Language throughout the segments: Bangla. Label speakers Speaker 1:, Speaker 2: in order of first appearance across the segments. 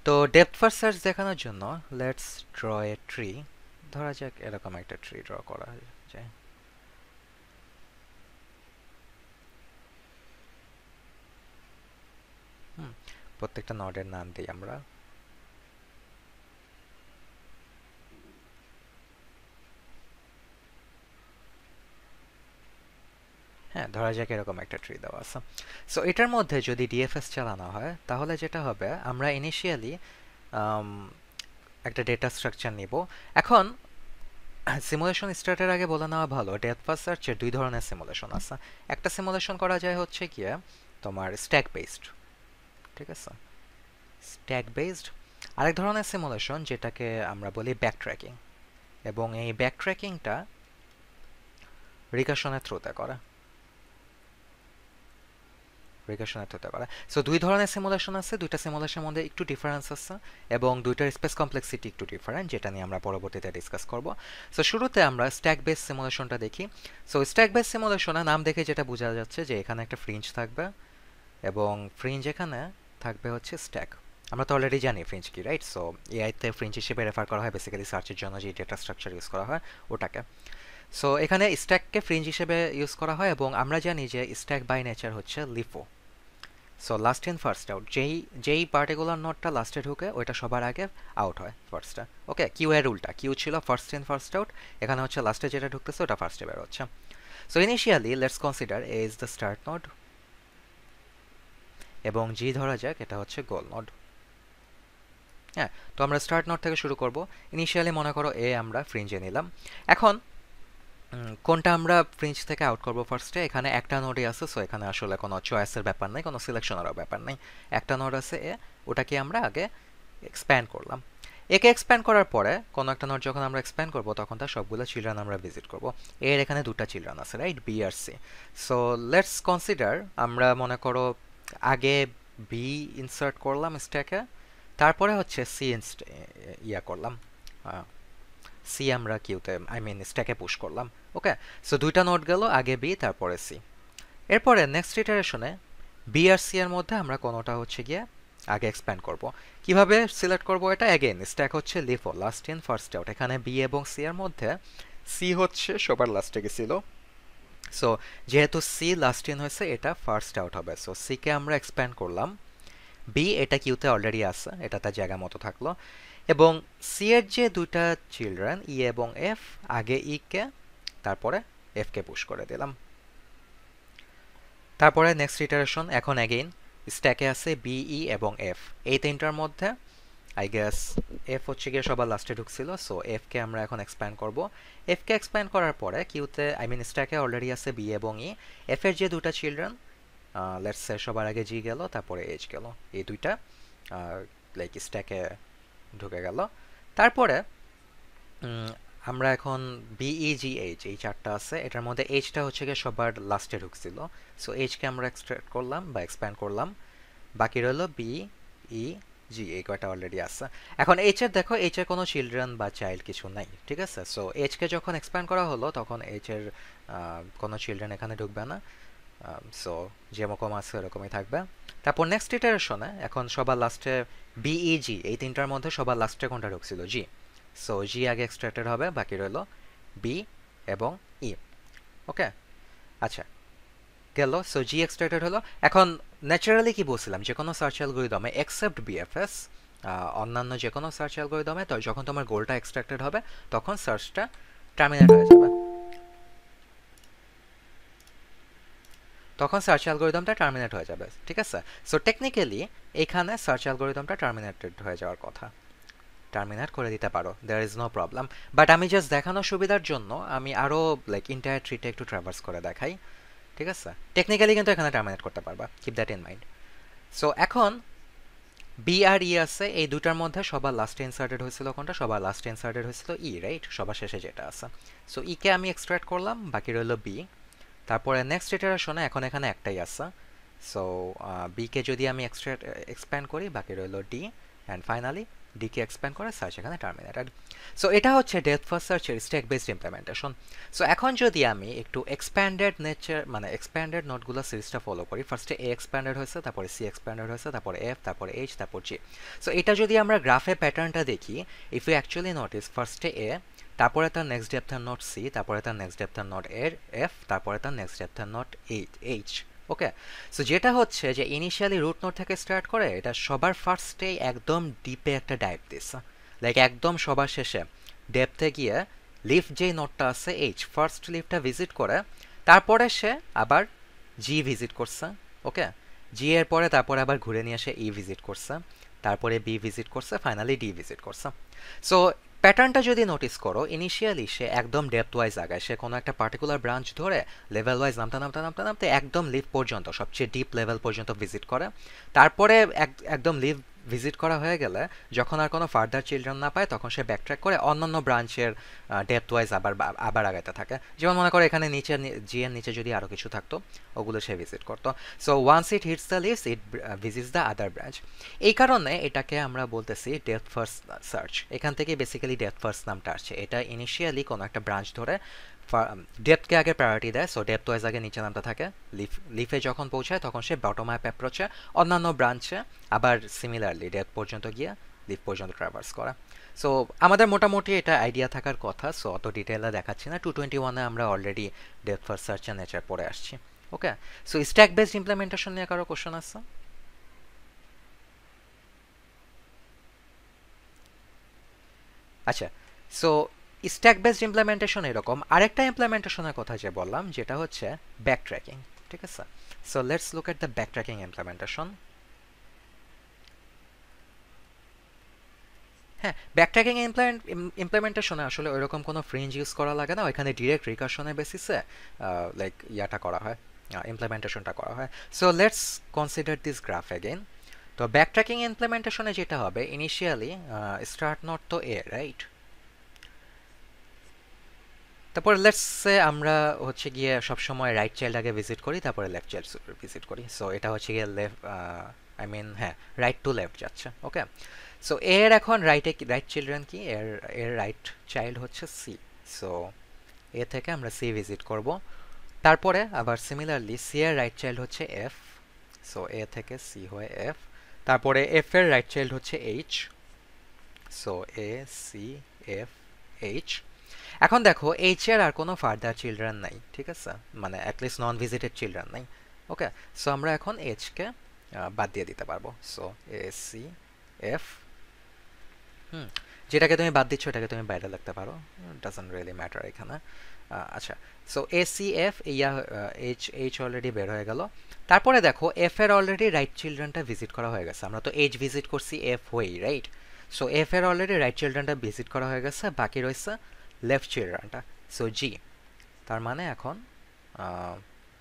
Speaker 1: তো ডেপথ ফার্স্ট সার্চ দেখানোর জন্য লেটস ড্র এ ট্রি। ধরা যাক এরকম একটা ট্রি ড্র করা যায়। হুম, প্রত্যেকটা নোডের নাম দিই আমরা। হ্যাঁ, ধরা যাক এরকম একটা ট্রি দেওয়া আছে। সো এটার মধ্যে যদি ডিএফএস চালানো হয় তাহলে যেটা হবে, আমরা ইনিশিয়ালি একটা ডেটা স্ট্রাকচার নিব। এখন সিমুলেশন স্টার্টের আগে বলে নেওয়া ভালো, ডেপথ ফার্স্ট সার্চের দুই ধরনের সিমুলেশন আছে। একটা সিমুলেশন করা যায় হচ্ছে গিয়ে তোমার স্ট্যাক বেসড, ঠিক আছে, স্ট্যাক বেসড। আরেক ধরনের সিমুলেশন যেটাকে আমরা বলি ব্যাক ট্র্যাকিং, এবং এই ব্যাক ট্র্যাকিংটা রিকার্শনের থ্রুতে করে, রিকার্শনের থ্রুতে করে। সো দুই ধরনের সিমুলেশন আছে, দুইটা সিমুলেশনের মধ্যে একটু ডিফারেন্স আছে, এবং দুইটার স্পেস কমপ্লেক্সিটি একটু ডিফারেন্ট, যেটা নিয়ে আমরা পরবর্তীতে ডিসকাস করব। সো শুরুতে আমরা স্ট্যাক বেস সিমুলেশনটা দেখি। সো স্ট্যাক বেস সিমুলেশনে নাম দেখে যেটা বোঝা যাচ্ছে যে এখানে একটা ফ্রিঞ্জ থাকবে, এবং ফ্রিঞ্জ এখানে থাকবে হচ্ছে স্ট্যাক। আমরা তো অলরেডি জানি ফ্রিঞ্জ কি, রাইট? সো এআইতে ফ্রিঞ্জ হিসেবে রেফার করা হয় বেসিক্যালি সার্চের জন্য যে ডেটা স্ট্রাকচার ইউজ করা হয় ওটাকে। সো এখানে স্ট্যাককে ফ্রিঞ্জ হিসেবে ইউজ করা হয়, এবং আমরা জানি যে স্ট্যাক বাই নেচার হচ্ছে LIFO. So last in first out, যেই পার্টিকুলার নোটটা লাস্টে ঢুকে ওইটা সবার আগে আউট হয় ফার্স্টটা। ওকে, কিউ এর উল্টা, কিউ ছিল ফার্স্ট ইন ফার্স্ট আউট, এখানে হচ্ছে লাস্টে যেটা ঢুকতেছে ওটা ফার্স্টে বের হচ্ছে। So initially let's consider A is the start node, এবং জি ধরা যাক এটা হচ্ছে গোল নোড। হ্যাঁ, তো আমরা স্টার্ট নোড থেকে শুরু করব। ইনিশিয়ালি মনে করো এ আমরা ফ্রিঞ্জে নিলাম। এখন কোনটা আমরা ফ্রিঞ্জ থেকে আউট করব ফার্স্টে? এখানে একটা নোডই আছে, সো এখানে আসলে কোনো চয়েসের ব্যাপার নেই, কোনো সিলেকশনেরও ব্যাপার নেই। একটা নোড আছে এ, ওটাকে আমরা আগে এক্সপ্যান্ড করলাম। একে এক্সপ্যান্ড করার পরে কোনো একটা নোড যখন আমরা এক্সপ্যান্ড করব তখন তার সবগুলো চিলড্রেন আমরা ভিজিট করব। এর এখানে দুটো চিলড্রেন আছে, রাইট, বি আর সি। সো লেটস কনসিডার আমরা মনে করো আগে বি ইনসার্ট করলাম স্ট্যাকে, তারপরে হচ্ছে সি ইয়া করলাম, সি আমরা কিউতে আই মিন স্ট্যাকে পুশ করলাম। ওকে, সো দুইটা নোট গেল, আগে বি তারপরে সি। এরপরে নেক্সট ইটারেশনে বি আর সি এর মধ্যে আমরা কোনোটা হচ্ছে গিয়ে আগে এক্সপ্যান্ড করব। কিভাবে সিলেক্ট করব এটা? অ্যাগেন স্ট্যাক হচ্ছে LIFO, last in first out. এখানে বি এবং সি এর মধ্যে সি হচ্ছে সবার লাস্টে গেছিল, সো যেহেতু সি লাস্ট ইন হয়েছে এটা ফার্স্ট আউট হবে। সো সিকে আমরা এক্সপ্যান্ড করলাম, বি এটা কিউতে অলরেডি আছে, এটা তার জায়গা মতো থাকলো, এবং সি এর যে দুইটা চিলড্রেন ই এবং এফ, আগে ই কে তারপরে এফ কে পুশ করে দিলাম। তারপরে নেক্সট ইটারেশন, এখন অ্যাগেইন স্ট্যাকে আছে বি ই এবং এফ, এই তিনটার মধ্যে আই গেস এফ হচ্ছে গিয়ে সবার লাস্টে ঢুকছিল, সো এফ কে আমরা এখন এক্সপ্যান্ড করব। এফ কে এক্সপ্যান্ড করার পরে কিউতে আই মিন স্ট্যাকে অলরেডি আছে বি এবং ই, এফ এর যে দুটা চিলড্রেন লেটস সে সবার আগে জি গেল, তারপরে এইচ গেল, এই দুইটা লাইক স্ট্যাকে ঢুকে গেল। তারপরে আমরা এখন বিইজিএইচ এই চারটা আছে, এটার মধ্যে এইচটা হচ্ছে গিয়ে সবার লাস্টে ঢুকছিল, সো এইচকে আমরা এক্সট্রাক্ট করলাম বা এক্সপ্যান্ড করলাম। বাকি রইল বি ই জি, এই কয়টা অলরেডি আছে। এখন এইচ এর দেখো, এইচ এর কোনো চিলড্রেন বা চাইল্ড কিছু নাই, ঠিক আছে? সো এইচকে যখন এক্সপ্যান্ড করা হলো তখন এইচ এর কোনো চিলড্রেন এখানে ঢুকবে না, সো যেরকম আছে এরকমই থাকবে। তারপর নেক্সট ইটারেশনে এখন সবার লাস্টে বিইজি, এই তিনটার মধ্যে সবার লাস্টে কোনটা ঢুকছিল? জি, সো জি আগে এক্সট্রাক্টেড হবে, বাকি রইল বি এবং ই। ওকে, আচ্ছা, গেল, সো জি এক্সট্রাক্টেড হলো। এখন ন্যাচারালি কি বলছিলাম, যে কোনো সার্চ অ্যালগরিদমে এক্সেপ্ট বিএফএস, অন্যান্য যে কোনো সার্চ অ্যালগরিদমে তো যখন তোমার গোলটা এক্সট্রাক্টেড হবে তখন সার্চটা টার্মিনেট হয়ে যাবে, তখন সার্চ অ্যালগরিদমটা টার্মিনেট হয়ে যাবে, ঠিক আছে? সো টেকনিক্যালি এখানে সার্চ অ্যালগরিদমটা টার্মিনেটেড হয়ে যাওয়ার কথা, টার্মিনেট করে দিতে পারো, there is no problem. But আমি জাস্ট দেখানোর সুবিধার জন্য আমি আরও লাইক ইন্টায়ার ট্রিটা একটু ট্রাভার্স করে দেখাই, ঠিক আছে? টেকনিক্যালি কিন্তু এখানে টার্মিনেট করতে পারবা, keep that in mind. So এখন বি আর ই আছে, এই দুটার মধ্যে সবার লাস্টে ইনসার্টেড হয়েছিল কোনটা? সবার লাস্টে ইনসার্টেড হয়েছিল ই, রাইট, সবার শেষে যেটা আছে। সো ই কে আমি এক্সট্রাক্ট করলাম, বাকি রইল বি। তারপরে নেক্সট ইটারেশনে এখন এখানে একটাই আছে, সো বি কে যদি আমি এক্সপ্যান্ড করি, বাকি রইল D, and finally D K expand করে সার্চ এখানে টার্মিনেটেড। সো এটা হচ্ছে ডেপথ ফার্স্ট সার্চের স্ট্যাক বেসড ইমপ্লিমেন্টেশন। সো এখন যদি আমি একটু এক্সপ্যান্ডেড নেচার মানে এক্সপ্যান্ডেড নোটগুলো সিরিজটা ফলো করি, ফার্স্টে এ এক্সপ্যান্ডেড হয়েছে, তারপরে সি এক্সপ্যান্ডেড হয়েছে, তারপরে এফ, তারপরে এইচ, তারপর জি। সো এটা যদি আমরা গ্রাফে প্যাটার্নটা দেখি, ইফ ইউ অ্যাকচুয়ালি নোটিস ফার্স্টে এ, তারপরে তার নেক্সট ডেপথের নোট সি, তারপরে তার নেক্সট ডেপথের নোট এফ, তারপরে তার নেক্সট ডেপথের নোট এইচ। ওকে, সো যেটা হচ্ছে যে ইনিশিয়ালি রুট নোট থেকে স্টার্ট করে এটা সবার ফার্স্টেই একদম ডিপে একটা ডাইভ দিচ্ছে, লাইক একদম সবার শেষে ডেপথে গিয়ে লিফ যেই নোটটা আছে এইচ, ফার্স্ট লিফটা ভিজিট করে, তারপরে সে আবার জি ভিজিট করছে। ওকে, জি এর পরে তারপরে আবার ঘুরে নিয়ে এসে ই ভিজিট করছে, তারপরে বি ভিজিট করছে, ফাইনালি ডি ভিজিট করছে। সো প্যাটার্নটা যদি নোটিস করো, ইনিশিয়ালি সে একদম ডেপথ ওয়াইজ আগায়, সে কোনো একটা পার্টিকুলার ব্রাঞ্চ ধরে লেভেল ওয়াইজ নামতে নামতে নামতে নামতে একদম লিভ পর্যন্ত, সবচেয়ে ডিপ লেভেল পর্যন্ত ভিজিট করে। তারপরে একদম লিভ ভিজিট করা হয়ে গেলে যখন আর কোনো ফার্দার চিলড্রেন না পায়, তখন সে ব্যাকট্র্যাক করে অন্যান্য ব্রাঞ্চের ডেপথ ওয়াইজ আবার আগাইতে থাকে। যেমন মনে করো এখানে নিচে জি এর নিচে যদি আরও কিছু থাকতো, ওগুলো সে ভিজিট করতো। So once it hits the leaves, it visits the other branch. এই কারণে এটাকে আমরা বলতেছি ডেপথ ফার্স্ট সার্চ। এখান থেকে বেসিক্যালি ডেপথ ফার্স্ট নামটা আসছে। এটা ইনিশিয়ালি কোনো একটা ব্রাঞ্চ ধরে ডেপথকে আগে প্রায়োরিটি দেয়, সো ডেপথ ওয়াইজ আগে নিচে নামতে থাকে, লিফে যখন পৌঁছায় তখন সে বটম আপ অ্যাপ্রোচে অন্যান্য ব্রাঞ্চে আবার সিমিলারলি ডেপথ পর্যন্ত গিয়ে লিফ পর্যন্ত ট্রাভার্স করা। সো আমাদের মোটামুটি এটা আইডিয়া থাকার কথা, সো অত ডিটেলে দেখাচ্ছি না। 221-এ আমরা অলরেডি ডেপথ ফার্স্ট সার্চের নেচার পড়ে আসছি। ওকে, সো স্ট্যাক বেসড ইমপ্লিমেন্টেশন নিয়ে কারো কোশ্চেন আছে? আচ্ছা, সো স্ট্যাক বেসড ইমপ্লিমেন্টেশন এরকম আরেকটা ইমপ্লিমেন্টেশনের কথা যে বললাম, যেটা হচ্ছে ব্যাক ট্র্যাকিং। ঠিক আছে, so let's look at the back tracking implementation. হ্যাঁ, ব্যাকট্র্যাকিং ইমপ্লিমেন্টেশনে আসলে ওইরকম কোনো ফ্রিঞ্জ ইউজ করা লাগে না, ওইখানে ডিরেক্ট রিকার্শনের বেসিসে লাইক ইয়াটা করা হয়, ইমপ্লিমেন্টেশনটা করা হয়। So let's consider this graph again. তো ব্যাকট্র্যাকিং ইমপ্লিমেন্টেশনে যেটা হবে, ইনিশিয়ালি স্টার্ট নোট তো এ, রাইট? তারপর লেটস সে আমরা হচ্ছে গিয়ে সবসময় রাইট চাইল্ড আগে ভিজিট করি, তারপরে লেফট চাইল্ড ভিজিট করি। সো এটা হচ্ছে গিয়ে লেফট, আই মিন হ্যাঁ, রাইট টু লেফট যাচ্ছে। ওকে, সো এর এখন রাইট চিলড্রেন কি, এর রাইট চাইল্ড হচ্ছে সি। সো এ থেকে আমরা সি ভিজিট করব, তারপরে আবার সিমিলারলি সি এর রাইট চাইল্ড হচ্ছে এফ। সো এ থেকে সি হয়ে এফ, তারপরে এফ এর রাইট চাইল্ড হচ্ছে H. So A C F H. এখন দেখো এইচ এর আর কোনো ফার্দার চিলড্রেন নাই, ঠিক আছে, মানে অ্যাটলিস্ট নন ভিজিটেড চিলড্রেন নাই। ওকে, সো আমরা এখন এইচকে বাদ দিয়ে দিতে পারবো। সো এ সি এফ, যেটাকে তুমি বাদ দিচ্ছ এটাকে তুমি বাইরে লিখতে পারো, ডাজন্ট রিয়েলি ম্যাটার এখানে। আচ্ছা, so A C F, yeah H H already বের হয়ে গেল। তারপরে দেখো এফ এর অলরেডি রাইট চিলড্রেনটা ভিজিট করা হয়ে গেছে, আমরা তো এইচ ভিজিট করছি এফ হয়েই, রাইট? সো এফ এর অলরেডি রাইট চিলড্রেনটা ভিজিট করা হয়ে গেছে, বাকি রয়েছে লেফট চিলড্রেনটা, সো জি। তার মানে এখন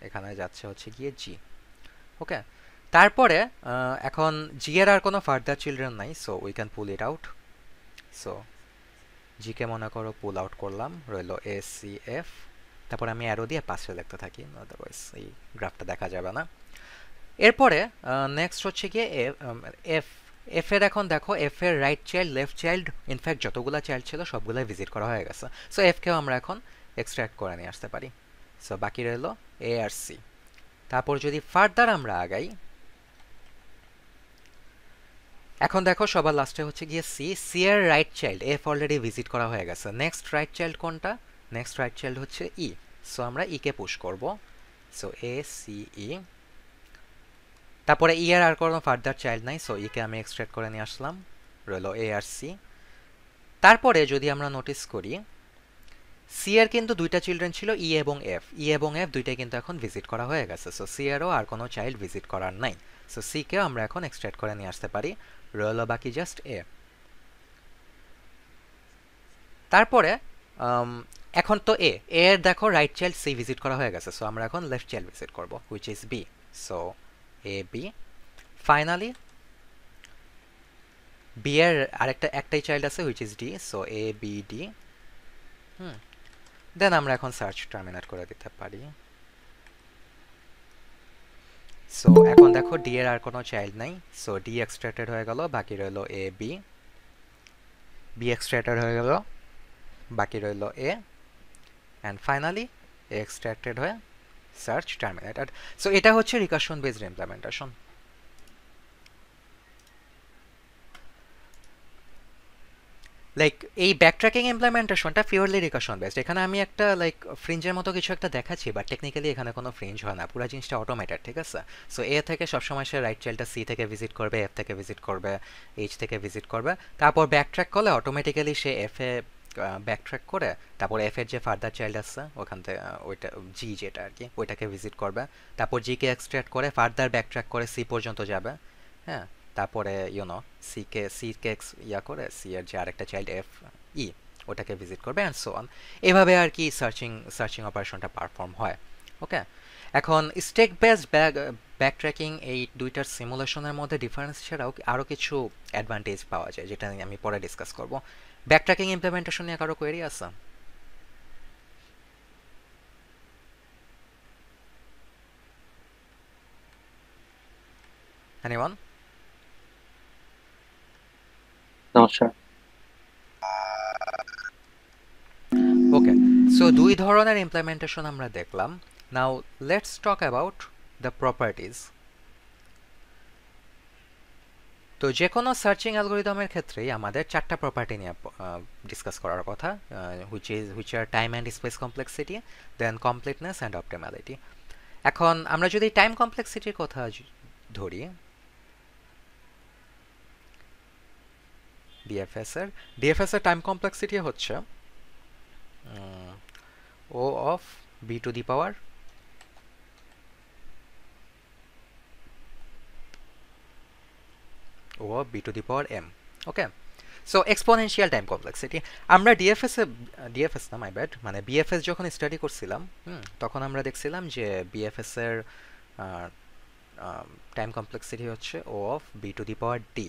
Speaker 1: এখানে যাচ্ছে হচ্ছে গিয়ে জি। ওকে, তারপরে এখন জি এর আর কোনো ফার্দার চিলড্রেন নাই, so we can pool it out. So GK মনে করো পুল আউট করলাম, রইল এ সি এফ। তারপর আমি অ্যারো দিয়ে পাশে লিখতে থাকি, আদারওয়াইজ এই গ্রাফটা দেখা যাবে না। এরপরে নেক্সট হচ্ছে গিয়ে এফ। এফ এর এখন দেখো এফ এর right child, left child, in fact যতগুলো চাইল্ড ছিল সবগুলোই ভিজিট করা হয়ে গেছে। সো এফকেও আমরা এখন এক্সট্র্যাক্ট করে নিয়ে আসতে পারি। সো বাকি রইল এ আর সি। তারপর যদি ফার্দার আমরা আগাই, এখন দেখো সবার লাস্টে হচ্ছে গিয়ে সি। সি এর right child F already visit করা হয়ে গেছে, নেক্সট রাইট চাইল্ড কোনটা? নেক্সট রাইট চাইল্ড হচ্ছে ই। সো আমরা ই কে পুশ করব। সো এ সি ই, তারপরে ই এর আর কোনো ফার্দার চাইল্ড নাই, সো ই কে আমি এক্সট্রাক্ট করে নিয়ে আসলাম, রইল এ আর সি। তারপরে যদি আমরা নোটিস করি, সি এর কিন্তু দুইটা চিলড্রেন ছিল ই এবং এফ, ই এবং এফ দুইটাই কিন্তু এখন ভিজিট করা হয়ে গেছে। সো সি এরও আর কোনো চাইল্ড ভিজিট করার নাই, সো সি কেও আমরা এখন এক্সট্রাক্ট করে নিয়ে আসতে পারি, রইল বাকি জাস্ট এ। তারপরে এখন তো এ এর দেখো রাইট চাইল্ড সি ভিজিট করা হয়ে গেছে, সো আমরা এখন লেফট চাইল্ড ভিজিট করব, which is B. So A B, finally B এর একটাই চাইল্ড আছে, which is D. So A B D. Then আমরা এখন সার্চ টার্মিনেট করে দিতে পারি। সো এখন দেখো ডি এর আর কোনো চাইল্ড নাই, সো ডি এক্সট্রাক্টেড হয়ে গেল, বাকি রইল এ বি, বি এক্সট্রাক্টেড হয়ে গেল, বাকি রইল এ, অ্যান্ড ফাইনালি এ এক্সট্রাক্টেড হয়ে সার্চ টার্মিনেটেড। সো এটা হচ্ছে রিকারশন বেসড ইমপ্লিমেন্টেশন। লাইক এই ব্যাকট্র্যাকিং ইমপ্লিমেন্টেশনটা পিওরলি রিকারশন বেসড। এখানে আমি একটা লাইক ফ্রিঞ্জের মতো কিছু একটা দেখাচ্ছি, বাট টেকনিক্যালি এখানে কোনো ফ্রিঞ্জ হয় না, পুরো জিনিসটা অটোমেটেড, ঠিক আছে? সো এ থেকে সবসময় সে রাইট চাইল্ডটা সি থেকে ভিজিট করবে, এফ থেকে ভিজিট করবে, এইচ থেকে ভিজিট করবে, তারপর ব্যাকট্র্যাক করলে অটোমেটিক্যালি সে এফ এ ব্যাকট্র্যাক করে তারপর এফ এর যে ফার্দার চাইল্ড আছে ওখান থেকে ওইটা জি যেটা আর কি ওইটাকে ভিজিট করবে, তারপর জি কে এক্সট্রাক্ট করে ফার্দার ব্যাকট্র্যাক করে সি পর্যন্ত যাবে, হ্যাঁ, তারপরে সি কে ইয়া করে সি এর যে আরেকটা চাইল্ড এফ ই ওটাকে ভিজিট করবে অ্যান্ড সো অন। এভাবে আর কি সার্চিং অপারেশনটা পারফর্ম হয়। ওকে, এখন স্টেক বেসড ব্যাক ট্র্যাকিং এই দুইটার সিমুলেশনের মধ্যে ডিফারেন্স ছাড়াও আরও কিছু অ্যাডভান্টেজ পাওয়া যায়, যেটা নিয়ে আমি পরে ডিসকাস করব। ব্যাক ট্র্যাকিং ইমপ্লিমেন্টেশন নিয়ে কারো কোয়েরি আছে? এনিওয়ান?
Speaker 2: নমস্কার।
Speaker 1: ওকে, সো দুই ধরনের ইমপ্লিমেন্টেশন আমরা দেখলাম। Now let's talk about the properties. তো যে কোনো সার্চিং অ্যালগোরিদমের ক্ষেত্রেই আমাদের চারটা প্রপার্টি নিয়ে ডিসকাস করার কথা, which are time and space complexity, then completeness and optimality. এখন আমরা যদি টাইম কমপ্লেক্সিটির কথা ধরি, ডিএফএস এর টাইম কমপ্লেক্সিটি হচ্ছে O of B to the power O of B to the power M. Okay, so exponential time complexity. আমরা ডিএফএস না, মাই ব্যাড, মানে বিএফএস যখন স্টাডি করছিলাম তখন আমরা দেখছিলাম যে বিএফএস এর টাইম কমপ্লেক্সিটি হচ্ছে O of B to the power D.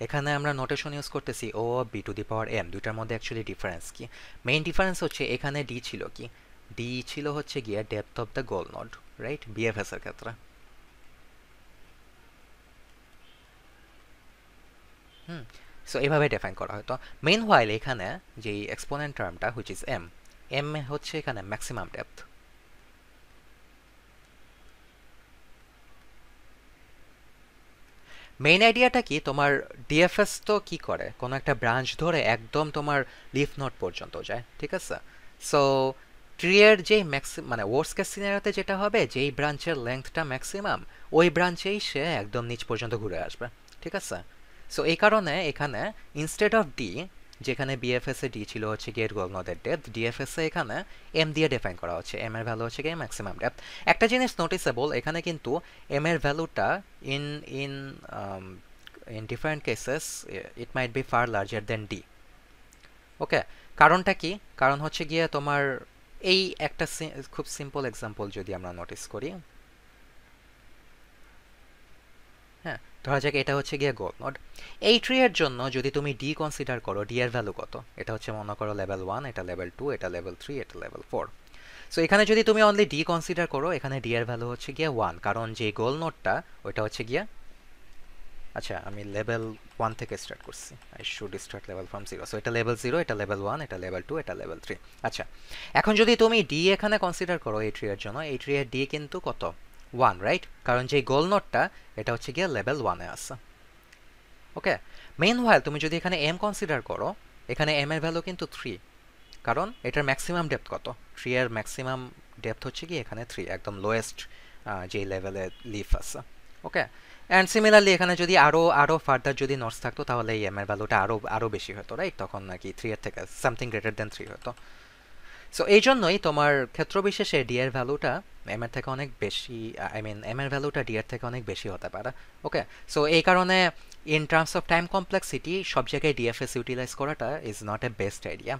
Speaker 1: এখানে আমরা নোটেশন ইউজ করতেছি O of B to the power M. দুইটার মধ্যে অ্যাকচুয়ালি ডিফারেন্স কি? মেইন ডিফারেন্স হচ্ছে এখানে ডি ছিল কি, ডি ছিল হচ্ছে গিয়ে depth of the goal node, right, BFS এর ক্ষেত্রে। হুম, সো এইভাবে ডিফাইন করা হয়তো। মেইন হোয়াইল এখানে যে এক্সপোনেন্ট টার্মটা হুইচ ইজ এম, এম হচ্ছে এখানে ম্যাক্সিমাম ডেপথ। মেইন আইডিয়াটা কি, তোমার ডিএফএস তো কি করে, কোনো একটা ব্রাঞ্চ ধরে একদম তোমার লিফ নোড পর্যন্ত যায়, ঠিক আছে? সো ট্রিয়ের যেই মানে ওয়ার্স্ট কেস সিনারিওতে যেটা হবে, যেই ব্রাঞ্চের লেন্থটা ম্যাক্সিমাম ওই ব্রাঞ্চেই সে একদম নিচ পর্যন্ত ঘুরে আসবে, ঠিক আছে? সো এই কারণে এখানে ইনস্টেড অফ ডি, যেখানে বিএফএস এ ডি ছিল হচ্ছে গিয়ে গোল নোডের ডেপথ, ডিএফএস এ এখানে এম দিয়ে ডিফাইন করা হচ্ছে, এম এর ভ্যালু হচ্ছে গিয়ে ম্যাক্সিমাম ডেপথ। একটা জিনিস নোটিসেবল, এখানে কিন্তু এম এর ভ্যালুটা in in in different cases it might be far larger than D. Okay, কারণটা কি? কারণ হচ্ছে গিয়ে তোমার এই একটা খুব সিম্পল এক্সাম্পল যদি আমরা নোটিস করি, হ্যাঁ, ধরা যাক এটা হচ্ছে গিয়ে গোল নোড। এই ট্রি এর জন্য যদি তুমি ডি কনসিডার করো, ডি এর ভ্যালু কত? এটা হচ্ছে মনে করো লেভেল 1, এটা লেভেল 2, এটা লেভেল 3, এটা লেভেল 4। সো এখানে যদি তুমি অনলি ডি কনসিডার করো, এখানে ডি এর ভ্যালু হচ্ছে গিয়ে 1, কারণ যে গোল নোডটা ওইটা হচ্ছে গিয়ে, আচ্ছা আমি লেভেল 1 থেকে স্টার্ট করছি, I should start level from 0। So এটা লেভেল 0, এটা লেভেল 1, এটা লেভেল 2, এটা লেভেল 3। আচ্ছা, এখন যদি তুমি ডি এখানে কনসিডার করো এই ট্রি এর জন্য, এই ট্রি এর ডি কিন্তু কত? 1, রাইট? কারণ যে গোল নোডটা এটা হচ্ছে গিয়ে লেভেল 1 এ আছে। ওকে, মেইন হোয়াইল তুমি যদি এখানে এম কনসিডার করো, এখানে এম এর ভ্যালু কিন্তু 3, কারণ এটার ম্যাক্সিমাম ডেপথ কত? 3 এর ম্যাক্সিমাম ডেপথ হচ্ছে কি এখানে 3, একদম লোয়েস্ট যে লেভেলে লিফ আছে। ওকে, অ্যান্ড সিমিলারলি এখানে যদি আরো ফার্দার যদি নোটস থাকতো তাহলে এই এম এর ভ্যালুটা আরো বেশি হতো, রাইট? তখন নাকি 3 এর থেকে সামথিং গ্রেটার দেন 3 হতো। সো এই জন্যই তোমার ক্ষেত্র বিশেষে ডি এর ভ্যালুটা এম এর থেকে অনেক বেশি, আই মিন এম এর ভ্যালুটা ডি এর থেকে অনেক বেশি হতে পারে। ওকে, সো এই কারণে in terms of time complexity সব জায়গায় ডিএফএস ইউটিলাইজ করাটা is not a best idea.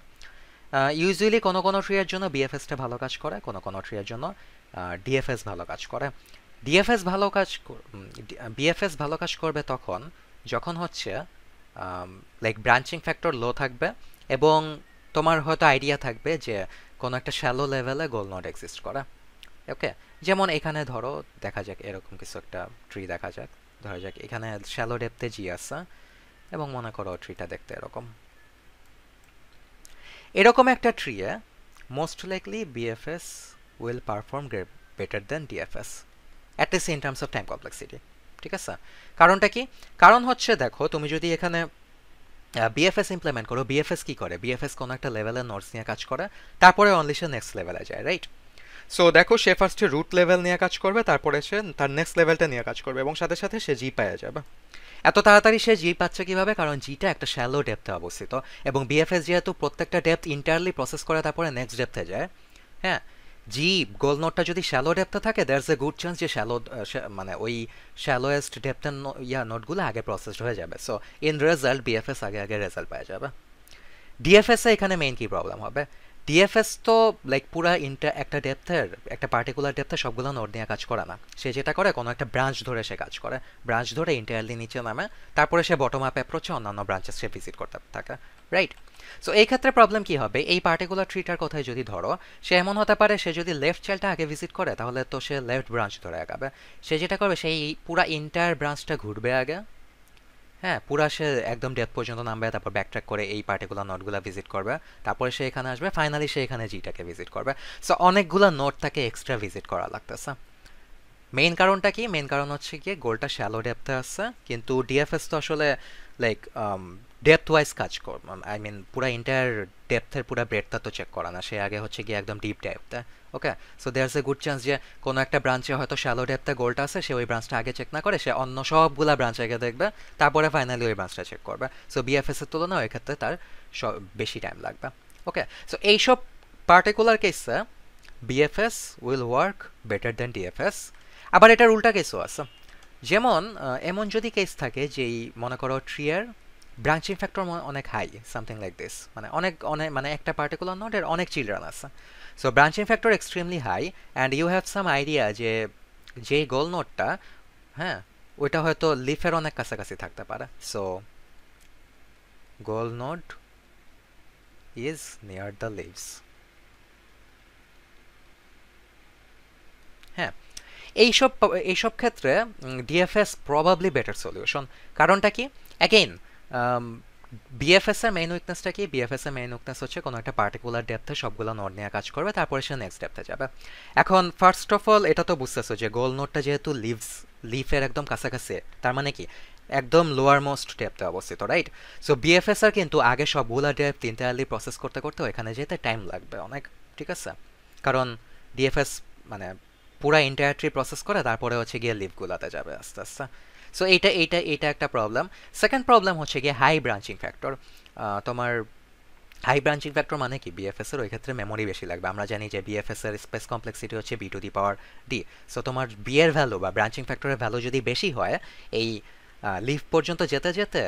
Speaker 1: Usually কোনো ট্রি এর জন্য বিএফএসটা ভালো কাজ করে, কোনো ট্রি এর জন্য ডিএফএস ভালো কাজ করে। বিএফএস ভালো কাজ করবে তখন যখন হচ্ছে লাইক ব্রাঞ্চিং ফ্যাক্টর লো থাকবে এবং তোমার হয়তো আইডিয়া থাকবে যে কোনো একটা শ্যালো লেভেলে গোল নোড এক্সিস্ট করে। ওকে, যেমন এখানে ধরো দেখা যাক এরকম কিছু একটা ট্রি দেখা যাক। ধরা যাক এখানে শ্যালো ডেপথে জি আছে এবং মনে করো ট্রিটা দেখতে এরকম। এরকম একটা ট্রিয়ে most likely BFS will perform better than DFS, at least in terms of time complexity. ঠিক আছে? কারণটা কি? কারণ হচ্ছে দেখো তুমি যদি এখানে বিএফএস ইমপ্লিমেন্ট করো, বিএফএস কি করে? বিএফএস কোনো একটা লেভেলের নোটস নিয়ে কাজ করে, তারপরে অনলি সে নেক্সট লেভেলে যায়, রাইট? সো দেখো সে ফার্স্টে রুট লেভেল নিয়ে কাজ করবে, তারপরে সে তার নেক্সট লেভেলটা নিয়ে কাজ করবে এবং সাথে সাথে সে জি পেয়ে যাবে। এত তাড়াতাড়ি সে জি পাচ্ছে কিভাবে? কারণ জিটা একটা শ্যালো ডেপথে অবস্থিত এবং বিএফএস যেহেতু প্রত্যেকটা ডেপথ ইন্টারলি প্রসেস করে তারপরে নেক্সট ডেপথে যায়, হ্যাঁ, জি গোল নোটটা যদি শ্যালো ডেপথে থাকে দ্যাটস এ গুড চান্স যে শ্যালো মানে ওই শ্যালোয়েস্ট ডেপথের নোটগুলো আগে প্রসেসড হয়ে যাবে। সো ইন রেজাল্ট বিএফএস আগে আগে রেজাল্ট পাওয়া যাবে। ডিএফএস এ এখানে মেইন কি প্রবলেম হবে? ডিএফএস তো লাইক পুরা একটা ডেপথের একটা পার্টিকুলার ডেপথে সবগুলো নোড নিয়ে কাজ করে না। সে যেটা করে কোনো একটা ব্রাঞ্চ ধরে সে কাজ করে, ব্রাঞ্চ ধরে ইন্টারলি নিচে নামে, তারপরে সে বটম আপ অ্যাপ্রোচে অন্যান্য ব্রাঞ্চেস সে ভিজিট করতে থাকে, রাইট? সো এই ক্ষেত্রে প্রবলেম কি হবে? এই পার্টিকুলার ট্রিটার কথাই যদি ধরো, সে এমন হতে পারে সে যদি লেফট চাইল্ডটা আগে ভিজিট করে তাহলে তো সে লেফট ব্রাঞ্চ ধরে আগাবে। সে যেটা করবে সেই পুরা ইন্টার ব্রাঞ্চটা ঘুরবে আগে, হ্যাঁ, পুরা সে একদম ডেথ পর্যন্ত নামবে, তারপর ব্যাকট্র্যাক করে এই পার্টিকুলার নোটগুলো ভিজিট করবে, তারপরে সে এখানে আসবে, ফাইনালি সে এখানে জিটাকে ভিজিট করবে। সো অনেকগুলো নোট তাকে এক্সট্রা ভিজিট করা লাগতেছে। মেইন কারণটা কি? মেইন কারণ হচ্ছে গিয়ে গোলটা শ্যালো ডেপথে আছে, কিন্তু ডিএফএস তো আসলে লাইক ডেপথ ওয়াইজ কাজ কর, আই মিন পুরা ইন্টায়ার ডেপথের পুরা ব্রেডটা তো চেক করা না, সে আগে হচ্ছে গিয়ে একদম ডিপ ডেপথে। Okay, so there's a good chance যে কোনো একটা ব্রাঞ্চে হয়তো শ্যালো ডেপথে গোলটা আছে, সে ওই ব্রাঞ্চটা আগে চেক না করে সে অন্য সবগুলা ব্রাঞ্চ আগে দেখবে, তারপরে ফাইনালি ওই ব্রাঞ্চটা চেক করবে। সো বিএফএস এর তুলনায় ওই ক্ষেত্রে তার বেশি টাইম লাগবে। ওকে, সো এইসব পার্টিকুলার কেসে BFS will work better than DFS. আবার এটার উল্টা কেসও আছে। যেমন এমন যদি কেস থাকে যেই মনে করো ট্রিয়ার ব্রাঞ্চিং ফ্যাক্টর অনেক হাই, সামথিং লাইক দিস, মানে অনেক অনেক মানে একটা পার্টিকুলার নোডের অনেক চিলড্রেন আছে। So branching factor extremely high and you have some idea যে যেই গোল নোডটা, হ্যাঁ, ওইটা হয়তো লিফের অনেক কাছাকাছি থাকতে পারে। So goal node is near the leaves. হ্যাঁ, এইসব এইসব ক্ষেত্রে ডিএফএস প্রবাবলি বেটার সলিউশন। কারণটা কি? অ্যাগেইন বিএফএস এর মেইন উইকনেসটা কি? বিএফএস এর মেইন উইকনেস হচ্ছে কোনো একটা পার্টিকুলার ডেপথে সবগুলো নোড নিয়ে কাজ করবে, তারপরে সে নেক্সট ডেপথে যাবে। এখন ফার্স্ট অফ অল এটা তো বুঝতেছো যে গোল নোডটা যেহেতু লিফের একদম কাছাকাছি, তার মানে কি একদম লোয়ার মোস্ট ডেপথে অবস্থিত, রাইট? সো বিএফএস আর কিন্তু আগে সবগুলা ডেপথ ইন্টারলি প্রসেস করতে করতে ওখানে যেতে টাইম লাগবে অনেক। ঠিক আছে? কারণ ডিএফএস মানে পুরা এন্টায়ার ট্রি প্রসেস করে তারপরে হচ্ছে গিয়ে লিভগুলাতে যাবে আস্তে আস্তে। সো এইটা একটা প্রবলেম। সেকেন্ড প্রবলেম হচ্ছে গিয়ে হাই ব্রাঞ্চিং ফ্যাক্টর। তোমার হাই ব্রাঞ্চিং ফ্যাক্টর মানে কি? বিএফএস এর ওই ক্ষেত্রে মেমোরি বেশি লাগবে। আমরা জানি যে বিএফএস এর স্পেস কমপ্লেক্সিটি হচ্ছে B to the power D. So তোমার বি এর ভ্যালু বা ব্রাঞ্চিং ফ্যাক্টরের ভ্যালু যদি বেশি হয়, এই লিভ পর্যন্ত যেতে যেতে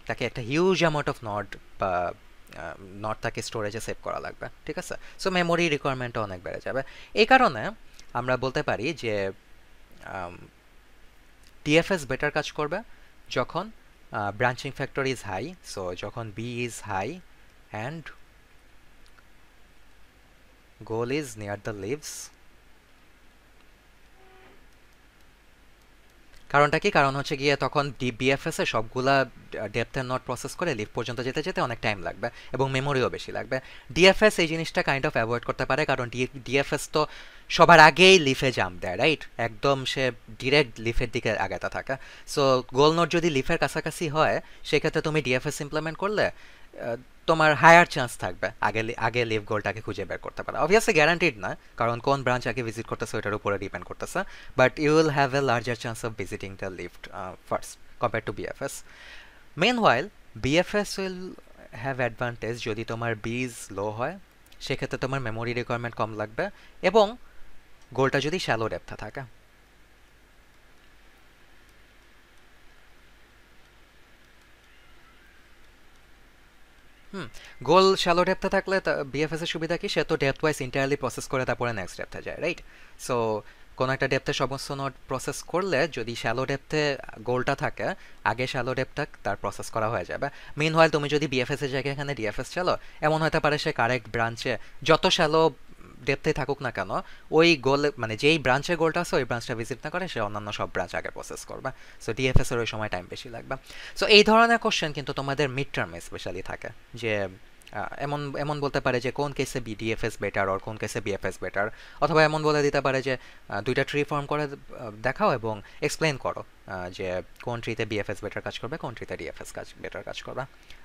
Speaker 1: তাকে একটা হিউজ অ্যামাউন্ট অফ নট বা নট তাকে স্টোরেজে সেভ করা লাগবে। ঠিক আছে? সো মেমোরি রিকোয়ারমেন্টও অনেক বেড়ে যাবে। এই কারণে আমরা বলতে পারি যে ডিএফএস বেটার কাজ করবে যখন branching factor is high, so যখন B is high and goal is near the leaves। কারণটা কি? কারণ হচ্ছে গিয়ে তখন বিএফএস এ সবগুলা ডেপথের নোট প্রসেস করে লিফ পর্যন্ত যেতে যেতে অনেক টাইম লাগবে এবং মেমোরিও বেশি লাগবে। ডিএফএস এই জিনিসটা কাইন্ড অফ অ্যাভয়েড করতে পারে, কারণ ডিএফএস তো সবার আগেই লিফে জাম্প দেয়, রাইট? একদম সে ডিরেক্ট লিফের দিকে আগাতে থাকে। সো গোল নোট যদি লিফের কাছাকাছি হয়, সেক্ষেত্রে তুমি ডিএফএস ইমপ্লিমেন্ট করলে তোমার হায়ার চান্স থাকবে আগে আগে লিভ গোলটাকে খুঁজে বের করতে পারা। অবভিয়াসলি গ্যারান্টিড না, কারণ কোন ব্রাঞ্চ আগে ভিজিট করতেছে ওইটার উপরে ডিপেন্ড করতেছে, but you will have a larger chance of visiting the left first compare to BFS. Meanwhile BFS will have advantage যদি তোমার বিজ লো হয়, সেক্ষেত্রে তোমার মেমোরি রিকোয়ারমেন্ট কম লাগবে এবং গোলটা যদি শ্যালো ডেপথে থাকে। গোল শ্যালো ডেপথে থাকলে বিএফএস এর সুবিধা কি? সে তো ডেপথ ওয়াইজ ইন্টারলি প্রসেস করে তারপরে নেক্সট ডেপথে যায়, রাইট? সো কোনো একটা ডেপথে সমস্ত নোট প্রসেস করলে যদি শ্যালো ডেপথে গোলটা থাকে, আগে শ্যালো ডেপথটা তার প্রসেস করা হয়ে যাবে। মিনওয়াইল তুমি যদি বিএফএস এর জায়গায় এখানে ডিএফএস চালো, এমন হতে পারে সে কারেক্ট ব্রাঞ্চে যত শ্যালো ডেপথে থাকুক না কেন, ওই গোল মানে যেই ব্রাঞ্চের গোলটা আছে ওই ব্রাঞ্চটা ভিজিট না করে সে অন্যান্য সব ব্রাঞ্চ আগে প্রসেস করবে। সো ডিএফএস এর ওই সময় টাইম বেশি লাগবে। সো এই ধরনের কোশ্চেন কিন্তু তোমাদের মিড টার্মে স্পেশালি থাকে, যে এমন এমন বলতে পারে যে কোন কেসে ডিএফএস বেটার আর কোন কেসে বিএফএস বেটার, অথবা এমন বলে দিতে পারে যে দুইটা ট্রি ফর্ম করে দেখাও এবং এক্সপ্লেন করো যে কোন ট্রিতে বিএফএস বেটার কাজ করবে, কোন ট্রিতে ডিএফএস বেটার কাজ করবে।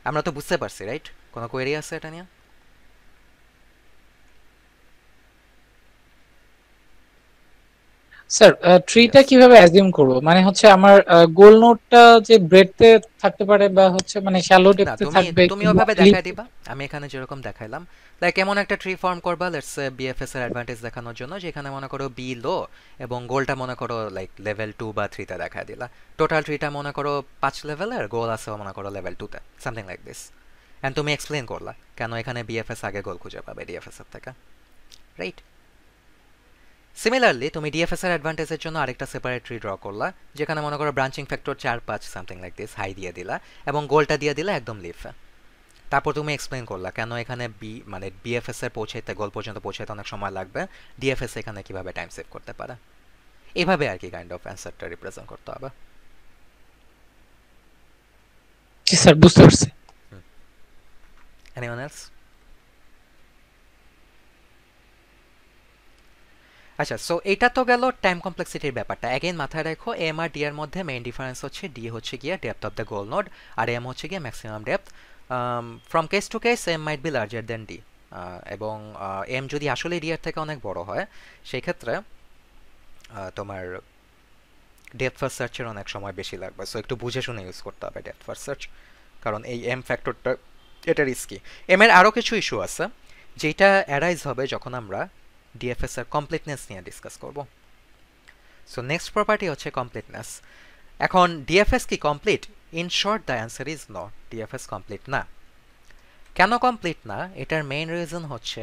Speaker 1: আমরা তো বুঝতে পারছি, রাইট? কোনো কোয়েরি আছে এটা নিয়ে?
Speaker 3: স্যার ট্রিটা
Speaker 1: ইয়েস।
Speaker 3: কিভাবে অ্যাজিউম করব, মানে হচ্ছে আমার গোল নোটটা যে ব্রেডথে থাকতে পারে বা হচ্ছে মানে শ্যালো
Speaker 1: না,
Speaker 3: ডেপথে
Speaker 1: তুমি
Speaker 3: থাকবে
Speaker 1: তুমি
Speaker 3: কিংবা
Speaker 1: ওভাবে
Speaker 3: লিফ।
Speaker 1: দেখাই দিবা। আমি এখানে যেরকম দেখাইলাম, লাইক এমন একটা ট্রি ফর্ম করবা লেটস সে বিএফএস এর অ্যাডভান্টেজ দেখানোর জন্য, যেখানে মনে করো বি লো এবং গোলটা মনে করো লাইক লেভেল 2 বা 3 তে দেখাই দিলা। টোটাল ট্রিটা মনে করো 5 লেভেলের, গোল আছে মনে করো লেভেল 2 তে, সামথিং লাইক দিস। এন্ড তুমি এক্সপ্লেইন করলা কেন এখানে বিএফএস আগে গোল খুঁজে পাবে ডিএফএস এর থেকে, রাইট? সিমিলারলি তুমি ডিএফএস এর অ্যাডভান্টেজের জন্য আরেকটা সেপারেট ট্রি ড্র করলা, যেখানে মনে করো branching factor 4-5 something like this high দিয়ে দিলা, এবং গোলটা দিয়ে দিলা একদম লিফে। তারপর তুমি এক্সপ্লেইন করলা কেন এখানে মানে বিএফএস এর পৌঁছাইতে, গোল পর্যন্ত পৌঁছাইতে অনেক সময় লাগবে, ডিএফএস এখানে কিভাবে টাইম সেভ করতে পারে। এভাবে আর কি কাইন্ড অফ অ্যান্সারটা রিপ্রেজেন্ট করতে হবে।
Speaker 3: জি স্যার, বুঝতে পারছি।
Speaker 1: Anyone else? আচ্ছা, সো এটা তো গেল টাইম কমপ্লেক্সিটির ব্যাপারটা। অ্যাগেন মাথায় রাখো এম আর ডি এর মধ্যে মেইন ডিফারেন্স হচ্ছে ডি হচ্ছে গিয়ে depth of the goal node, আর এম হচ্ছে গিয়ে maximum depth. From case to case M might be larger than D, এবং এম যদি আসলে ডি এর থেকে অনেক বড় হয় সেই ক্ষেত্রে তোমার ডেপথ ফার্স্ট সার্চের অনেক সময় বেশি লাগবে। সো একটু বুঝে শুনে ইউজ করতে হবে ডেপথ ফার্স্ট সার্চ, কারণ এই এম ফ্যাক্টরটা এটা রিস্কি। এম এর আরও কিছু ইস্যু আছে যেটা অ্যারাইজ হবে যখন আমরা ডিএফএস এর কমপ্লিটনেস নিয়ে ডিসকাস করব। সো নেক্সট প্রপার্টি হচ্ছে কমপ্লিটনেস। এখন ডিএফএস কি complete? In short the answer is no, DFS complete না। কেন কমপ্লিট না? এটার মেইন রিজন হচ্ছে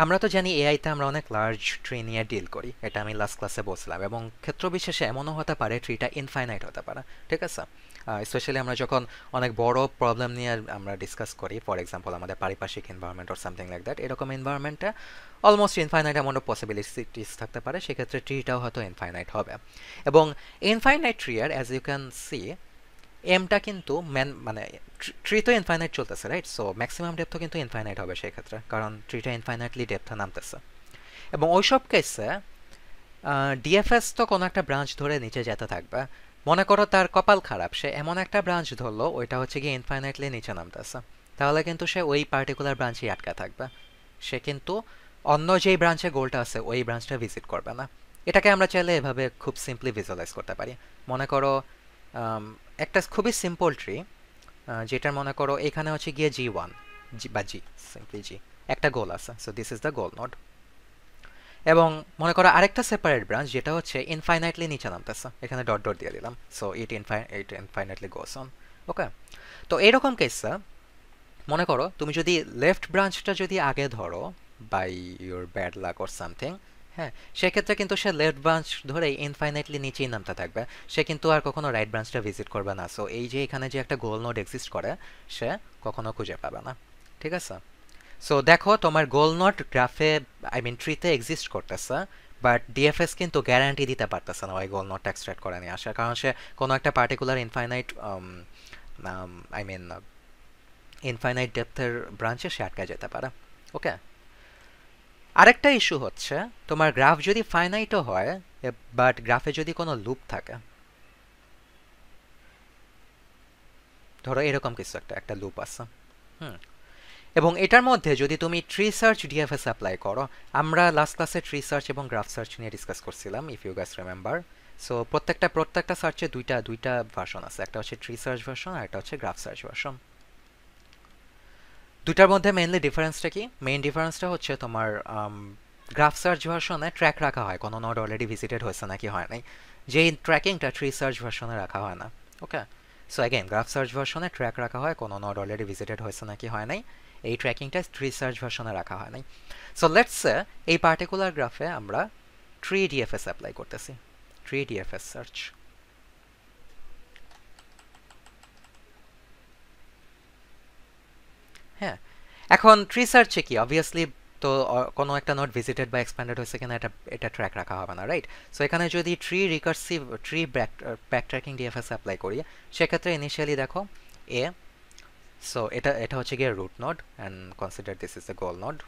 Speaker 1: আমরা তো জানি এআইতে আমরা অনেক লার্জ ট্রি নিয়ে ডিল করি, এটা আমি লাস্ট ক্লাসে বলছিলাম, এবং ক্ষেত্র বিশেষে এমনও হতে পারে ট্রিটা ইনফাইনাইট হতে পারে, ঠিক আছে? স্পেশালি আমরা যখন অনেক বড় প্রবলেম নিয়ে আমরা ডিসকাস করি, ফর এক্সাম্পল আমাদের পারিপার্শ্বিক environment or something like that, এরকম এনভায়রনমেন্টে almost infinite amount of possibilities থাকতে পারে, সেক্ষেত্রে ট্রিটাও হয়তো ইনফাইনাইট হবে। এবং ইনফাইনাইট ট্রি এর অ্যাজ ইউ ক্যান সি এমটা কিন্তু মানে ট্রি তো ইনফাইনাইট চলতেছে, রাইট? সো ম্যাক্সিমাম ডেপথও কিন্তু ইনফাইনাইট হবে সেই ক্ষেত্রে, কারণ ট্রিটা ইনফাইনাইটলি ডেপথে নামতেছে। এবং ওইসব কেসে ডিএফএস তো কোনো একটা ব্রাঞ্চ ধরে নিচে যেতে থাকবে। মনে করো তার কপাল খারাপ, সে এমন একটা ব্রাঞ্চ ধরলো ওইটা হচ্ছে গিয়ে ইনফাইনাইটলি নিচে নামতেছে, তাহলে কিন্তু সে ওই পার্টিকুলার ব্রাঞ্চেই আটকা থাকবে, সে কিন্তু অন্য যেই ব্রাঞ্চে গোলটা আছে ওই ব্রাঞ্চটা ভিজিট করবে না। এটাকে আমরা চাইলে এভাবে খুব সিম্পলি ভিজুয়ালাইজ করতে পারি। মনে করো একটা খুবই সিম্পল ট্রি, যেটার মনে করো এখানে হচ্ছে গিয়ে G1 বা জি, সিম্পলি জি, একটা গোল আছে, so this is the goal node. এবং মনে করো আরেকটা সেপারেট ব্রাঞ্চ যেটা হচ্ছে ইনফাইনাইটলি নিচে নামতেছে, এখানে ডট ডট দিয়ে দিলাম, so it infinitely goes on. Okay, তো এরকম কেসে মনে করো তুমি যদি লেফট ব্রাঞ্চটা যদি আগে ধরো by your bad luck or something, হ্যাঁ, সেক্ষেত্রে কিন্তু সে লেফট ব্রাঞ্চ ধরে ইনফাইনাইটলি নিচেই নামতে থাকবে, সে কিন্তু আর কখনো রাইট ব্রাঞ্চটা ভিজিট করবে না। সো এই যে এখানে যে একটা গোল নোড এক্সিস্ট করে সে কখনো খুঁজে পাবে না, ঠিক আছে? সো দেখো তোমার গোল নোড গ্রাফে, আই মিন ট্রিতে এক্সিস্ট করতেছে, বাট ডিএফএস কিন্তু গ্যারান্টি দিতে পারতেছে না ওই গোল নোডটা এক্সট্রাক্ট করে নিয়ে আসার, কারণ সে কোনো একটা particular infinite I mean infinite ডেপথের ব্রাঞ্চে সে আটকে যেতে পারে। ওকে, আরেকটা ইস্যু হচ্ছে তোমার গ্রাফ যদি ফাইনাইটও হয় বাট গ্রাফে যদি কোনো লুপ থাকে, ধরো এরকম কিছু একটা লুপ আছে, হুম, এবং এটার মধ্যে যদি তুমি ট্রি সার্চ ডিএফএস অ্যাপ্লাই করো, আমরা লাস্ট ক্লাসে ট্রি সার্চ এবং গ্রাফ সার্চ নিয়ে ডিসকাস করছিলাম if you guys remember. So প্রত্যেকটা সার্চে দুইটা ভার্সন আছে, একটা হচ্ছে ট্রি সার্চ ভার্সন আর একটা হচ্ছে গ্রাফ সার্চ ভার্সন। দুটার মধ্যে মেইনলি ডিফারেন্সটা কি? মেইন ডিফারেন্সটা হচ্ছে তোমার গ্রাফ সার্চ ভার্সনে ট্র্যাক রাখা হয় কোনো নোড অলরেডি ভিজিটেড হয়েছে নাকি হয় নাই, যেই ট্র্যাকিংটা ট্রি সার্চ ভার্সনে রাখা হয় না। Okay, so again graph search ভার্সনে ট্র্যাক রাখা হয় কোনো নোড অলরেডি ভিজিটেড হয়েছে নাকি হয় নাই, এই ট্র্যাকিংটা ট্রি সার্চ ভার্সনে রাখা হয় নাই। সো লেটস সে এই পার্টিকুলার গ্রাফে আমরা ট্রি ডিএফএস অ্যাপ্লাই করতেছি, ট্রি ডিএফএস সার্চ। হ্যাঁ, এখন ট্রি সার্চে কি অবভিয়াসলি তো কোনো একটা নোড ভিজিটেড বা এক্সপ্যান্ডেড হয়েছে কিনা এটা এটা ট্র্যাক রাখা হবে না, রাইট? সো এখানে যদি tree back tracking DFS apply করি, সেক্ষেত্রে ইনিশিয়ালি দেখো এ, সো এটা এটা হচ্ছে গিয়ে root node and consider this is the goal node.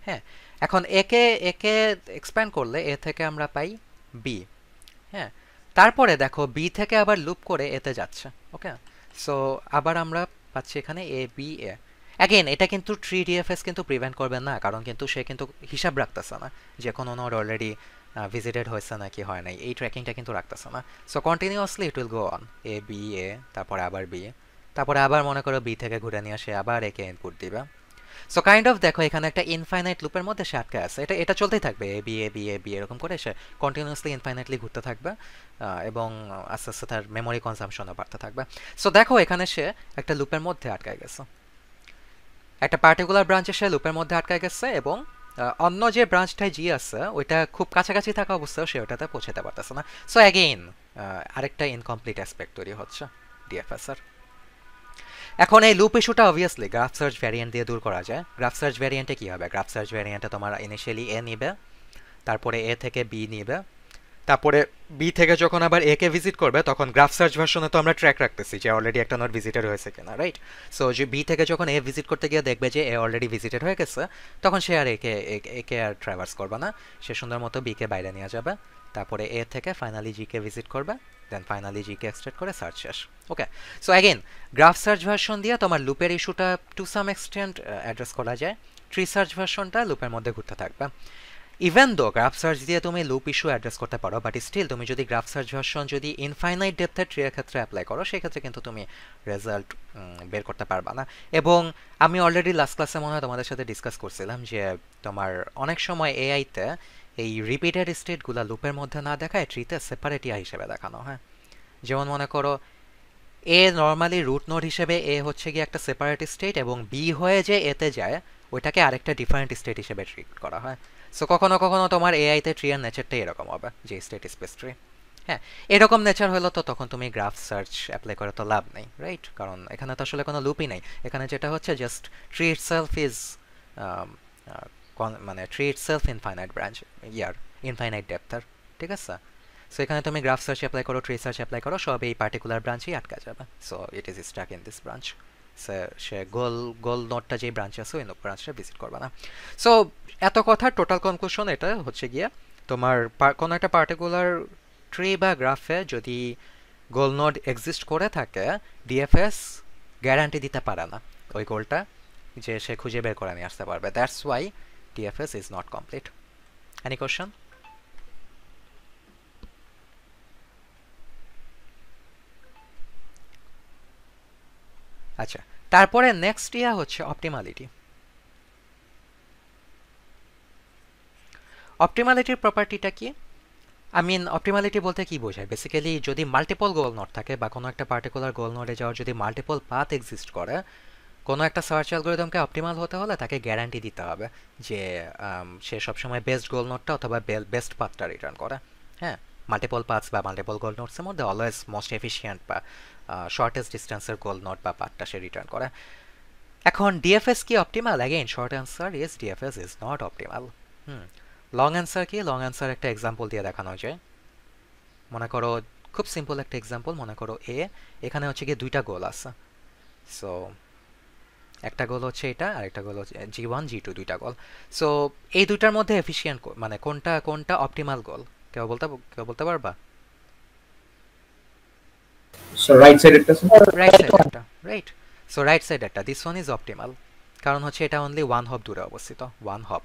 Speaker 1: হ্যাঁ, এখন একে একে এক্সপ্যান্ড করলে এ থেকে আমরা পাই বি। হ্যাঁ, তারপরে দেখো বি থেকে আবার লুপ করে এতে যাচ্ছে। ওকে, সো আবার আমরা পাচ্ছি এখানে এ বি এ। অ্যাগেন এটা কিন্তু ট্রি ডিএফএস কিন্তু প্রিভেন্ট করবে না, কারণ কিন্তু সে কিন্তু হিসাব রাখতেছে না যে কোনো নোড অলরেডি ভিজিটেড হয়েছে নাকি হয় নাই, এই ট্র্যাকিংটা কিন্তু রাখতেছে না। So continuously it will go on A B A, তারপরে আবার বি, তারপরে আবার মনে করো বি থেকে ঘুরে নিয়ে আসে আবার একে ইনপুট দিবে। সো কাইন্ড অফ দেখো এখানে একটা ইনফাইনাইট লুপের মধ্যে সে আটকে আছে। এটা এটা চলতেই থাকবে, এ B A B A B এরকম করে সে কন্টিনিউয়াসলি ইনফাইনাইটলি ঘুরতে থাকবে, এবং আস্তে আস্তে তার মেমোরি কনজাম্পশনও বাড়তে থাকবে। সো দেখো এখানে সে একটা লুপের মধ্যে আটকায় গেছে, একটা পার্টিকুলার ব্রাঞ্চে সে লুপের মধ্যে আটকায় গেছে, এবং অন্য যে ব্রাঞ্চটায় জি আছে ওইটা খুব কাছাকাছি থাকা অবস্থায় সে ওটাতে পৌঁছাতে পারতেছে না। সো অ্যাগেইন আরেকটা ইনকমপ্লিট অ্যাসপেক্ট তৈরি হচ্ছে ডিএফএস এর। এখন এই লুপ ইস্যুটা অবভিয়াসলি গ্রাফ সার্চ ভ্যারিয়েন্ট দিয়ে দূর করা যায়। গ্রাফ সার্চ ভ্যারিয়েন্টে কি হবে, গ্রাফ সার্চ ভ্যারিয়েন্টে তোমার ইনিশিয়ালি এ নিবে, তারপরে এ থেকে বি নিবে, তারপরে বি থেকে যখন আবার এ কে ভিজিট করবে তখন গ্রাফ সার্চ ভার্সনে তো আমরা ট্র্যাক রাখতেছি যে অলরেডি একটা নোড ভিজিটেড হয়েছে কিনা, রাইট? সো যে বি থেকে যখন এ ভিজিট করতে গিয়ে দেখবে যে এ অলরেডি ভিজিটেড হয়ে গেছে, তখন সে আর একে আর ট্রাভার্স করবে না, সে সুন্দর মতো বি কে বাইরে নিয়ে যাবে, তারপরে এ থেকে ফাইনালি জি কে ভিজিট করবে, দেন ফাইনালি জি কে এক্সট্রাক্ট করে সার্চ শেষ। Okay, so again graph search version দিয়ে তোমার লুপের ইস্যুটা টু সাম এক্সটেন্ট অ্যাড্রেস করা যায়। ট্রি সার্চ ভার্সনটা লুপের মধ্যে ঘুরতে থাকবে। ইভেন দো গ্রাফ সার্চ দিয়ে তুমি লুপ ইস্যু অ্যাড্রেস করতে পারো, বাট স্টিল তুমি যদি গ্রাফ সার্চ ভার্সন যদি ইনফাইনাইট ডেপথের ট্রির ক্ষেত্রে অ্যাপ্লাই করো, সেক্ষেত্রে কিন্তু তুমি রেজাল্ট বের করতে পারবা না। এবং আমি অলরেডি লাস্ট ক্লাসে মনে হয় তোমাদের সাথে ডিসকাস করছিলাম যে তোমার অনেক সময় এআইতে এই রিপিটেড স্টেটগুলো লুপের মধ্যে না দেখায় ট্রিতে সেপারেট ইয়া হিসেবে দেখানো হয়। যেমন মনে করো এ নর্মালি রুট নোড হিসেবে এ হচ্ছে গিয়ে একটা সেপারেট স্টেট, এবং বি হয়ে যে এতে যায় ওইটাকে আরেকটা ডিফারেন্ট স্টেট হিসেবে ট্রিট করা হয়। সো কখনো কখনো তোমার এআইতে ট্রি এর নেচারটাই এরকম হবে যে স্টেট স্পেস ট্রি। হ্যাঁ, এরকম নেচার হলো তো তখন তুমি গ্রাফ সার্চ অ্যাপ্লাই করে তো লাভ নেই, রাইট? কারণ এখানে তো আসলে কোনো লুপই নেই, এখানে যেটা হচ্ছে জাস্ট ট্রি ইটসেলফ ইজ মানে ট্রি ইটসেলফ ইনফাইনাইট ব্রাঞ্চ ইয়ার ইনফাইনাইট ডেপথের, ঠিক আছে? সো এখানে তুমি গ্রাফ সার্চ অ্যাপ্লাই করো, ট্রি সার্চ অ্যাপ্লাই করো, সব এই পার্টিকুলার ব্রাঞ্চেই আটকা যাবে। So it is stuck in this branch. সে গোল নোটটা যে ব্রাঞ্চ আছে ওই ব্রাঞ্চটা ভিজিট করবে না। সো এত কথা টোটাল কনক্লুশন এটা হচ্ছে গিয়ে তোমার কোনো একটা পার্টিকুলার ট্রি বা গ্রাফে যদি গোল নোড এক্সিস্ট করে থাকে, ডিএফএস গ্যারান্টি দিতে পারে না ওই গোলটা যে সে খুঁজে বের করে নিয়ে আসতে পারবে। That's why DFS is not complete. Any question? আচ্ছা, তারপরে নেক্সট ইয়া হচ্ছে অপটিমালিটি। অপটিমালিটির প্রপার্টিটা কি? আই মিন অপটিমালিটি বলতে কি বোঝায়? বেসিক্যালি যদি মাল্টিপল গোল নোড থাকে বা কোনো একটা পার্টিকুলার গোল নোডে যাওয়ার যদি মাল্টিপল পাথ এক্সিস্ট করে, কোনো একটা সার্চ অ্যালগরিদমকে অপটিমাল হতে হলে তাকে গ্যারান্টি দিতে হবে যে সে সবসময় বেস্ট গোল নোডটা অথবা বেস্ট পাথটা রিটার্ন করে। হ্যাঁ, মাল্টিপল পাথস বা মাল্টিপল গোল নোডসের মধ্যে অলওয়েজ মোস্ট এফিশিয়েন্ট বা শর্টেস্ট ডিস্টেন্সের গোল নোড বা পাথটা সে রিটার্ন করে। এখন ডিএফএস কি optimal? Again short answer is DFS is not optimal. Long answer কি? লং অ্যান্সার একটা এক্সাম্পল দিয়ে দেখানো যায়। মনে করো খুব সিম্পল একটা এক্সাম্পল, মনে করো এখানে হচ্ছে গিয়ে দুইটা গোল আছে। সো একটা গোল হচ্ছে এটা আর একটা গোল হচ্ছে G1 G2, দুইটা গোল। সো এই দুইটার মধ্যে এফিশিয়েন্ট মানে কোনটা কোনটা অপটিমাল গোল কেউ বলতে পারবা?
Speaker 2: So right side এটা
Speaker 1: রাইট সাইড একটা, রাইট? সো রাইট সাইড একটা, দিস ওয়ান ইজ অপটিমাল, কারণ হচ্ছে এটা অনলি ওয়ান হপ দূরে অবস্থিত। ওয়ান হপ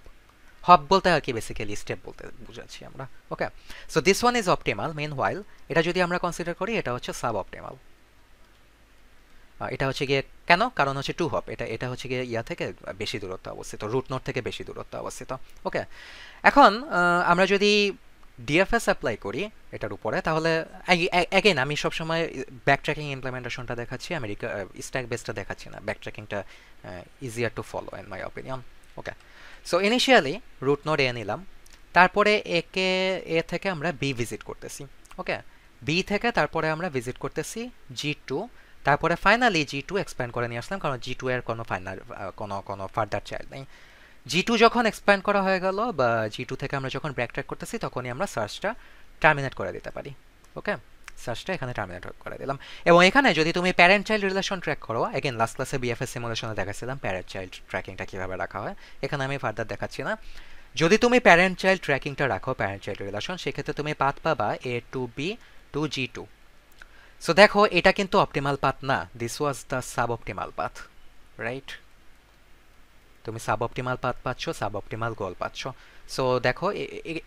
Speaker 1: বলতে আর কি বেসিক্যালি স্টেপ বলতে বুঝাচ্ছি আমরা। Okay, so this one is optimal. Meanwhile এটা যদি আমরা কনসিডার করি এটা হচ্ছে সাব অপটিমাল। এটা হচ্ছে গিয়ে কেন? কারণ হচ্ছে টু হপ, এটা হচ্ছে গিয়ে ইয়া থেকে বেশি দূরত্ব অবস্থিত, রুট নোড থেকে বেশি দূরত্ব অবস্থিত। ওকে, এখন আমরা যদি ডিএফএস অ্যাপ্লাই করি এটার উপরে, তাহলে অ্যাগেন আমি সবসময় ব্যাক ট্র্যাকিং ইমপ্লিমেন্টেশনটা দেখাচ্ছি, আমি স্ট্যাক বেসটা দেখাচ্ছি না। ব্যাক ট্র্যাকিংটা easier to follow in my opinion. Okay, so initially root node A নিলাম, তারপরে এ থেকে আমরা বি ভিজিট করতেছি। ওকে, বি থেকে তারপরে আমরা ভিজিট করতেছি G2, তারপরে ফাইনালি জি2 এক্সপ্যান্ড করে নিয়ে আসলাম, কারণ জি2 এর কোনো ফাইনাল কোনো ফার্দার চাইল্ড নেই। জি2 যখন এক্সপ্যান্ড করা হয়ে গেল বা জি2 থেকে আমরা যখন ব্যাক ট্র্যাক করতেছি তখনই আমরা সার্চটা টার্মিনেট করে দিতে পারি। ওকে, সার্চটা এখানে টার্মিনেট করে দিলাম। এবং এখানে যদি তুমি প্যারেন্ট চাইল্ড রিলেশন ট্র্যাক করো, এগেন লাস্ট ক্লাসে বিএফএস সিমুলেশনে দেখাচ্ছিলাম প্যারেন্ট চাইল্ড ট্র্যাকিংটা কিভাবে রাখা হয়, এখানে আমি ফার্দার দেখাচ্ছি না। যদি তুমি প্যারেন্ট চাইল্ড ট্র্যাকিংটা রাখো, প্যারেন্ট চাইল্ড রিলেশন, সেক্ষেত্রে তুমি পাথ পাবা এ টু বি টু জি2। সো দেখো এটা কিন্তু অপটিমাল পাথ না, this was the sub optimal path, right? তুমি সাব অপটিমাল পাথ পাচ্ছ, সাব অপটিমাল গোল পাচ্ছ। সো দেখো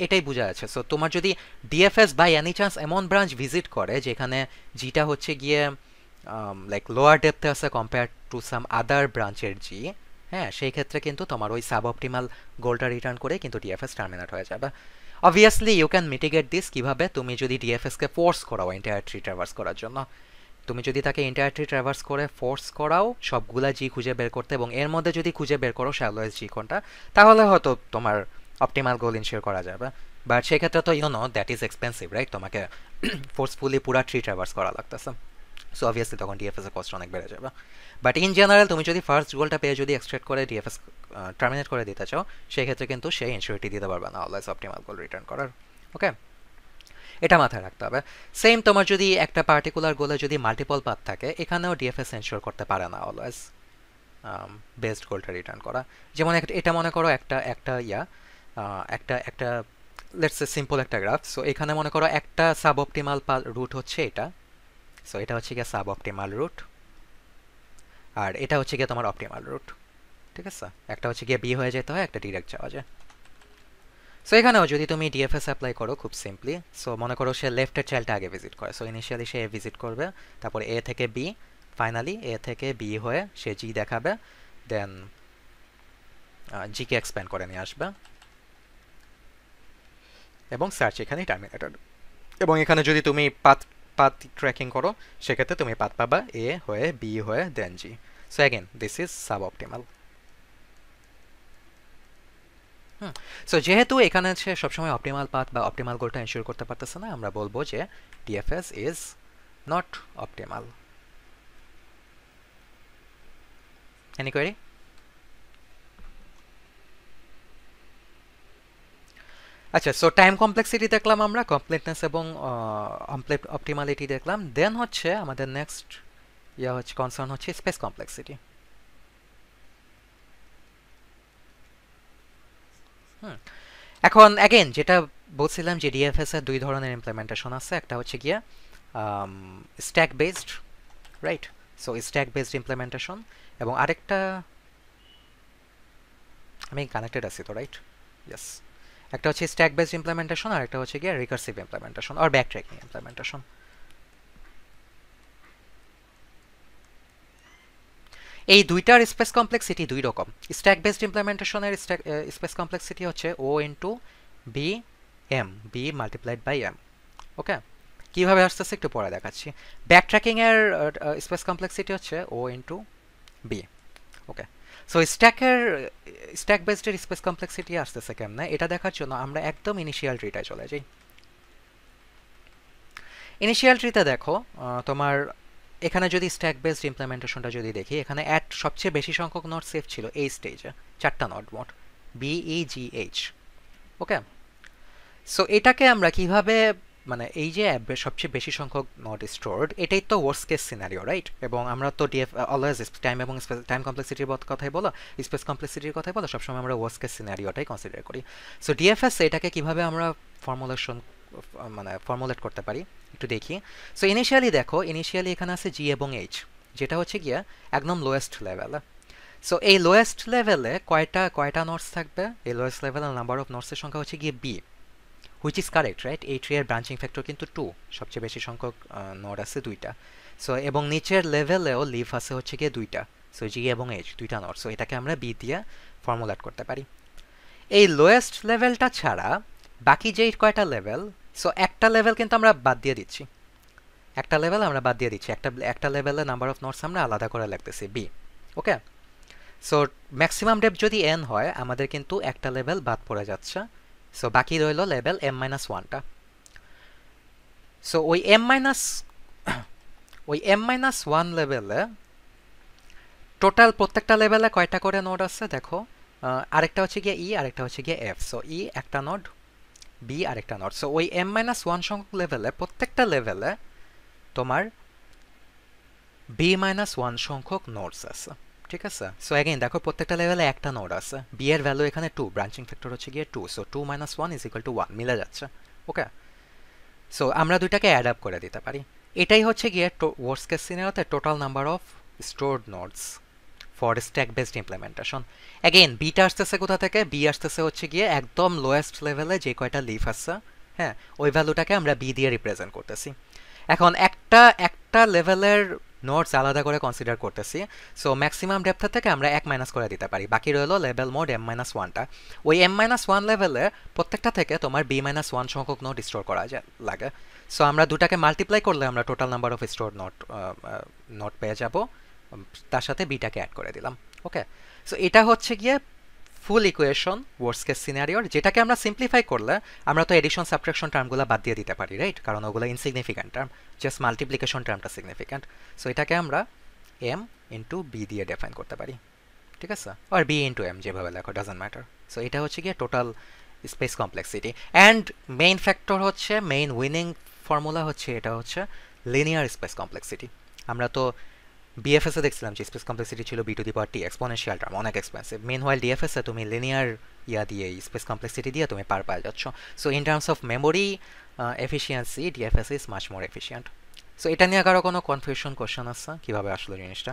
Speaker 1: এটাই বোঝা যাচ্ছে। সো তোমার যদি ডিএফএস বাই এনি চান্স এমন ব্রাঞ্চ ভিজিট করে যেখানে জিটা হচ্ছে গিয়ে লাইক লোয়ার ডেপথে আছে কম্পেয়ার টু সাম আদার ব্রাঞ্চের জি, হ্যাঁ, সেই ক্ষেত্রে কিন্তু তোমার ওই সাব অপটিমাল গোলটা রিটার্ন করে কিন্তু ডিএফএস টার্মিনেট হয়ে যাবে। Obviously you can mitigate this কিভাবে, তুমি যদি ডিএফএসকে ফোর্স করাও এন্টায়ার ট্রি ট্রাভার্স করার জন্য। তুমি যদি তাকে এন্টায়ার ট্রি ট্রাভার্স করে ফোর্স করাও সবগুলা জি খুঁজে বের করতে, এবং এর মধ্যে যদি খুঁজে বের করো শ্যালোয়েস্ট জি কোনটা, তাহলে হয়তো তোমার অপটিমাল গোল ইনশিওর করা যাবে। বাট সেক্ষেত্রে তো you know that is expensive, right? তোমাকে ফোর্সফুলি পুরা ট্রি ট্রাভার্স করা লাগতেছে। সো অবভিয়াসলি তখন ডিএফএস এর কস্ট অনেক বেড়ে যাবে। বাট ইন জেনারেল তুমি যদি ফার্স্ট গোলটা পেয়ে যদি এক্সট্রাক্ট করে ডিএফএস টার্মিনেট করে দিতে চাও, সেই ক্ষেত্রে কিন্তু সেই ইনশিওরিটি দিতে পারবে না অলওয়েজ অপটিমাল গোল রিটার্ন করার। ওকে, এটা মাথায় রাখতে হবে। সেম তোমার যদি একটা পার্টিকুলার গোলে যদি মাল্টিপল পাথ থাকে, এখানেও ডিএফএস এনশিওর করতে পারে না অলওয়েজ বেস্ট গোলটা রিটার্ন করা। যেমন এটা মনে করো একটা একটা ইয়া একটা একটা লেটস সে সিম্পল একটা গ্রাফ। সো এখানে মনে করো একটা সাব অপটিমাল রুট হচ্ছে এটা। সো এটা হচ্ছে গিয়ে সাব অপটিমাল রুট, আর এটা হচ্ছে গিয়ে তোমার অপটিমাল রুট, ঠিক আছে? একটা হচ্ছে গিয়ে বি হয়ে যেতে হয়, একটা ডিরেক্ট যাওয়া যায়। সো এখানেও যদি তুমি ডিএফএস অ্যাপ্লাই করো খুব সিম্পলি, সো মনে করো সে লেফটের চাইল্ডটা আগে ভিজিট করে, সো ইনিশিয়ালি সে ভিজিট করবে, তারপর এ থেকে বি, ফাইনালি এ থেকে বি হয়ে সে জি দেখাবে, দেন জিকে এক্সপ্যান্ড করে নিয়ে আসবে, এবং সার্চ এখানেই টার্মিনেটেড। এবং এখানে যদি তুমি পাথ পাথ ট্র্যাকিং করো, সেক্ষেত্রে তুমি পাথ পাবা এ হয়ে বি হয়ে then G. So again this is suboptimal. So যেহেতু এখানে সে সবসময় অপটিমাল পাথ বা অপটিমাল গোলটা এনশিওর করতে পারতেছে না, আমরা বলবো যে DFS is not optimal. Any query? আচ্ছা, সো টাইম কমপ্লেক্সিটি দেখলাম আমরা, কমপ্লিটনেস এবং অপটিমালিটি দেখলাম। দেন হচ্ছে আমাদের নেক্সট ইয়া হচ্ছে কনসার্ন হচ্ছে স্পেস কমপ্লেক্সিটি। এখন অ্যাগেন যেটা বলছিলাম যে ডিএফএস এর দুই ধরনের ইমপ্লিমেন্টেশন আছে, একটা হচ্ছে গিয়া stack based, right? So stack based implementation, এবং আরেকটা আমি কানেক্টেড আছি তো, রাইট? ইয়েস, একটা হচ্ছে স্ট্যাক বেসড ইমপ্লিমেন্টেশন, আর একটা হচ্ছে গিয়া রিকার্সিভ ইমপ্লিমেন্টেশন আর ব্যাক ট্র্যাকিং ইমপ্লিমেন্টেশন। এই দুইটার স্পেস কমপ্লেক্সিটি দুই রকম। স্ট্যাক বেসড ইমপ্লিমেন্টেশনের স্পেস কমপ্লেক্সিটি হচ্ছে O into B M, B multiplied by M. Okay, কীভাবে আসতেছে একটু পরে দেখাচ্ছি। ব্যাক ট্র্যাকিংয়ের স্পেস কমপ্লেক্সিটি হচ্ছে ও ইন্টু বি। ওকে, সো স্ট্যাক বেসডের স্পেস কমপ্লেক্সিটি আসতেছে কেমনে, এটা দেখার জন্য আমরা একদম ইনিশিয়াল ট্রিটায় চলে যাই। ইনিশিয়াল ট্রিতে দেখো তোমার এখানে যদি স্ট্যাক বেসড ইমপ্লিমেন্টেশনটা যদি দেখি, এখানে সবচেয়ে বেশি সংখ্যক নোড সেভ ছিল এই স্টেজে, 4টা নোড মোট, বি ই জি এইচ। ওকে, সো এটাকে আমরা কিভাবে, মানে এই যে সবচেয়ে বেশি সংখ্যক নোড স্টোরড, এটাই তো ওয়ার্স্ট কেস সিনারিও, রাইট? এবং আমরা তো অলওয়েজ টাইম এবং টাইম কমপ্লেক্সিটির কথাই বলো, স্পেস কমপ্লেক্সিটির কথাই বলো, সবসময় আমরা ওয়ার্স্ট কেস সিনারিওটাই কনসিডার করি। সো ডিএফএস এটাকে কিভাবে আমরা ফর্মুলেট করতে পারি একটু দেখি। সো ইনিশিয়ালি দেখো, ইনিশিয়ালি এখানে আছে জি এবং এইচ, যেটা হচ্ছে গিয়া একদম লোয়েস্ট লেভেলে। সো এই লোয়েস্ট লেভেলে কয়টা নোটস থাকবে? এই লোয়েস্ট লেভেলের নাম্বার অফ নোটসের সংখ্যা হচ্ছে গিয়ে B, which is correct, right? এই ট্রি এর ব্রাঞ্চিং ফ্যাক্টর কিন্তু 2, সবচেয়ে বেশি সংখ্যক নোড আছে 2টা। সো এবং নিচের লেভেলেও লিফ আছে হচ্ছে গিয়ে 2টা, সো জি এবং এইচ 2টা নোড। সো এটাকে আমরা বি দিয়ে ফর্মুলেট করতে পারি। এই লোয়েস্ট লেভেলটা ছাড়া বাকি যেই কয়টা লেভেল, সো একটা লেভেল কিন্তু আমরা বাদ দিয়ে দিচ্ছি, একটা লেভেলে নাম্বার অফ নোটস আমরা আলাদা করে লিখতেছি বি। ওকে, সো ম্যাক্সিমাম ডেপথ যদি এন হয়, আমাদের কিন্তু একটা লেভেল বাদ পড়ে যাচ্ছে। সো বাকি রইল লেভেল m-1টা। সো ওই ওই m-1 লেভেলে টোটাল প্রত্যেকটা লেভেলে কয়টা করে নোড আছে দেখো, আরেকটা হচ্ছে গিয়ে ই, আরেকটা হচ্ছে গিয়ে এফ। সো ই একটা নোড, বি আরেকটা নোড। সো ওই m-1 সংখ্যক লেভেলে প্রত্যেকটা লেভেলে তোমার b-1 সংখ্যক নোডস আছে, ঠিক আছে? সো অ্যাগেইন দেখো প্রত্যেকটা লেভেলে একটা নোড আছে, বি এর ভ্যালু এখানে 2, ব্রাঞ্চিং ফ্যাক্টর হচ্ছে গিয়ে 2, সো 2 - 1 = 1 মিলে যাচ্ছে। ওকে, সো আমরা দুইটাকে অ্যাড আপ করে দিতে পারি। এটাই হচ্ছে গিয়ে ওয়ার্স্ট কেস সিনারিওতে total number of stored nodes for stack based implementation. Again বিটা আসতেছে কোথা থেকে? বি আসতেছে হচ্ছে গিয়ে একদম লোয়েস্ট লেভেলে যে কয়টা লিফ আছে, হ্যাঁ, ওই ভ্যালুটাকে আমরা বি দিয়ে রিপ্রেজেন্ট করতেছি। এখন একটা একটা লেভেলের নোটস আলাদা করে কনসিডার করতেছি। সো ম্যাক্সিমাম ডেপথ থেকে আমরা 1 মাইনাস করে দিতে পারি, বাকি রইলো লেভেল মোড m-1টা। ওই m-1 লেভেলে প্রত্যেকটা থেকে তোমার b-1 সংখ্যক নোট স্টোর করা লাগে। সো আমরা দুটাকে মাল্টিপ্লাই করলে আমরা total number of store note পেয়ে যাব, তার সাথে বিটাকে অ্যাড করে দিলাম। ওকে, সো এটা হচ্ছে গিয়ে ফুল ইকুয়েশন ওয়ার্স্ট কেস সিনারিওর, যেটাকে আমরা সিম্পলিফাই করলে আমরা তো এডিশন সাবট্রাকশন টার্মগুলো বাদ দিয়ে দিতে পারি, রাইট? কারণ ওগুলো ইনসিগনিফিক্যান্ট টার্ম, জাস্ট মাল্টিপ্লিকেশন টার্মটা সিগনিফিক্যান্ট। সো এটাকে আমরা এম ইন্টু বি দিয়ে ডিফাইন করতে পারি, ঠিক আছে? আর বি ইন্টু এম যেভাবে লেখো, ডাজন্ট ম্যাটার। সো এটা হচ্ছে গিয়ে total space complexity. And main factor হচ্ছে, মেইন উইনিং ফর্মুলা হচ্ছে, এটা হচ্ছে লিনিয়ার স্পেস কমপ্লেক্সিটি। আমরা তো বিএফএস এ দেখছিলাম যে স্পেস কমপ্লেক্সিটি ছিল B to the power T, exponential term, অনেক এক্সপেন্সিভ। মেনওয়াইল ডিএফএস এ তুমি লিনিয়ার ইয়া দিয়ে স্পেস কমপ্লেক্সিটি দিয়ে তুমি পার পাওয়া যাচ্ছ। So in terms of memory efficiency DFS is much more efficient. So এটা নিয়ে কারো কোনো কনফিউশন কোশ্চেন আছে কিভাবে আসলে জিনিসটা?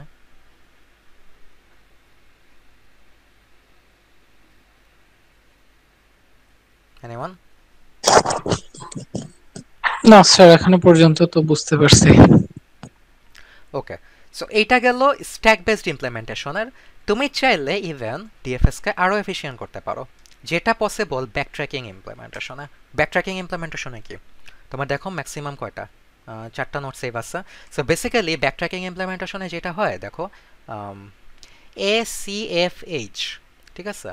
Speaker 1: এনিওয়ান?
Speaker 3: না স্যার, এখনো পর্যন্ত তো বুঝতে পারছি।
Speaker 1: ওকে, সো এইটা গেল স্ট্যাক বেসড ইমপ্লিমেন্টেশনের। তুমি চাইলে ইভেন ডিএফএসকে আরও এফিসিয়েন্ট করতে পারো, যেটা পসিবল ব্যাকট্র্যাকিং ইমপ্লিমেন্টেশনে। ব্যাকট্র্যাকিং ইমপ্লিমেন্টেশনে কি তোমার দেখো ম্যাক্সিমাম কয়টা? 4টা নোট সেভ আছে। সো বেসিক্যালি ব্যাকট্র্যাকিং ইমপ্লিমেন্টেশনে যেটা হয় দেখো, ACFH, ঠিক আছে?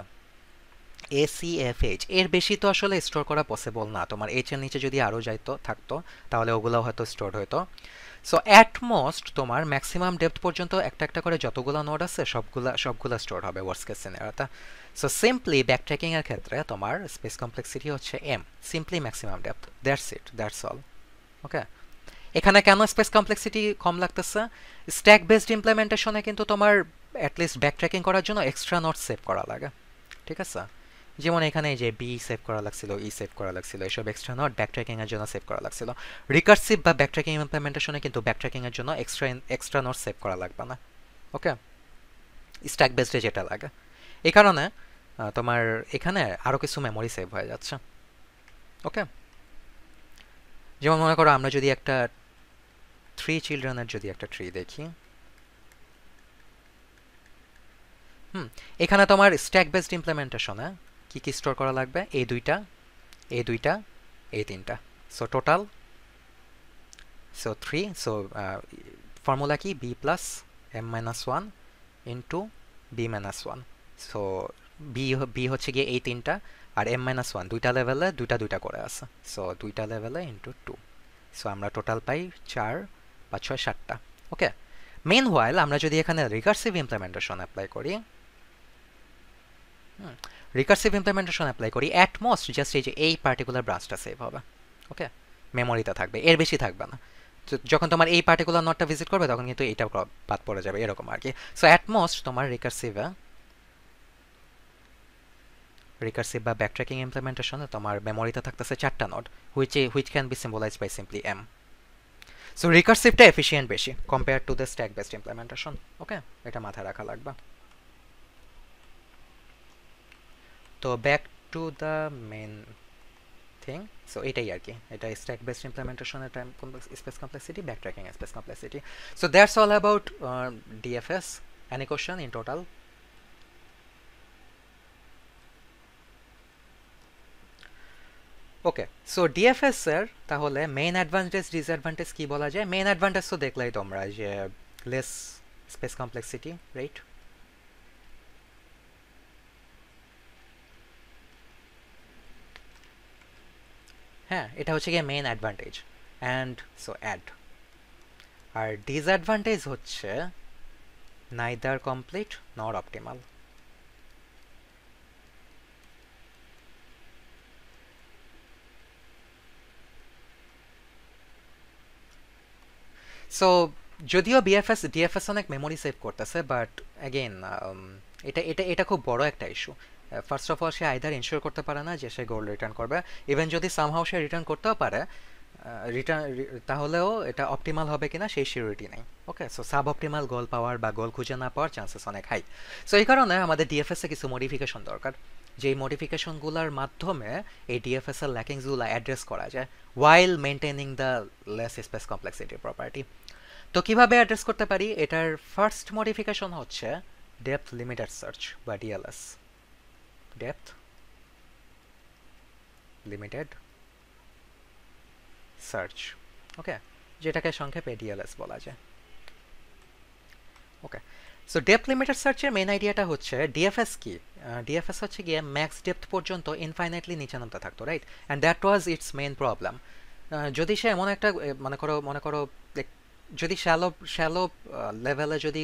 Speaker 1: ACFH এর বেশি তো আসলে স্টোর করা পসিবল না। তোমার এইচ এর নিচে যদি আরও যাইতো থাকতো তাহলে ওগুলো হয়তো স্টোর হতো। সো অ্যাট মোস্ট তোমার ম্যাক্সিমাম ডেপথ পর্যন্ত একটা একটা করে যতগুলো নোড আছে সবগুলা স্টোর হবে ওয়ার্স্ট কেস সিনারিওতে। সো সিম্পলি ব্যাকট্র্যাকিং এর ক্ষেত্রে তোমার স্পেস কমপ্লেক্সিটি হচ্ছে m, simply maximum depth, that's it, that's all. Okay, এখানে কেন স্পেস কমপ্লেক্সিটি কম লাগতেছে? স্ট্যাক বেসড ইমপ্লিমেন্টেশনে কিন্তু তোমার অ্যাটলিস্ট ব্যাকট্র্যাকিং করার জন্য এক্সট্রা নোট সেভ করা লাগে, ঠিক আছে? যেমন এখানে যে বি সেভ করা লাগছিল, ই সেভ করা লাগছিল, এসব এক্সট্রা নোট ব্যাকট্র্যাকিং এর জন্য সেভ করা লাগছিল। রিকার্সিভ বা ব্যাকট্র্যাকিং ইমপ্লিমেন্টেশনে কিন্তু ব্যাকট্র্যাকিং এর জন্য এক্সট্রা নোট সেভ করা লাগবে না। ওকে, স্ট্যাক বেসডে যেটা লাগে, এই কারণে তোমার এখানে আরও কিছু মেমোরি সেভ হয়ে যাচ্ছে। ওকে, যেমন মনে করো আমরা যদি একটা 3 চিলড্রেনের যদি একটা ট্রি দেখি, এখানে তোমার স্ট্যাক বেসড ইমপ্লিমেন্টেশনে কি কি স্টোর করা লাগবে? এই দুইটা, এই দুইটা, এই তিনটা। So total 3। সো ফর্মুলা কি? B plus m-1 into b-1। So B হচ্ছে গিয়ে এই তিনটা, আর m-1 দুইটা লেভেলে দুইটা দুইটা করে আছে। সো দুইটা লেভেলে ইন্টু 2। সো আমরা টোটাল পাই 4, 5, 6, 7টা। ওকে, মেন হোয়াইল আমরা যদি এখানে রিকার্সিভ ইমপ্লিমেন্টেশন অ্যাপ্লাই করি, রিকার্সিভ ইমপ্লিমেন্টেশন অ্যাপ্লাই করি, অ্যাট মোস্ট জাস্ট এই যে এই পার্টিকুলার ব্রাঞ্চটা সেভ হবে। ওকে, মেমোরিতে থাকবে, এর বেশি থাকবে না। যখন তোমার এই পার্টিকুলার নোটটা ভিজিট করবে তখন কিন্তু এইটা বাদ পড়ে যাবে, এরকম আর কি। সো অ্যাট মোস্ট তোমার রিকার্সিভ বা ব্যাকট্র্যাকিং ইমপ্লিমেন্টেশনে তোমার মেমোরিতে থাকতেছে 4টা node, which can be symbolized by simply m। So রিকার্সিভটা এফিসিয়েন্ট বেশি compare to the stack based implementation. Okay, এটা মাথায় রাখা লাগবে। তো back to the main thing. So এটাই আর কি, এটা স্ট্যাক বেসড ইমপ্লিমেন্টেশনের time space complexity, backtracking space complexity. So that's all about DFS. Any question in total? Okay, so DFS এর তাহলে মেইন অ্যাডভান্টেজ ডিসঅ্যাডভান্টেজ কি বলা যায়? মেইন অ্যাডভান্টেজ তো দেখলাই তোমরা, যে লেস স্পেস কমপ্লেক্সিটি, রাইট? হ্যাঁ, এটা হচ্ছে গিয়ে মেইন অ্যাডভান্টেজ। অ্যান্ড সো অ্যাড আর ডিসঅ্যাডভান্টেজ হচ্ছে neither complete nor optimal. So যদিও ডিএফএস অনেক মেমোরি সেভ করতেছে, বাট অ্যাগেন এটা এটা এটা খুব বড় একটা ইস্যু। ফার্স্ট অফ অল সে আইদার ইনশিওর করতে পারে না যে সে গোল রিটার্ন করবে, ইভেন যদি সামহাও সে রিটার্ন করতেও পারে রিটার্ন, তাহলেও এটা অপটিমাল হবে কিনা সেই সিউরিটি নেই। ওকে, সো সাব অপটিমাল গোল পাওয়ার বা গোল খুঁজে না পাওয়ার চান্সেস অনেক হাই। সো এই কারণে আমাদের ডিএফএস এ কিছু মডিফিকেশন দরকার, যেই মডিফিকেশনগুলোর মাধ্যমে এই ডিএফএস এর ল্যাকিংসগুলো অ্যাড্রেস করা যায় while maintaining the less space complexity property. তো কিভাবে অ্যাড্রেস করতে পারি? এটার ফার্স্ট মডিফিকেশন হচ্ছে ডেপথ লিমিটেড সার্চ বা DLS, depth limited search. Okay, যেটাকে সংক্ষেপে ডিএলএস বলা যায়। ওকে, সো ডেপথ লিমিটেড সার্চের মেন আইডিয়াটা হচ্ছে ডিএফএস কি? ডিএফএস হচ্ছে গিয়ে ম্যাক্স ডেপথ পর্যন্ত ইনফাইনাইটলি নিচে নামতে থাকতো, right? And that was its main problem. যদি সে এমন একটা মনে করো যদি শ্যালো লেভেলে, যদি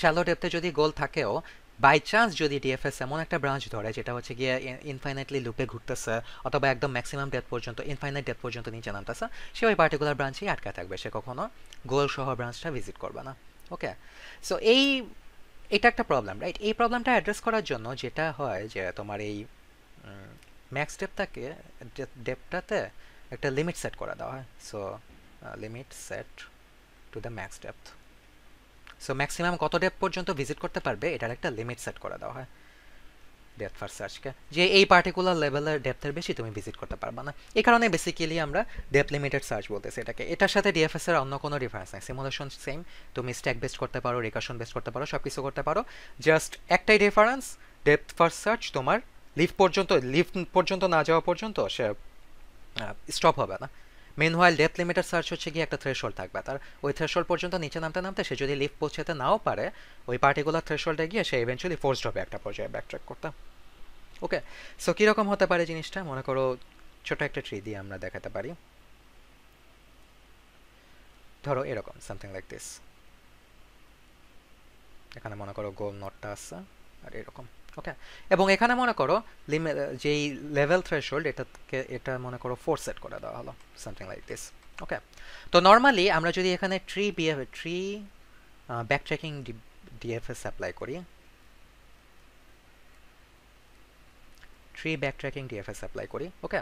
Speaker 1: শ্যালো ডেপথে যদি গোল থাকেও, বাই চান্স যদি ডিএফএস এমন একটা ব্রাঞ্চ ধরে যেটা হচ্ছে গিয়ে ইনফাইনাইটলি লুপে ঘুরতেছে অথবা একদম ম্যাক্সিমাম ডেপথ পর্যন্ত, ইনফাইনাইট ডেপথ পর্যন্ত নিচে নামতেছে, সে ওই পার্টিকুলার ব্রাঞ্চেই আটকা থাকবে, সে কখনো গোল সহ ব্রাঞ্চটা ভিজিট করবে না। ওকে, সো এটা একটা প্রবলেম, রাইট? এই প্রবলেমটা অ্যাড্রেস করার জন্য যেটা হয় যে তোমার এই ম্যাক্স ডেপটাতে একটা লিমিট সেট করে দেওয়া হয়। So limit set to the max depth. So maximum কত ডেপথ পর্যন্ত ভিজিট করতে পারবে এটার একটা লিমিট সেট করে দেওয়া হয় ডেপথ ফার্স্ট সার্চকে, যে এই পার্টিকুলার লেভেলের ডেপথের বেশি তুমি ভিজিট করতে পারবে না। এই কারণে বেসিক্যালি আমরা ডেপথ লিমিটেড সার্চ বলতেছি এটাকে। এটার সাথে ডিএফএস এর অন্য কোনো ডিফারেন্স নাই, সিমুলেশন সেম, তুমি স্ট্যাক বেসড করতে পারো, রিকারশন বেসড করতে পারো, সব কিছু করতে পারো, জাস্ট একটাই ডিফারেন্স, ডেপথ ফার্স্ট সার্চ তোমার লিফ পর্যন্ত না যাওয়া পর্যন্ত সে স্টপ হবে না। মেনওয়াইল ডেপথ লিমিটেড সার্চ হচ্ছে গিয়ে একটা থ্রেশহোল্ড থাকবে তার, ওই থ্রেশহোল্ড পর্যন্ত নিচে নামতে নামতে সে যদি লিফট পৌঁছাতে নাও পারে ওই পার্টিকুলার থ্রেশহোল্ডে গিয়ে সে ইভেন্চুয়ালি ফোর্সড হবে একটা পর্যায়ে ব্যাকট্র্যাক করতে। ওকে, সো কীরকম হতে পারে জিনিসটা? মনে করো ছোট একটা ট্রি দিয়ে আমরা দেখাতে পারি, ধরো এরকম সামথিং লাইক দিস। এখানে মনে করো গোল নোটটা আছে আর এরকম। ওকে, এবং এখানে মনে করো যেই লেভেল থ্রেশহোল্ড এটা মনে করো 4 সেট করে দেওয়া হলো, সামথিং লাইক দিস। ওকে, তো নর্মালি আমরা যদি এখানে ট্রি ব্যাকট্র্যাকিং ডিএফএস অ্যাপ্লাই করি, ওকে,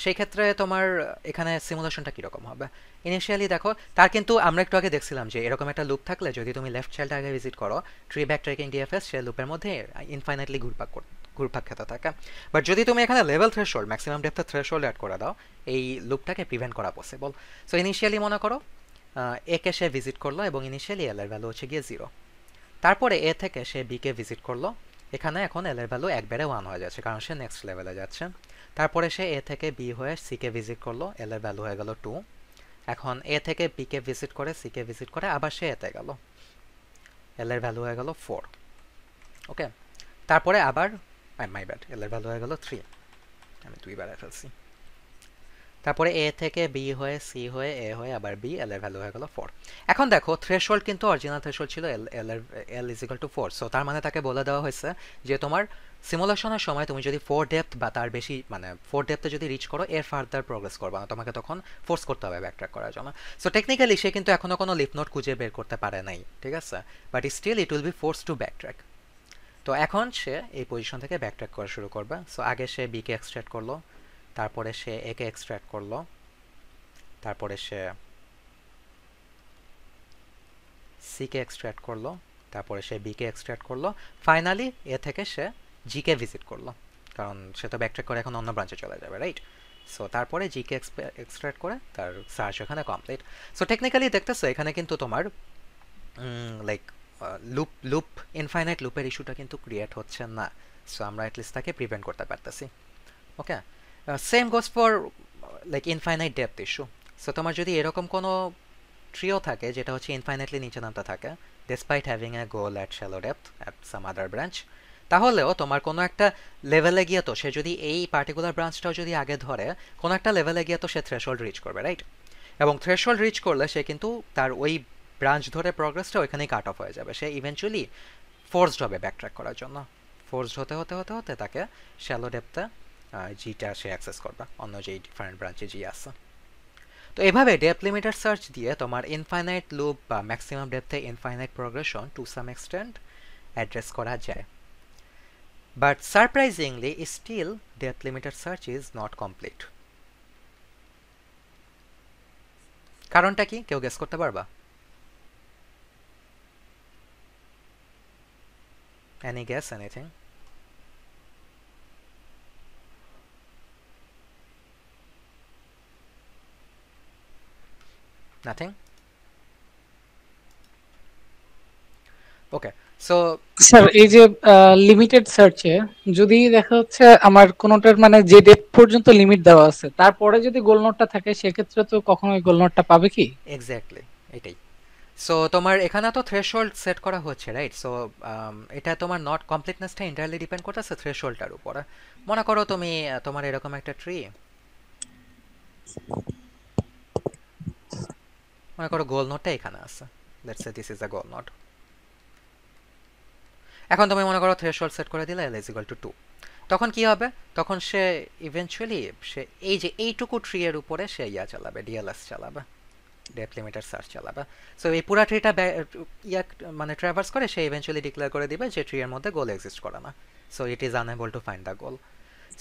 Speaker 1: সেই ক্ষেত্রে তোমার এখানে সিমুলেশনটা কীরকম হবে? ইনিশিয়ালি দেখো তার কিন্তু আমরা একটু আগে দেখছিলাম যে এরকম একটা লুপ থাকলে যদি তুমি লেফট চাইল্ড আগে ভিজিট করো, ট্রি ব্যাকট্র্যাকিং ডিএফএস সে লুপের মধ্যে ইনফাইনাইটলি ঘুরপাক খেতে থাকে। বাট যদি তুমি এখানে লেভেল থ্রেশহোল্ড, ম্যাক্সিমাম ডেপথের থ্রেশহোল্ড অ্যাড করে দাও, এই লুপটাকে প্রিভেন্ট করা পসিবল। সো ইনিশিয়ালি মনে করো একে সে ভিজিট করলো এবং ইনিশিয়ালি এল এর ভ্যালু হচ্ছে গিয়ে 0। তারপরে এ থেকে সে বিকে ভিজিট করলো, এখানে এখন এল এর ভ্যালু একবারে 1 হয়ে যাচ্ছে কারণ সে নেক্সট লেভেলে যাচ্ছে। তারপরে সে এ থেকে বি হয়ে সিকে ভিজিট করলো, এল এর ভ্যালু হয়ে গেল 2। এখন এ থেকে বিকে ভিজিট করে, সিকে ভিজিট করে, আবার সে এতে গেল, এল এর ভ্যালু হয়ে গেল 4। ওকে, তারপরে আবার মাই ব্যাড, এল এর ভ্যালু হয়ে গেল 3, আমি 2 বার ফেলছি। তারপরে এ থেকে বি হয়ে সি হয়ে এ হয়ে আবার বি, এল এর ভ্যালু হয়ে গেল 4। এখন দেখো থ্রেশহোল্ড কিন্তু অরিজিনাল থ্রেশহোল্ড ছিল এল ইজ ইকুয়াল টু 4। সো তার মানে তাকে বলে দেওয়া হয়েছে যে তোমার সিমুলেশনের সময় তুমি যদি 4 ডেপথ বা তার বেশি, মানে 4 ডেপথে যদি রিচ করো, এর ফার্দার প্রোগ্রেস করবে না, তোমাকে তখন ফোর্স করতে হবে ব্যাকট্র্যাক করার জন্য। সো টেকনিক্যালি সে কিন্তু এখনো কোনো লিফ নোট খুঁজে বের করতে পারে নাই, ঠিক আছে, but still it will be force to backtrack. তো এখন সে এই পজিশন থেকে ব্যাকট্র্যাক করা শুরু করবে। সো আগে সে বিকে এক্সট্র্যাক্ট করলো, তারপরে সে একে এক্সট্র্যাক্ট করলো, তারপরে সে সিকে এক্সট্র্যাক্ট করলো, তারপরে সে বিকে এক্সট্র্যাক্ট করলো, ফাইনালি এ থেকে সে জিকে ভিজিট করলো, কারণ সে তো ব্যাকট্র্যাক করে এখন অন্য ব্রাঞ্চে চলে যাবে, রাইট? সো তারপরে জিকে এক্সট্র্যাক্ট করে তার সার্চ এখানে কমপ্লিট। সো টেকনিক্যালি দেখতেছো এখানে কিন্তু তোমার লাইক লুপ ইনফাইনাইট লুপের ইস্যুটা কিন্তু ক্রিয়েট হচ্ছে না। সো আমরা অ্যাটলিস্ট তাকে প্রিভেন্ট করতে পারতেছি। Okay, same goes for like infinite depth issue. So তোমার যদি এরকম কোনো ট্রিও থাকে যেটা হচ্ছে ইনফাইনাইটলি নিচে নামতে থাকে, despite having a goal at shallow depth at some other branch, তাহলেও তোমার কোনো একটা লেভেলে গিয়ে তো সে যদি এই পার্টিকুলার ব্রাঞ্চটাও যদি আগে ধরে, কোনো একটা লেভেলে গিয়ে তো সে থ্রেশহোল্ড রিচ করবে, রাইট? এবং থ্রেশহোল্ড রিচ করলে সে কিন্তু তার ওই ব্রাঞ্চ ধরে প্রোগ্রেসটা ওইখানেই কাট অফ হয়ে যাবে, সে ইভেন্চুয়ালি ফোর্সড হবে ব্যাকট্র্যাক করার জন্য। ফোর্সড হতে হতে হতে হতে তাকে শ্যালো ডেপথে জিটা সে অ্যাক্সেস করবে, অন্য যেই ডিফারেন্ট ব্রাঞ্চে জি আছে। তো এভাবে ডেপথ লিমিটার সার্চ দিয়ে তোমার ইনফাইনাইট লুপ বা ম্যাক্সিমাম ডেপথে infinite progression to some extent address করা যায়। But surprisingly still depth limited search is not complete. কারণটা কি কেউ গেস করতে পারবা? Any guess, anything? Nothing? Okay, so
Speaker 3: sir এই যে লিমিটেড সার্চে যদি দেখা হচ্ছে আমার কোনোটার মানে যে ডেপথ পর্যন্ত লিমিট দেওয়া আছে তারপরে যদি গোল নোটটা থাকে সেক্ষেত্রে তো কখনো ওই গোল নোটটা পাবে কি?
Speaker 1: এক্স্যাক্টলি এটাই। সো তোমার এখানে তো থ্রেশহোল্ড সেট করা হচ্ছে, রাইট? সো এটা তোমার নট কমপ্লিটনেসটা এন্টায়ারলি ডিপেন্ড করতেছে থ্রেশহোল্ডটার উপরে। মনে করো তুমি তোমার এরকম একটা ট্রি, মনে করো গোল নোটটা এখানে আছে, let's say this is a goal note. এখন তুমি মনে করো থ্রেশহোল্ড সেট করে দিলে l = 2, তখন কি হবে? তখন সে ইভেন্চুয়ালি সে এই যে এইটুকু ট্রি এর উপরে সে চালাবে, ডিএলএস চালাবে, ডেপথ লিমিটার সার্চ চালাবে। সো এই পুরা ট্রিটা মানে ট্রাভার্স করে সে ইভেন্চুয়ালি ডিক্লেয়ার করে দিবে যে ট্রি এর মধ্যে গোল এক্সিস্ট করে না, so it is unable to find the goal.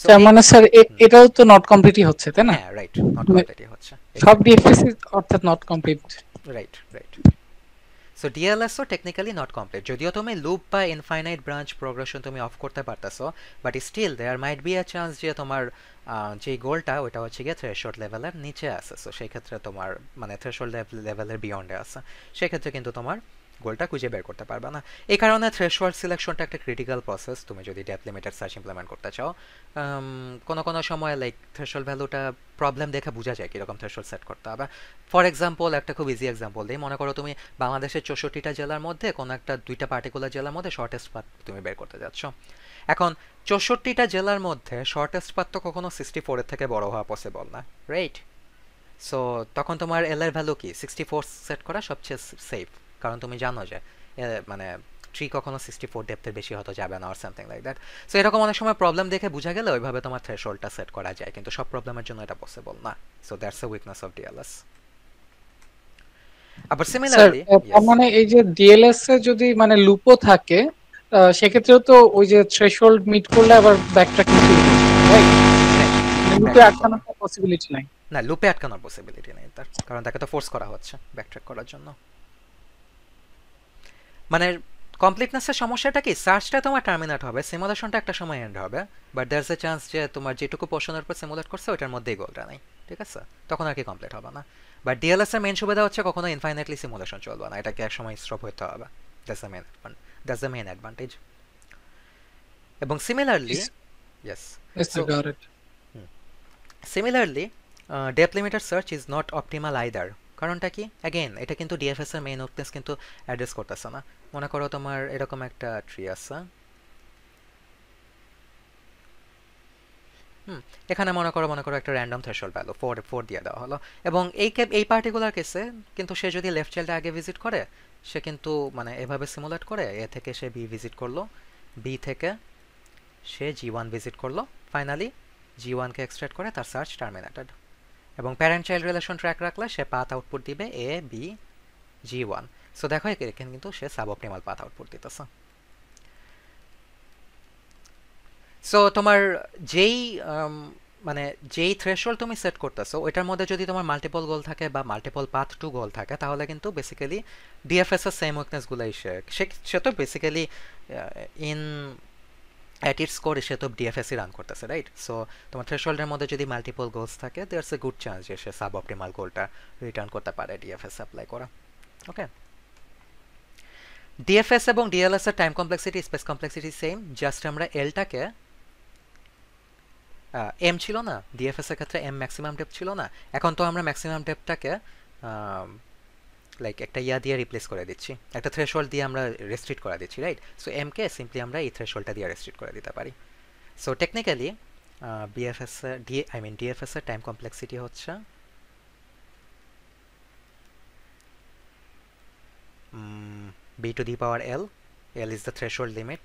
Speaker 1: So
Speaker 3: তার মানে স্যার এটাও তো নট কমপ্লিটই হচ্ছে তাই না?
Speaker 1: হ্যাঁ রাইট, নট কমপ্লিটই হচ্ছে
Speaker 3: সব ডিএফএস অর্থাৎ not complete.
Speaker 1: Right right. So ডিএলএসও টেকনিক্যালি নট কমপ্লিট, যদিও তুমি লুপ বা ইনফাইনাইট ব্রাঞ্চ প্রোগ্রেশন তুমি অফ করতে পারতেছো, but still there might be a chance যে তোমার যে গোলটা ওটা হচ্ছে গিয়ে থ্রেশহোল্ড লেভেলের নিচে আছে। সো সেই ক্ষেত্রে তোমার মানে থ্রেশহোল্ড লেভেলের বিয়ন্ডে আছে, সেক্ষেত্রে কিন্তু তোমার গোলটা খুঁজে বের করতে পারবে না। এই কারণে থ্রেশহোল্ড সিলেকশনটা একটা ক্রিটিক্যাল প্রসেস তুমি যদি ডেপথ লিমিটেড সার্চ ইমপ্লিমেন্ট করতে চাও। কোনো কোনো সময় লাইক থ্রেশহোল্ড ভ্যালুটা প্রবলেম দেখে বোঝা যায় কীরকম থ্রেশহোল্ড সেট করতে হবে। ফর এক্সাম্পল একটা খুব ইজি এক্সাম্পল দিই, মনে করো তুমি বাংলাদেশের 64টা জেলার মধ্যে কোনো একটা 2টা পার্টিকুলার জেলার মধ্যে শর্টেস্ট পাথ তুমি বের করতে যাচ্ছ। এখন 64টা জেলার মধ্যে শর্টেস্ট পাথ তো কখনো 64 এর থেকে বড় হওয়া পসিবল না, রাইট? সো তখন তোমার এল এর ভ্যালু কি 64 সেট করা সবচেয়ে সেফ, কারণ তুমি জানো যে মানে ট্রি কখনো 64 ডেপথের বেশি হতে যাবে না or something like that. So এরকম অনেক সময় প্রবলেম দেখে বোঝা গেলে ওইভাবে তোমার থ্রেশহোল্ডটা সেট করা যায়, কিন্তু সব প্রবলেমের জন্য এটা পসিবল না। So that's a weakness of DLS. আবার সিমিলারলি
Speaker 3: তার মানে এই যে ডিএলএস এ যদি মানে লুপও থাকে সেক্ষেত্রেও তো ওই যে থ্রেশহোল্ড মিট করলে আবার ব্যাকট্র্যাক নিতে হবে, রাইট? লুপে আটকানোর পসিবিলিটি নাই।
Speaker 1: না, লুপে আটকানোর পসিবিলিটি নেই তার, কারণ তাকে তো ফোর্স করা হচ্ছে ব্যাকট্র্যাক করার জন্য। মানে কমপ্লিটনেসের সমস্যাটা কি, সার্চটা তোমার টার্মিনেট হবে, সিমুলেশনটা একটা সময় এন্ড হবে, বাট দেয়ারস এ চান্স যে তোমার যেটুকু পোর্শনের উপর সিমুলেট করছে ওইটার মধ্যেই গোলটা নাই, ঠিক আছে? তখন আর কি কমপ্লিট হবে না। বাট ডিএলএস এর মেইন সুবিধা হচ্ছে কখনো ইনফাইনাইটলি সিমুলেশন চলবে না, এটাকে এক সময় স্টপ হতে হবে। That's the main advantage. এবং similarly similarly depth limited search is not optimal either. কারণটা কি? অ্যাগেন এটা কিন্তু ডিএফএস এর মেইন উইকনেস কিন্তু অ্যাড্রেস করতেছে না। মনে করো তোমার এরকম একটা ট্রি আছে, এখানে মনে করো একটা র্যান্ডম থ্রেশহোল্ড ভ্যালু 4 দিয়ে দেওয়া হলো, এবং এই পার্টিকুলার কেসে কিন্তু সে যদি লেফট চাইল্ডে আগে ভিজিট করে, সে কিন্তু মানে এভাবে সিমুলেট করে এ থেকে সে বি ভিজিট করলো, বি থেকে সে জি1 ভিজিট করলো, ফাইনালি জি1কে এক্সট্রাক্ট করে তার সার্চ টার্মিনেটেড। এবং প্যারেন্ট চাইল্ড রিলেশন ট্র্যাক রাখলে সে পাথ আউটপুট দিবে এ বি জি1। সো দেখো এখানে কিন্তু সে সাব অপটিমাল পাথ আউটপুট দিতেছে। সো তোমার যেই মানে যেই থ্রেশহোল্ড তুমি সেট করতেছো ওইটার মধ্যে যদি তোমার মাল্টিপল গোল থাকে বা মাল্টিপল পাথ টু গোল থাকে, তাহলে কিন্তু বেসিক্যালি ডিএফএস এর সেম উইকনেসগুলোই সে তো basically in at its core সে তো ডিএফএসই রান করতেছে, রাইট? সো তোমার থ্রেশহোল্ডের মধ্যে যদি মাল্টিপল গোলস থাকে, দেয়ারস এ গুড চান্স যে সে সাব অপটিমাল গোলটা রিটার্ন করতে পারে ডিএফএস অ্যাপ্লাই করা। ওকে, ডিএফএস এবং ডিএলএস এর time complexity space complexity same, just আমরা এলটাকে এম ছিল না ডিএফএস এর ক্ষেত্রে, এম ম্যাক্সিমাম ডেপথ ছিল না, এখন তো আমরা ম্যাক্সিমাম ডেপথটাকে লাইক একটা ইয়া দিয়ে রিপ্লেস করে দিচ্ছি, একটা থ্রেশহোল্ড দিয়ে আমরা রেস্ট্রিক্ট করে দিচ্ছি, right? So M K simply আমরা এই থ্রেশহোল্ডটা দিয়ে রেস্ট্রিক্ট করে দিতে পারি। সো টেকনিক্যালি ডিএফএস এর টাইম কমপ্লেক্সিটি হচ্ছে b to the power l, l is the threshold limit,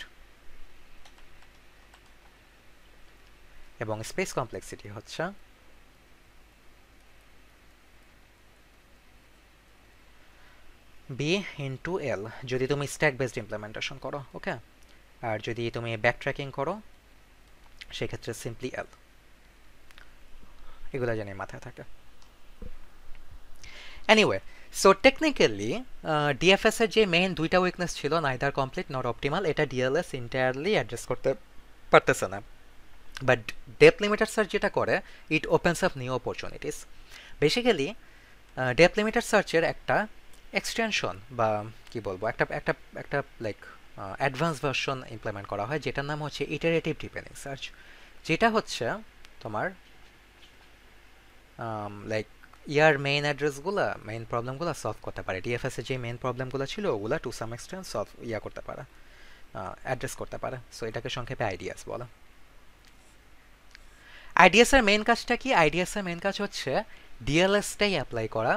Speaker 1: এবং স্পেস কমপ্লেক্সিটি হচ্ছে b ইন্টু l যদি তুমি স্ট্যাক বেসড ইমপ্লিমেন্টেশন করো। ওকে, আর যদি তুমি ব্যাক ট্র্যাকিং করো সেক্ষেত্রে সিম্পলি l। এগুলো জানি মাথায় থাকে। এনিওয়ে, সো টেকনিক্যালি ডিএফএস এর যে মেইন দুইটা উইকনেস ছিল, নাইদার কমপ্লিট নট অপটিমাল, এটা ডিএলএস এন্টায়ারলি অ্যাড্রেস করতে পারতেছে না। বাট ডেপথ লিমিটার সার্চ যেটা করে, it opens up new opportunities. Basically depth limited সার্চের একটা এক্সটেনশন বা কি বলবো, একটা একটা একটা লাইক অ্যাডভান্স ভার্সন ইমপ্লিমেন্ট করা হয়, যেটার নাম হচ্ছে ইটারেটিভ ডিপেন্ডিং সার্চ, যেটা হচ্ছে তোমার লাইক ইয়ার মেইন অ্যাড্রেসগুলো, মেইন প্রবলেমগুলো সলভ করতে পারে। ডিএফএস এর যে মেইন প্রবলেমগুলো ছিল ওগুলো টু সাম এক্সটেন্ট সলভ করতে পারে, অ্যাড্রেস করতে পারে। সো এটাকে সংক্ষেপে আইডিয়াস বলে। আইডিয়াস এর মেইন কাজটা কি? আইডিয়াস এর মেইন কাজ হচ্ছে ডিএলএসটাই অ্যাপ্লাই করা।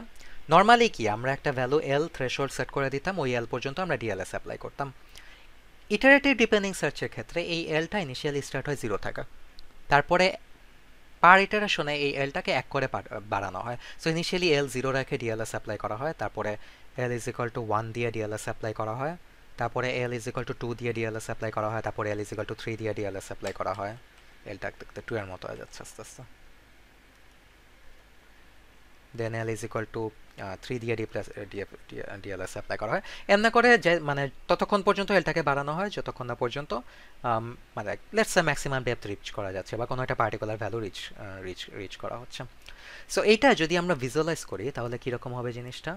Speaker 1: নর্মালি কি আমরা একটা ভ্যালু এল থ্রেশহোল্ড সেট করে দিতাম, ওই এল পর্যন্ত আমরা ডিএলএস অ্যাপ্লাই করতাম। ইটারেটিভ ডিপেন্ডিং সার্চের ক্ষেত্রে এই এলটা ইনিশিয়ালি স্টার্ট হয় 0 থেকে, তারপরে পার ইটারেশনে এই এলটাকে 1 করে বাড়ানো হয়। সো ইনিশিয়ালি এল 0 রেখে ডিএলএস অ্যাপ্লাই করা হয়, তারপরে এল ইজ ইকুয়াল টু 1 দিয়ে ডিএলএস অ্যাপ্লাই করা হয়, তারপরে এল ইজ ইকুয়াল টু 2 দিয়ে ডিএলএস অ্যাপ্লাই করা হয়, তারপরে এল ইজ ইকুয়াল টু 3 দিয়ে ডিএলএস অ্যাপ্লাই করা হয়। এলটা দেখতে 2 এর মতো হয়ে যাচ্ছে আস্তে আস্তে। দেন এল ইজ ইকুয়াল টু 3 দিয়ে ডিএলএস অ্যাপ্লাই করা হয়। এমনি করে যে মানে ততক্ষণ পর্যন্ত এলটাকে বাড়ানো হয় যতক্ষণ না পর্যন্ত মানে let's say maximum depth reach করা যাচ্ছে বা কোনো একটা পার্টিকুলার ভ্যালু রিচ করা হচ্ছে। সো এইটা যদি আমরা ভিজুয়ালাইজ করি তাহলে কীরকম হবে জিনিসটা?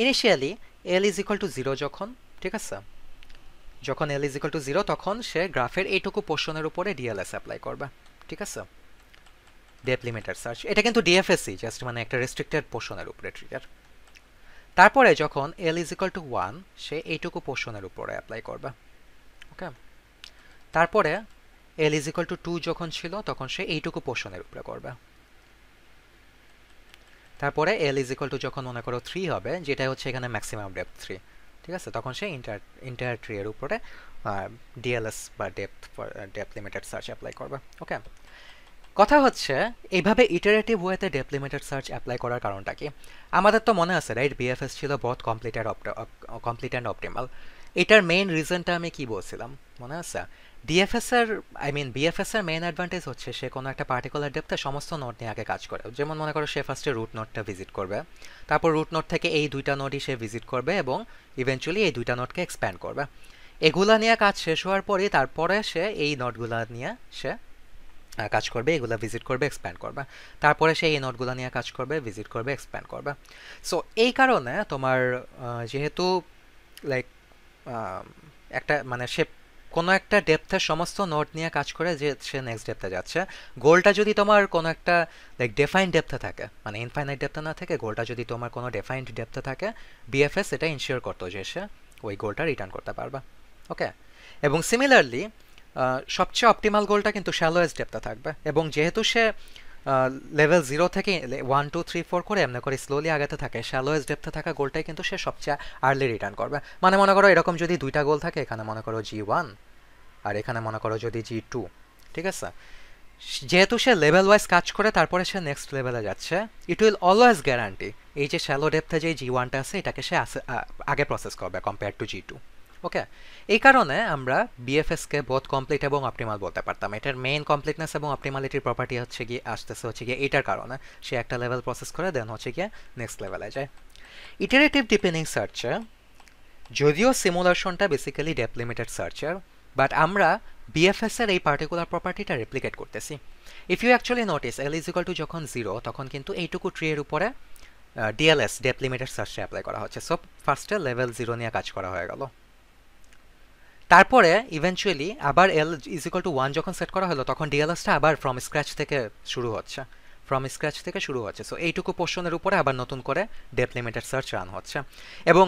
Speaker 1: Initially L is equal to 0 যখন, ঠিক আছে, যখন এল ইজ ইকুয়াল টু 0 তখন সে গ্রাফের এইটুকু পোর্শনের উপরে ডিএলএস অ্যাপ্লাই করবে, ঠিক আছে, ডেপথ লিমিটার সার্চ। এটা কিন্তু ডিএফএসই জাস্ট মানে একটা রেস্ট্রিক্টেড পোর্শনের উপরে ট্রিগার। তারপরে যখন এল ইজ ইকুয়াল টু 1 সে এইটুকু পোর্শনের উপরে অ্যাপ্লাই করবে। ওকে, তারপরে এল ইজ ইকুয়াল টু 2 যখন ছিল তখন সে এইটুকু পোর্শনের উপরে করবে। তারপরে এল ইজ ইকুয়াল টু যখন মনে করো 3 হবে, যেটা হচ্ছে এখানে ম্যাক্সিমাম ডেপথ 3, ঠিক আছে, তখন সে ইন্টায়ার ট্রি এর উপরে ডিএলএস বা ডেপথ লিমিটেড সার্চ অ্যাপ্লাই করবে। ওকে, কথা হচ্ছে এইভাবে ইটারেটিভ ওয়েতে ডেপথ লিমিটেড সার্চ অ্যাপ্লাই করার কারণটা কি? আমাদের তো মনে আছে রাইট, বিএফএস ছিল বোথ কমপ্লিট অ্যান্ড অপটিমাল। এটার মেইন রিজনটা আমি কি বলছিলাম মনে আছে? বিএফএস এর মেইন অ্যাডভান্টেজ হচ্ছে সে কোনো একটা পার্টিকুলার ডেপথে সমস্ত নোড নিয়ে আগে কাজ করে। যেমন মনে করো সে ফার্স্টে রুট নোডটা ভিজিট করবে, তারপর রুট নোড থেকে এই দুইটা নোডই সে ভিজিট করবে এবং ইভেনচুয়ালি এই দুইটা নোডকে এক্সপ্যান্ড করবে। এগুলা নিয়ে কাজ শেষ হওয়ার পরেই তারপরে সে এই নোডগুলা নিয়ে সে কাজ করবে, এগুলা ভিজিট করবে, এক্সপ্যান্ড করবে, তারপরে সে এই নোটগুলো নিয়ে কাজ করবে, ভিজিট করবে, এক্সপ্যান্ড করবে। সো এই কারণে তোমার যেহেতু লাইক একটা মানে সে কোনো একটা ডেপথের সমস্ত নোট নিয়ে কাজ করে যে সে নেক্সট ডেপথে যাচ্ছে, গোলটা যদি তোমার কোনো একটা লাইক ডিফাইন্ড ডেপথে থাকে, মানে ইনফাইনাইট ডেপথে না থাকে, গোলটা যদি তোমার কোনো ডিফাইন্ড ডেপথে থাকে, বিএফএস এটা ইনশিওর করতো যে সে ওই গোলটা রিটার্ন করতে পারবে। ওকে, এবং সিমিলারলি সবচেয়ে অপটিমাল গোলটা কিন্তু শ্যালোয়েস্ট ডেপথে থাকবে, এবং যেহেতু সে লেভেল 0 থেকে 1 2 3 4 করে এমনি করে স্লোলি আগাতে থাকে, শ্যালোয়েস্ট ডেপথে থাকা গোলটাই কিন্তু সে সবচেয়ে আর্লি রিটার্ন করবে। মানে মনে করো এরকম যদি দুইটা গোল থাকে, এখানে মনে করো G1 আর এখানে মনে করো যদি G2, ঠিক আছে, যেহেতু সে লেভেল ওয়াইজ কাজ করে তারপরে সে নেক্সট লেভেলে যাচ্ছে, ইট উইল অলওয়েজ গ্যারান্টি এই যে শ্যালো ডেপথে যে G1টা আছে এটাকে সে আগে প্রসেস করবে কম্পেয়ার টু G2। ওকে, এই কারণে আমরা বিএফএসকে বোথ কমপ্লিট এবং অপটিমাল বলতে পারতাম। এটার মেইন কমপ্লিটনেস এবং অপটিমালিটির প্রপার্টি হচ্ছে গিয়ে হচ্ছে গিয়ে এটার কারণে সে একটা লেভেল প্রসেস করে দেন হচ্ছে গিয়ে নেক্সট লেভেলে যায়। ইটারেটিভ ডিপেন্ডিং সার্চে যদিও সিমুলেশনটা বেসিক্যালি ডেপথ লিমিটেড সার্চের, বাট আমরা বিএফএস এর এই পার্টিকুলার প্রপার্টিটা রেপ্লিকেট করতেছি। If you actually notice L is equal to যখন 0 তখন কিন্তু এইটুকু ট্রি এর উপরে ডিএলএস ডেপথ লিমিটেড সার্চে অ্যাপ্লাই করা হচ্ছে। সো ফার্স্টে লেভেল 0 নিয়ে কাজ করা হয়ে গেল, তারপরে ইভেনচুয়ালি আবার এল ইজ ইকুয়াল টু 1 যখন সেট করা হলো তখন ডিএলএসটা আবার ফ্রম স্ক্র্যাচ থেকে শুরু হচ্ছে। সো এইটুকু পোর্শনের উপরে আবার নতুন করে ডেপথ লিমিটেড সার্চ রান হচ্ছে, এবং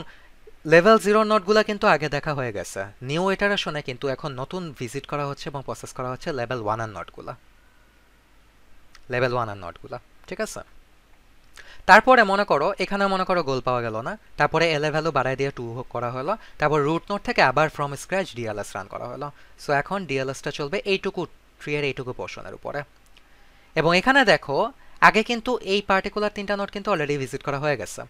Speaker 1: লেভেল 0 নোটগুলো কিন্তু আগে দেখা হয়ে গেছে। নিউ ইটারেশনে কিন্তু এখন নতুন ভিজিট করা হচ্ছে এবং প্রসেস করা হচ্ছে লেভেল 1 এর নোটগুলো। লেভেল 1 এর নোডগুলো, ঠিক আছে? তারপরে মনে করো এখানে মনে করো গোল পাওয়া গেল না, তারপরে এল এর ভ্যালু বাড়ায় দিয়ে 2 করা হলো, তারপর রুট নোড থেকে আবার ফ্রম স্ক্র্যাচ ডিএলএস রান করা হলো। সো এখন ডিএলএসটা চলবে এইটুকু ট্রি এর এইটুকু পোর্শনের উপরে। এবং এখানে দেখো আগে কিন্তু এই পার্টিকুলার 3টা নোড কিন্তু অলরেডি ভিজিট করা হয়ে গেছে।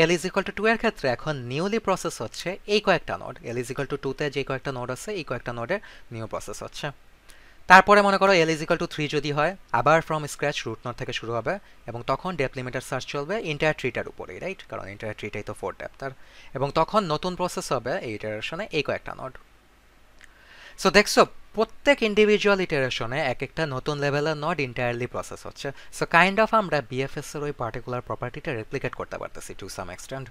Speaker 1: এল ইজ ইকুয়াল টু 2 এর ক্ষেত্রে এখন নিউলি প্রসেস হচ্ছে এই কয়েকটা node, L is equal to 2 তে যে কয়েকটা নোড আছে এই কয়েকটা নোডের নিউ প্রসেস হচ্ছে। তারপরে মনে করো এল ইজ ইকুয়াল টু 3 যদি হয়, আবার ফ্রম স্ক্র্যাচ রুট নোড থেকে শুরু হবে, এবং তখন ডেপথ লিমিটার সার্চ চলবে এন্টায়ার ট্রিটার উপরেই, রাইট? কারণ এন্টায়ার ট্রিটাই তো 4 ডেপথ তার। এবং তখন নতুন প্রসেস হবে এই ইটারেশনে এই কয়েকটা নোড। সো দেখছো প্রত্যেক ইন্ডিভিজুয়াল ইটারেশনে এক একটা নতুন লেভেলের নোড ইন্টায়ারলি প্রসেস হচ্ছে। সো কাইন্ড অফ আমরা বিএফএস এর ওই পার্টিকুলার প্রপার্টিটা রেপ্লিকেট করতে পারতেছি টু সাম এক্সটেন্ট।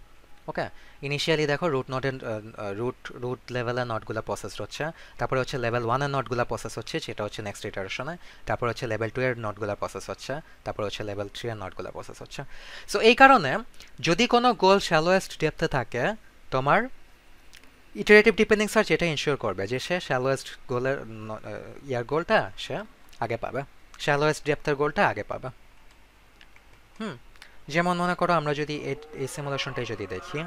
Speaker 1: ওকে, ইনিশিয়ালি দেখো রুট নোডের রুট লেভেলের নোডগুলো প্রসেস হচ্ছে, তারপরে হচ্ছে লেভেল 1 এর নোডগুলো প্রসেস হচ্ছে, সেটা হচ্ছে নেক্সট ইটারেশনে, তারপর হচ্ছে লেভেল 2 এর নোডগুলো প্রসেস হচ্ছে, তারপর হচ্ছে লেভেল 3 এর নোডগুলো প্রসেস হচ্ছে। সো এই কারণে যদি কোনো গোল শ্যালোয়েস্ট ডেপথে থাকে, তোমার ইটারেটিভ ডিপেন্ডিং সার্চ এটা ইনশিওর করবে যে সে শ্যালোয়েস্ট গোলের গোলটা সে আগে পাবে, শ্যালোয়েস্ট ডেপথের গোলটা আগে পাবে। যেমন মনে করো আমরা যদি এই সিমুলেশনটাই যদি দেখি,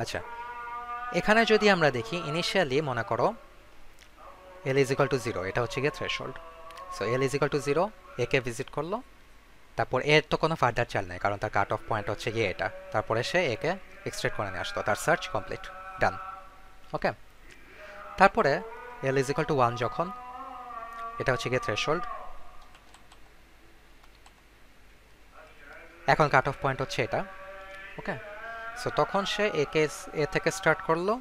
Speaker 1: আচ্ছা এখানে যদি আমরা দেখি ইনিশিয়ালি মনে করো এল ইজ ইকুয়াল টু 0, এটা হচ্ছে গিয়ে threshold. So L is equal to 0, একে ভিজিট করলো, তারপর এর তো কোনো ফার্দার চাল নেই কারণ তার কাট অফ পয়েন্ট হচ্ছে গিয়ে এটা, তারপরে সে একে এক্সট্রাক্ট করে নিয়ে আসতো, তার সার্চ কমপ্লিট, ডান। ওকে, তারপরে এল ইজ ইকুয়াল টু 1 যখন, এটা হচ্ছে গিয়ে থ্রেশহোল্ড, এখন কাট অফ পয়েন্ট হচ্ছে এটা। ওকে, সো তখন সে এ থেকে স্টার্ট করলো,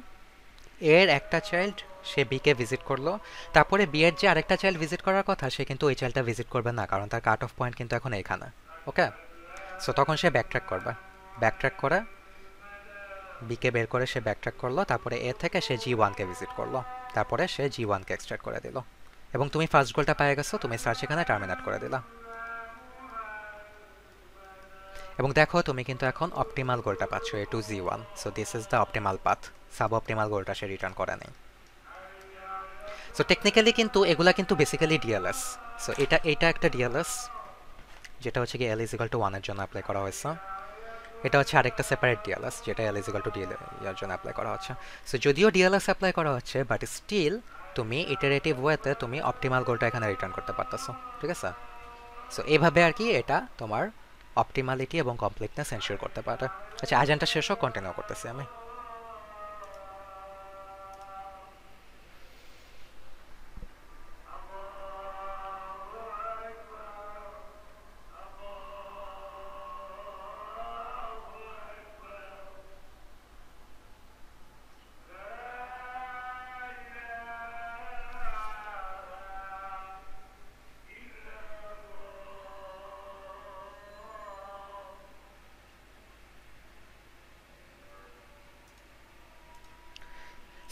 Speaker 1: এর একটা চাইল্ড সে বিকে ভিজিট করলো, তারপরে বি এর যে আরেকটা চাইল্ড ভিজিট করার কথা সে কিন্তু ওই চাইল্ডটা ভিজিট করবে না কারণ তার কাট অফ পয়েন্ট কিন্তু এখন এইখানে। ওকে, সো তখন সে ব্যাকট্র্যাক করবে, ব্যাকট্র্যাক করে বিকে বের করে সে ব্যাকট্র্যাক করলো, তারপরে এ থেকে সে জি1কে ভিজিট করলো, তারপরে সে জি1কে এক্সট্রাক্ট করে দিল, এবং তুমি ফার্স্ট গোলটা পেয়ে গেছো, তুমি সার্চ এখানে টার্মিনেট করে দিলা, এবং দেখো তুমি কিন্তু এখন অপটিমাল গোলটা পাচ্ছ এ টু জি1। So this is the optimal path, sub optimal গোলটা সে রিটার্ন করে নেই। সো টেকনিক্যালি কিন্তু এগুলা কিন্তু বেসিক্যালি ডিএলএস। সো এটা একটা ডিএলএস যেটা হচ্ছে কি এল ইজ ইকুয়াল টু 1 এর জন্য অ্যাপ্লাই করা হয়েছে, এটা হচ্ছে আরেকটা সেপারেট ডিএলএস যেটা এল ইজ ইকুয়াল টু এর জন্য অ্যাপ্লাই করা হচ্ছে। সো যদিও ডিএলএস অ্যাপ্লাই করা হচ্ছে বাট স্টিল তুমি ইটারেটিভ ওয়েতে তুমি অপটিমাল গোলটা এখানে রিটার্ন করতে পারতেছো, ঠিক আছে? সো এইভাবে আর কি এটা তোমার অপটিমালিটি এবং কমপ্লিটনেস এনশিওর করতে পারে। আচ্ছা আজানটা শেষ হোক, কন্টিনিউ করতেছি আমি।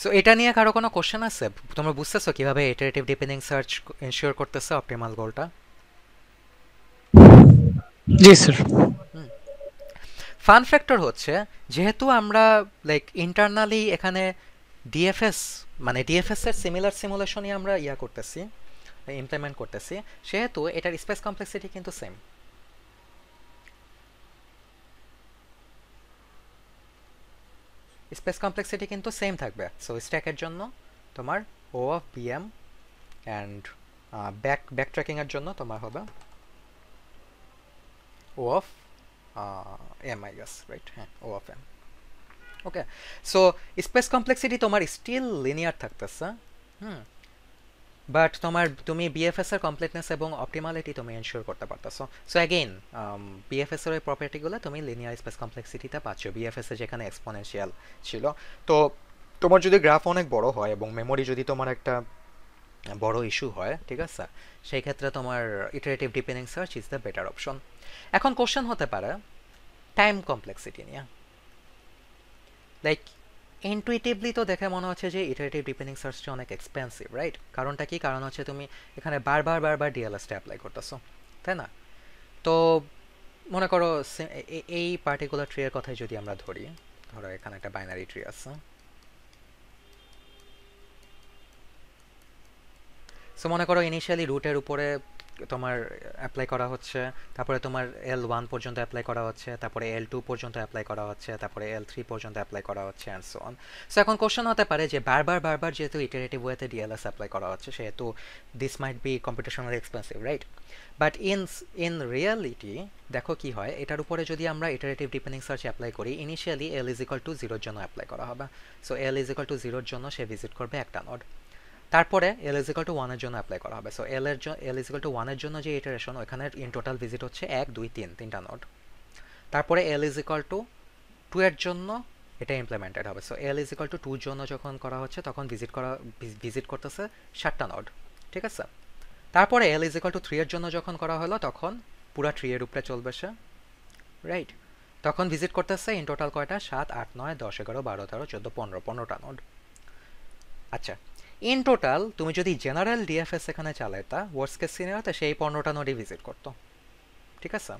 Speaker 1: সো এটা নিয়ে কারো কোনো কোশ্চেন আছে? তোমরা বুঝতেছো কিভাবে ইটারেটিভ ডিপেন্ডিং সার্চ এনশিওর করতেছে অপটিমাল গোলটা?
Speaker 3: জি স্যার।
Speaker 1: ফান ফ্যাক্টর হচ্ছে যেহেতু আমরা লাইক ইন্টারনালি এখানে ডিএফএস মানে ডিএফএস এর সিমিলার সিমুলেশনই আমরা করতেছি, ইমপ্লিমেন্ট করতেছি, সেহেতু এটার স্পেস কমপ্লেক্সিটি কিন্তু সেম। স্পেস কমপ্লেক্সিটি কিন্তু সেম থাকবে। সো স্ট্যাকের জন্য তোমার ও অফ বিএম অ্যান্ড ব্যাক ট্র্যাকিংয়ের জন্য তোমার হবে O of M I guess, right? হ্যাঁ, O of M. Okay, so space complexity তোমার স্টিল লিনিয়ার থাকতেছে, বাট তুমি বিএফএস এর কমপ্লিটনেস এবং অপটিমালিটি তুমি এনশিওর করতে পারতেছো। সো অ্যাগেইন বিএফএস এর ওই প্রপার্টিগুলো তুমি লিনিয়ার স্পেস কমপ্লেক্সিটিতে পাচ্ছ, বিএফএস এ যেখানে এক্সপোনেনশিয়াল ছিল। তো তোমার যদি গ্রাফ অনেক বড় হয় এবং মেমোরি যদি তোমার একটা বড় ইস্যু হয়, ঠিক আছে, সেই ক্ষেত্রে তোমার iterative deepening search is the better option. এখন কোশ্চেন হতে পারে টাইম কমপ্লেক্সিটি নিয়ে, লাইক ইনটুইটিভলি তো দেখে মনে হচ্ছে যে ইটারেটিভ ডিপেন্ডিং সার্চটা অনেক এক্সপেন্সিভ, রাইট? কারণটা কি? কারণ হচ্ছে তুমি এখানে বারবার ডিএলএসটা অ্যাপ্লাই করতেছো, তাই না? তো মনে করো এই পার্টিকুলার ট্রি এর কথাই যদি আমরা ধরি, ধরো এখানে একটা বাইনারি ট্রি আছে, সো মনে করো ইনিশিয়ালি রুটের উপরে তোমার অ্যাপ্লাই করা হচ্ছে, তারপরে তোমার L1 পর্যন্ত অ্যাপ্লাই করা হচ্ছে, তারপরে L2 পর্যন্ত অ্যাপ্লাই করা হচ্ছে, তারপরে L3 পর্যন্ত অ্যাপ্লাই করা হচ্ছে অ্যান্ড সো অন। সো এখন কোশ্চেন হতে পারে যে বারবার যেহেতু ইটারেটিভ ওয়েতে ডিএলএস অ্যাপ্লাই করা হচ্ছে, সেহেতু this might be computationally expensive, right? But in reality দেখো কি হয়, এটার উপরে যদি আমরা ইটারেটিভ ডিপেন্ডিং সার্চ অ্যাপ্লাই করি, initially L is equal to 0 জন্য অ্যাপ্লাই করা হবে। So L is equal to 0 জন্য সে ভিজিট করবে একটা নোড, তারপরে L ইজ ইকুয়াল টু 1 এর জন্য অ্যাপ্লাই করা হবে। So L is equal two 1 এর জন্য যে ইটারেশন, ওখানে ইন টোটাল ভিজিট হচ্ছে 1 2 3 তিনটা নোড। তারপরে L ইজ ইকুয়াল টু 2 এর জন্য এটা ইমপ্লিমেন্টেড হবে। So L is equal to 2 জন্য যখন করা হচ্ছে তখন ভিজিট করতেছে 7টা নোড, ঠিক আছে? তারপরে L ইজ ইকুয়াল টু 3 এর জন্য যখন করা হলো তখন পুরা ট্রি এর উপরে চলবে সে, রাইট? তখন ভিজিট করতেছে ইন টোটাল কয়টা, 7 8 9 10 11 12 13 14 15টা নোড। আচ্ছা, ইন টোটাল তুমি যদি জেনারেল ডিএফএস এখানে চালাইতা, ওয়ার্স্ট কেস সিনারিওতে সেই 15টা নোডই ভিজিট করতো, ঠিক আছে?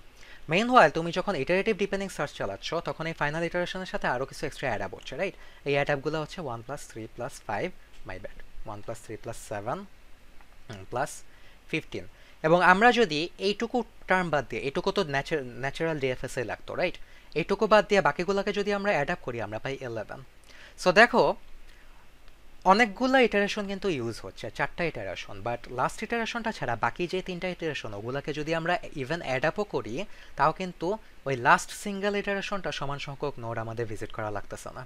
Speaker 1: মেইন হোয়াইল তুমি যখন ইটারেটিভ ডিপেন্ডিং সার্চ চালাচ্ছ তখন এই ফাইনাল ইটারেশনের সাথে আরও কিছু এক্সট্রা অ্যাড আপ হচ্ছে, রাইট? এই অ্যাড আপগুলো হচ্ছে 1 + 3 + 5, মাই ব্যাড, 1 + 3 + 7 + 15। এবং আমরা যদি এইটুকু টার্ম বাদ দিয়ে, এইটুকু তো ন্যাচারাল ডিএফএস এ লাগতো, রাইট? এইটুকু বাদ দিয়ে বাকিগুলোকে যদি আমরা অ্যাড আপ করি আমরা পাই 11। সো দেখো অনেকগুলো ইটারেশন কিন্তু ইউজ হচ্ছে, 4টা ইটারেশন, বাট লাস্ট ইটারেশনটা ছাড়া বাকি যে 3টা ইটারেশন ওগুলোকে যদি আমরা ইভেন অ্যাড আপও করি তাও কিন্তু ওই লাস্ট সিঙ্গেল ইটারেশনটা সমান সংখ্যক নোড আমাদের ভিজিট করা লাগতেছে না,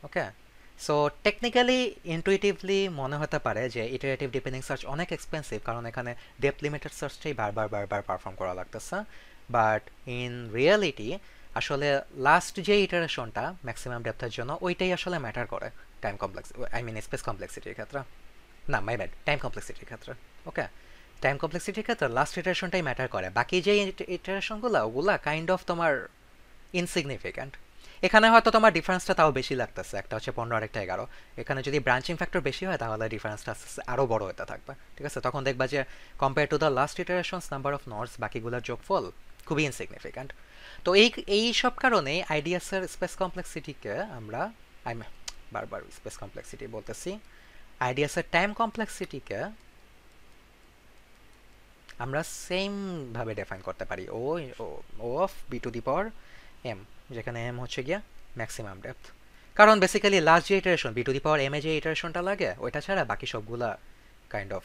Speaker 1: ওকে? সো টেকনিক্যালি ইনটুইটিভলি মনে হতে পারে যে ইটারেটিভ ডিপেন্ডিং সার্চ অনেক এক্সপেন্সিভ, কারণ এখানে ডেপথ লিমিটেড সার্চটাই বারবার পারফর্ম করা লাগতেছে। বাট ইন রিয়েলিটি আসলে লাস্ট যে ইটারেশনটা ম্যাক্সিমাম ডেপথের জন্য ওইটাই আসলে ম্যাটার করে time complex, I mean space কমপ্লেক্সিটির ক্ষেত্রে, না মাই ব্যাড, টাইম কমপ্লেক্সিটির ক্ষেত্রে, ওকে? টাইম কমপ্লেক্সিটির ক্ষেত্রে লাস্ট ইটারেশনটাই ম্যাটার করে, বাকি যে ইটারেশনগুলো ওগুলা কাইন্ড অফ তোমার ইনসিগনিফিক্যান্ট। এখানে হয়তো তোমার ডিফারেন্সটা তাও বেশি লাগতেছে, একটা হচ্ছে 15 আর একটা 11। এখানে যদি ব্রাঞ্চিং ফ্যাক্টর বেশি হয় তাহলে ডিফারেন্সটা আস্তে আস্তে আরও বড় হতে থাকবে, ঠিক আছে? তখন দেখবা যে compare to the last iterations number of nodes বাকিগুলোর যোগফল খুবই ইনসিগনিফিক্যান্ট। তো এই সব কারণে আইডিয়াসের স্পেস কমপ্লেক্সিটিকে আমরা, বারবার স্পেস কমপ্লেক্সিটি বলতেছি, আইডিয়াসের টাইম কমপ্লেক্সিটিকে আমরা সেম ভাবে ডিফাইন করতে পারি, O of B to the power M, যেখানে এম হচ্ছে গিয়া ম্যাক্সিমাম ডেপথ। কারণ বেসিক্যালি লাস্ট যে iteration B to the power M এ যে ইটারেশনটা লাগে ওইটা ছাড়া বাকি সবগুলা কাইন্ড অফ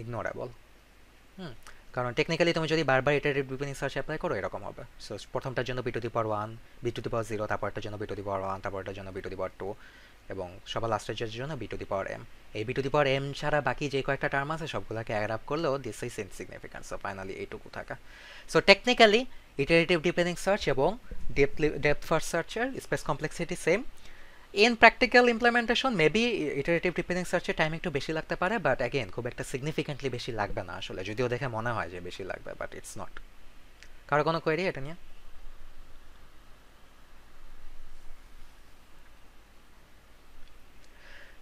Speaker 1: ইগনোরেবল। কারণ টেকনিক্যালি তুমি যদি বারবার ইটারেটিভ ডিপেন্ডিং সার্চ অ্যাপ্লাই করো এরকম হবে। সো প্রথমটার জন্য B to the power 1, B to the power 0, তারপরটার জন্য বি টু দি পাওয়ার 1, তারপরটার জন্য বি টু দি পাওয়ার 2, এবং সবার লাস্টের জন্য B to the power M. এই B to the power M ছাড়া বাকি যে কয়েকটা টার্ম আছে সবগুলোকে অ্যাড আপ করলেও this is insignificant. So finally এইটুকু থাকা। So technically iterative deepening search এবং ডেপথ ফার্স্ট সার্চের space complexity same. In practical implementation maybe iterative deepening সার্চের টাইম একটু বেশি লাগতে পারে, বাট অ্যাগেন খুব একটা সিগনিফিকেন্টলি বেশি লাগবে না আসলে, যদিও দেখে মনে হয় যে বেশি লাগবে, বাট ইটস নট। কারো কোনো কোয়েরি এটা নিয়ে?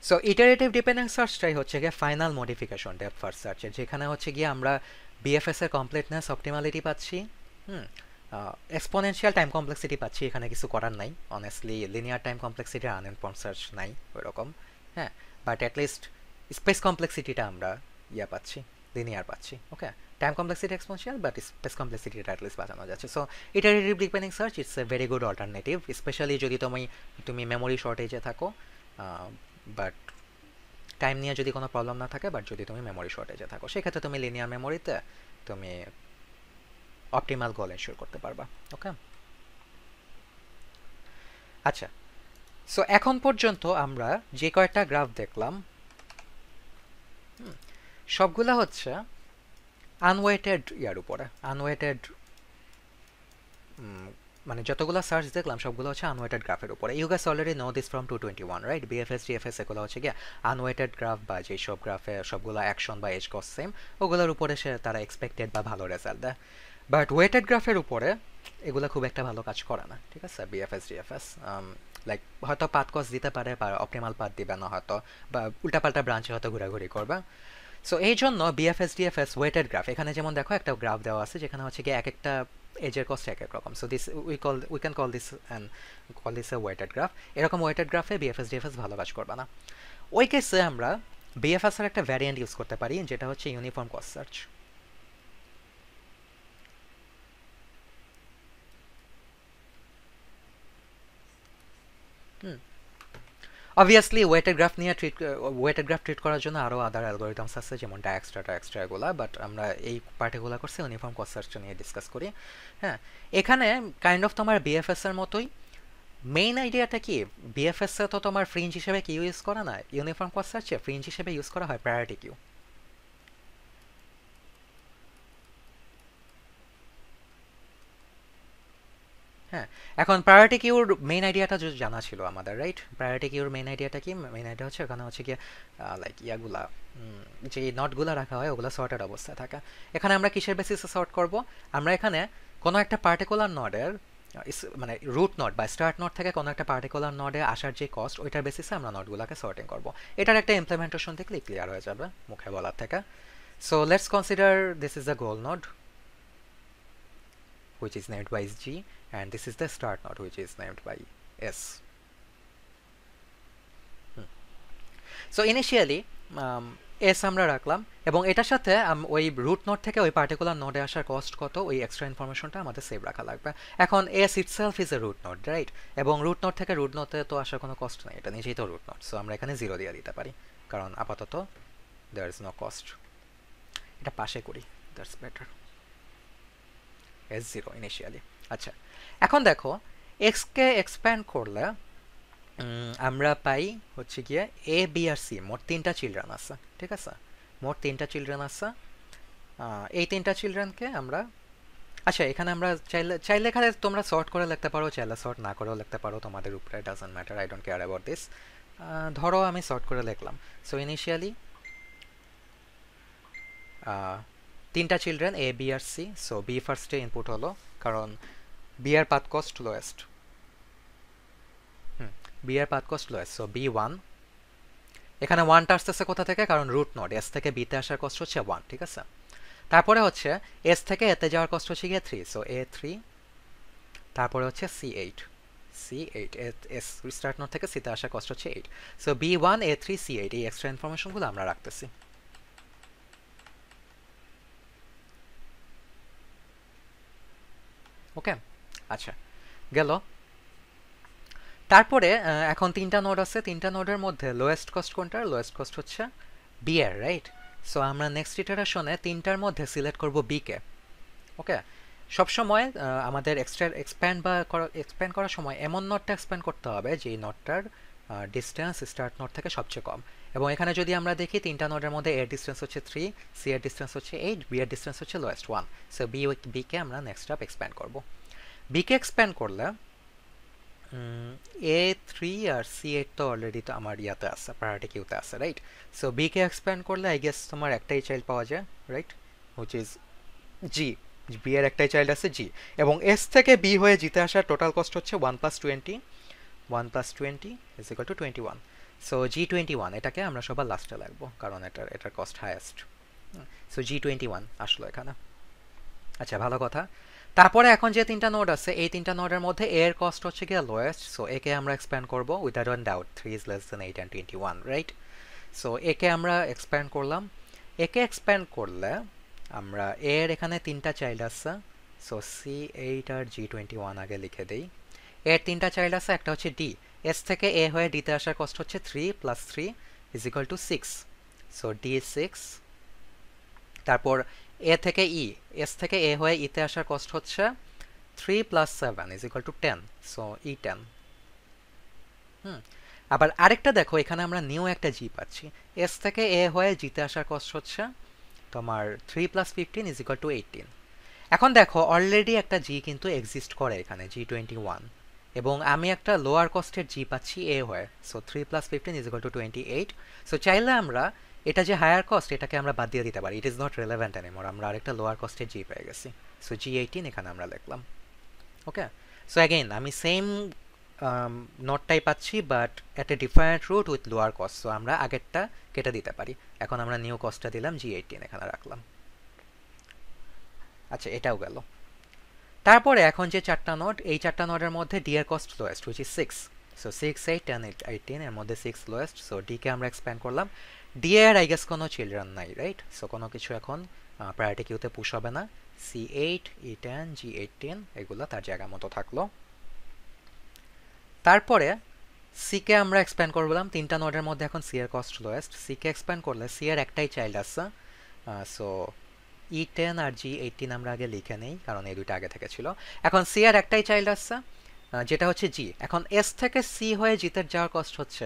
Speaker 1: সো ইটারেটিভ ডিপেন্ডেন্ট সার্চটাই হচ্ছে গিয়ে ফাইনাল মডিফিকেশন ডেপথ ফার্স্ট সার্চের, যেখানে হচ্ছে গিয়ে আমরা বিএফএস এর কমপ্লিটনেস অপটিমালিটি পাচ্ছি, এক্সপোনেনশিয়াল টাইম কমপ্লেক্সিটি পাচ্ছি, এখানে কিছু করার নাই honestly, linear time complexity uninformed search নাই ওইরকম, হ্যাঁ, বাট অ্যাটলিস্ট স্পেস কমপ্লেক্সিটিটা আমরা পাচ্ছি, লিনিয়ার পাচ্ছি, okay? Time complexity exponential, but space কমপ্লেক্সিটিটা অ্যাটলিস্ট বাঁচানো যাচ্ছে। So iterative deepening search it's a very good alternative, especially যদি তুমি মেমোরি শর্টেজে থাকো, বাট টাইম নিয়ে যদি কোনো প্রবলেম না থাকে, বাট যদি তুমি মেমোরি শর্টেজে থাকো সেক্ষেত্রে তুমি লিনিয়ার মেমোরিতে তুমি অপটিমাল গোল এনশিওর করতে পারবা, ওকে? আচ্ছা, সো এখন পর্যন্ত আমরা যে কয়েকটা গ্রাফ দেখলাম সবগুলা হচ্ছে আনওয়েটেড ইয়ার উপরে, আনওয়েটেড, মানে যতগুলো সার্চ দেখলাম সবগুলো হচ্ছে আনওয়েটেড গ্রাফের উপরে। You guys already know this from 221, right? BFS DFS এগুলো হচ্ছে গিয়ে আনওয়েটেড গ্রাফ, বা যেই সব গ্রাফে সবগুলো অ্যাকশন বা এজ কস্ট সেম, ওগুলোর উপরে তারা এক্সপেক্টেড বা ভালো রেজাল্ট দেয়। বাট ওয়েটেড গ্রাফের উপরে এগুলো খুব একটা ভালো কাজ করে না, ঠিক আছে? বিএফএস ডিএফএস লাইক হয়তো পাথ কস্ট দিতে পারে, বা অপটিমাল পাথ দিবে না হয়তো, বা উল্টাপাল্টা ব্রাঞ্চে হয়তো ঘোরাঘুরি করবে। সো এই জন্য বিএফএস ডিএফএস ওয়েটেড গ্রাফ, এখানে যেমন দেখো একটা গ্রাফ দেওয়া আছে যেখানে হচ্ছে গিয়ে এক একটা এজের কস্ট এক এক রকম। So this we can call this a weighted graph. এরকম ওয়েটেড গ্রাফে বিএফএস ডিএফএস ভালো কাজ করবে না। ওই কেসে আমরা বিএফএস এর একটা ভ্যারিয়েন্ট ইউজ করতে পারি যেটা হচ্ছে uniform cost search. Obviously weighted graph treat করার জন্য আরও আদার অ্যালগোরিদমস আছে, যেমন ডায়াক্সট্রা এগুলা, বাট আমরা এই পার্টিকুলার করছি ইউনিফর্ম কস্ট সার্চটা নিয়ে ডিসকাস করি। হ্যাঁ, এখানে কাইন্ড অফ তোমার বিএফএস এর মতোই মেইন আইডিয়াটা কি, বিএফএস এ তো তোমার ফ্রিঞ্জ হিসেবে কি ইউজ করা না, ইউনিফর্ম কস্ট সার্চে ফ্রিঞ্জ হিসেবে ইউজ করা হয় প্রায়োরিটি কিউ। হ্যাঁ, এখন প্রায়োরিটি কিউর মেইন আইডিয়াটা যদি জানা ছিল আমাদের, রাইট? প্রায়োরিটি কিউর মেইন আইডিয়াটা কি? মেইন আইডিয়া হচ্ছে ওখানে হচ্ছে কি লাইক ইয়াগুলা যে নটগুলা রাখা হয় ওগুলো সর্টেড অবস্থায় থাকা। এখানে আমরা কিসের বেসিসে সর্ট করব? আমরা এখানে কোনো একটা পার্টিকুলার নডের মানে রুট নট বা স্টার্ট নট থেকে কোনো একটা পার্টিকুলার নডে আসার যে কস্ট ওইটার বেসিসে আমরা নটগুলোকে সর্টিং করব। এটার একটা ইমপ্লিমেন্টেশন দেখলে ক্লিয়ার হয়ে যাবে মুখে বলার থেকে। So let's consider this is the goal node which is named by G, and this is the start node which is named by S. So initially S আমরা রাখলাম এবং এটার সাথে ওই রুট নোড থেকে ওই পার্টিকুলার নোডে আসার কস্ট কত ওই এক্সট্রা ইনফরমেশনটা আমাদের সেভ রাখা লাগবে। এখন S itself is a root node, right? এবং রুট নোড থেকে রুট নোডে তো আসার কোনো কস্ট নেই, এটা নিজেই তো রুট নোড। সো আমরা এখানে 0 দিয়ে দিতে পারি কারণ আপাতত দেয়ার ইজ নো কস্ট। এটা পাশে করি, দ্যাটস বেটার। S0 initially. আচ্ছা, এখন দেখো x কে এক্সপ্যান্ড করলে আমরা পাই হচ্ছে গিয়ে এ বি আর সি, মোট 3টা চিলড্রেন আছে, ঠিক আছে? মোট 3টা চিলড্রেন আছে। এই 3টা চিলড্রেনকে আমরা, আচ্ছা এখানে আমরা চাইলে এখানে তোমরা সর্ট করে লিখতে পারো, চাইলে সর্ট না করেও লিখতে পারো, তোমাদের উপরে, doesn't matter, I don't care about this. ধরো আমি সর্ট করে লিখলাম। সো ইনিশিয়ালি 3টা চিলড্রেন এ বি আর সি। সো বি ফার্স্টে ইনপুট হলো কারণ বি এর পাথ কস্ট লোয়েস্ট। বি এর path cost lowest, so B 1। এখানে 1টা আসতেছে কোথা থেকে? কারণ রুট নোড এস থেকে বিতে আসার কস্ট হচ্ছে 1, ঠিক আছে? তারপরে হচ্ছে এস থেকে এতে যাওয়ার কস্ট হচ্ছে গিয়ে 3, সো এ 3। তারপরে হচ্ছে C8, এস স্টার্ট নোড থেকে সিতে আসার কস্ট হচ্ছে 8। সো বি 1 এ 3 C8, এই এক্সট্রা ইনফরমেশনগুলো আমরা রাখতেছি। ওকে, আচ্ছা গেল। তারপরে এখন 3টা নোড আছে, 3টা নোডের মধ্যে লোয়েস্ট কস্ট কোনটা? লোয়েস্ট কস্ট হচ্ছে বি এর, রাইট? সো আমরা নেক্সট ইটারেশনে 3টার মধ্যে সিলেক্ট করব বি কে। ওকে, সবসময় আমাদের এক্সপ্যান্ড করার সময় এমন নোডটা এক্সপ্যান্ড করতে হবে যেই নোডটার ডিস্টেন্স স্টার্ট নোড থেকে সবচেয়ে কম। এবং এখানে যদি আমরা দেখি 3টা নোডের মধ্যে এর ডিস্টেন্স হচ্ছে 3, সি এর ডিস্টেন্স হচ্ছে 8, বি এর ডিস্টেন্স হচ্ছে লোয়েস্ট 1। সো বি কে আমরা নেক্সট স্টেপ এক্সপ্যান্ড করব। বি কে এক্সপ্যান্ড করলে এ 3 আর C8 তো অলরেডি তো আমার ইয়াতে আছে, প্রায়োরিটি কিউতে আছে, রাইট? সো বি কে এক্সপ্যান্ড করলে আই গেস তোমার একটাই চাইল্ড পাওয়া যায়, right? Which is G. B এর একটাই চাইল্ড আছে জি, এবং এস থেকে বি হয়ে জিতে আসার টোটাল কস্ট হচ্ছে 1 + 20, 1 + 20 = 21। সো G21 এটাকে আমরা সবার লাস্টে লাগবো কারণ এটার কস্ট হাইয়েস্ট। সো G21 আসলো এখানে। আচ্ছা, ভালো কথা। তারপরে এখন যে 3টা নোড আছে এই 3টা নোডের মধ্যে এর কস্ট হচ্ছে গিয়ে লোয়েস্ট, সো একে আমরা এক্সপ্যান্ড করব without one doubt. 3 is less than 8 and 21, right? So একে আমরা এক্সপ্যান্ড করলাম। একে এক্সপ্যান্ড করলে আমরা এর এখানে 3টা চাইল্ড আছে, সো C8 আর G21 আগে লিখে দেই। এর 3টা চাইল্ড আছে, একটা হচ্ছে ডি। এস থেকে এ হয়ে ডিতে আসার কস্ট হচ্ছে 3 + 3 = 6, সো D6। তারপর এ থেকে ই, এস থেকে এ হয়ে ইতে আসার কস্ট হচ্ছে 3 + 7 = 10, সো E10। আবার আরেকটা দেখো, এখানে আমরা নিউ একটা জি পাচ্ছি। এস থেকে এ হয়ে জিতে আসার কস্ট হচ্ছে তোমার 3 + 15 = 18। এখন দেখো অলরেডি একটা জি কিন্তু এক্সিস্ট করে এখানে, G21, এবং আমি একটা লোয়ার কস্টের জি পাচ্ছি এ হয়ে, সো 3 + 15 = 28। সো চাইলে আমরা এটা যে হায়ার কস্ট এটাকে আমরা বাদ দিয়ে দিতে পারি, it is not relevant anymore, আমরা আরেকটা লোয়ার কস্টের জি পেয়ে গেছি। সো G18 এখানে আমরা লিখলাম। ওকে, সো অ্যাগেইন আমি সেম নোটটাই পাচ্ছি but at a different route with lower cost, so আমরা আগেরটা কেটে দিতে পারি। এখন আমরা নিউ কস্টটা দিলাম, G18 এখানে রাখলাম। আচ্ছা, এটাও গেল। তারপরে এখন যে 4টা নোড, এই 4টা নোডের মধ্যে ডি এর cost lowest, which is 6। So 6 8 10 18 এর মধ্যে 6 লোয়েস্ট, সো ডি কে আমরা এক্সপ্যান্ড করলাম। ডি এর আই গেস কোনো চিলড্রেন নাই, রাইট? সো কোনো কিছু এখন প্রায়োরিটি কিউতে পুশ হবে না। C8 E10 G18 এগুলো তার জায়গা মতো থাকলো। তারপরে সি কে আমরা এক্সপ্যান্ড করলাম, তিনটা নোডের মধ্যে এখন সি এর cost lowest. C K expand করলে সি এর একটাই চাইল্ড আছে, সো E10 আর G18 আমরা আগে লিখে নেই কারণ এই দুইটা আগে থেকে ছিল। এখন সি এর একটাই চাইল্ড আছে যেটা হচ্ছে জি। এখন এস থেকে সি হয়ে জিতে যাওয়ার কস্ট হচ্ছে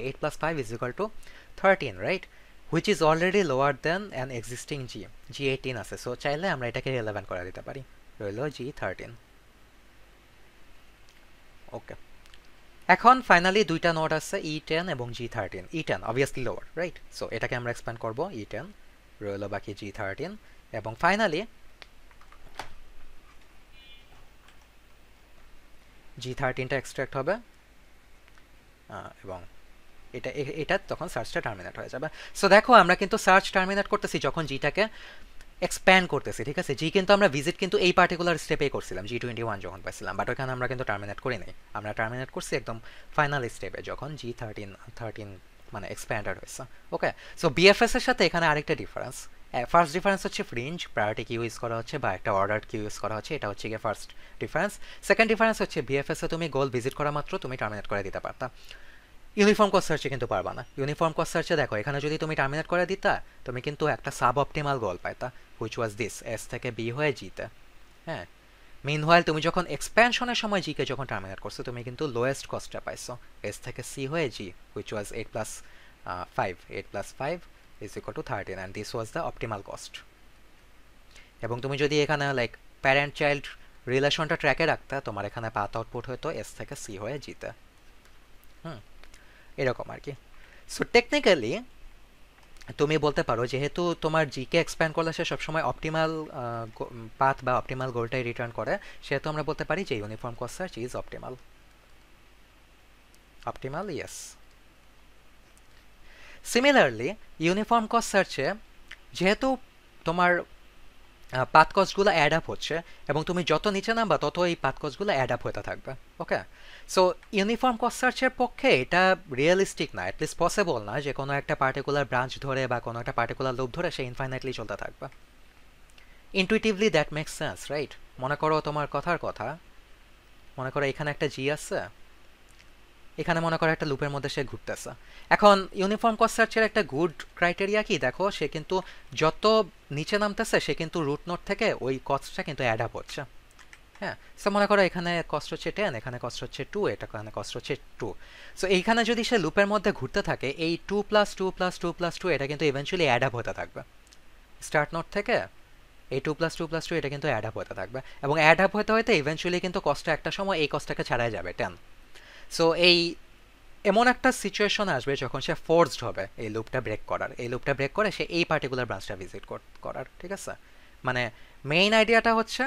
Speaker 1: 8 + 5 = 13, right? Which is already lower than an existing G18 আছে, সো চাইলে আমরা এটাকে 11 করে দিতে পারি, রইল G13। ওকে, এখন ফাইনালি দুইটা নোড আছে E10 এবং G13। E10 obviously lower, right? So এটাকে আমরা এক্সপ্যান্ড করব E10, রইল বাকি G13। এবং ফাইনালি G13টা এক্সট্রাক্ট হবে এবং এটা তখন সার্চটা টার্মিনেট হয়ে যাবে। সো দেখো আমরা কিন্তু সার্চ টার্মিনেট করতেছি যখন জিটাকে এক্সপ্যান্ড করতেছি, ঠিক আছে? জি কিন্তু আমরা ভিজিট কিন্তু এই পার্টিকুলার স্টেপেই করছিলাম G21 যখন পাইছিলাম, বাট ওখানে আমরা কিন্তু টার্মিনেট করি নাই, আমরা টার্মিনেট করছি একদম ফাইনাল স্টেপে যখন G13 মানে এক্সপ্যান্ডার হয়েছে। ওকে, সো বিএফএস এর সাথে এখানে আরেকটা ডিফারেন্স। ফার্স্ট ডিফারেন্স হচ্ছে ফ্রিঞ্জ প্রায়োরিটি কিউ ইউজ করা হচ্ছে বা একটা অর্ডার কিউ ইউজ করা হচ্ছে, এটা হচ্ছে গিয়ে ফার্স্ট ডিফারেন্স। সেকেন্ড ডিফারেন্স হচ্ছে বিএফএস এ তুমি গোল ভিজিট করা মাত্র তুমি টার্মিনেট করে দিতে পারতা, ইউনিফর্ম কস্ট সার্চে কিন্তু পারবা না। ইউনিফর্ম কস্ট সার্চে দেখো এখানে যদি তুমি টার্মিনেট করে দিতা তুমি কিন্তু একটা সাব অপটিমাল গোল পাইতা, হুইচ ওয়াজ দিস এস থেকে বি হয়ে জিতে। হ্যাঁ, মিনওয়াইল তুমি যখন এক্সপ্যানশনের সময় জি কে যখন টার্মিনেট করছো তুমি কিন্তু লোয়েস্ট কস্টটা পাইছো এস থেকে সি হয়ে G, which was 8 + 5 = 13 and this was the optimal cost. এবং তুমি যদি এখানে লাইক প্যারেন্ট চাইল্ড রিলেশনটা ট্র্যাকে রাখতা তোমার এখানে পাথ আউটপুট হতো এস থেকে সি হয়ে জিতে। এরকম আর কি। সো টেকনিক্যালি তুমি বলতে পারো যেহেতু তোমার জিকে এক্সপ্যান্ড করলে সে সবসময় অপটিমাল পাথ বা অপটিমাল গোলটাই রিটার্ন করে, সেহেতু আমরা বলতে পারি যে uniform cost search is optimal. Yes. Similarly uniform cost সার্চে যেহেতু তোমার পাথ কস্টগুলো অ্যাড আপ হচ্ছে এবং তুমি যত নিচে নামবা তত এই পাথ কস্টগুলো অ্যাড আপ হতে থাকবে। ওকে, সো ইউনিফর্ম কস্ট সার্চের পক্ষে এটা রিয়েলিস্টিক না, অ্যাটলিস্ট পসিবল না যে কোনো একটা পার্টিকুলার ব্রাঞ্চ ধরে বা কোনো একটা পার্টিকুলার লুপ ধরে সে ইনফাইনাইটলি চলতে থাকবে। ইনটুইটিভলি দ্যাট মেক্স সেন্স, রাইট? মনে করো তোমার কথার কথা, মনে করো এখানে একটা জি আছে, এখানে মনে করো একটা লুপের মধ্যে সে ঘুরতেছে। এখন ইউনিফর্ম কস্ট সার্চের একটা গুড ক্রাইটেরিয়া কি দেখো, সে কিন্তু যত নিচে নামতেছে সে কিন্তু রুট নোড থেকে ওই কস্টটা কিন্তু অ্যাড আপ হচ্ছে। হ্যাঁ, সো মনে করো এখানে কস্ট হচ্ছে 10, এখানে কস্ট হচ্ছে 2, এখানে কস্ট হচ্ছে 2। সো এইখানে যদি সে লুপের মধ্যে ঘুরতে থাকে এই 2 + 2 + 2 + 2 এটা কিন্তু ইভেন্চুয়ালি অ্যাড আপ হতে থাকবে স্টার্ট নোড থেকে। এই 2 + 2 + 2 এটা কিন্তু অ্যাড আপ হতে থাকবে এবং অ্যাড আপ হতে হতে ইভেন্চুয়ালি কিন্তু কস্টটা একটা সময় এই কস্টটাকে ছাড়াই যাবে 10। সো এই এমন একটা সিচুয়েশন আসবে যখন সে ফোর্সড হবে এই লুপটা ব্রেক করার, এই লুপটা ব্রেক করে সে এই পার্টিকুলার ব্রাঞ্চটা ভিজিট করার, ঠিক আছে? মানে মেইন আইডিয়াটা হচ্ছে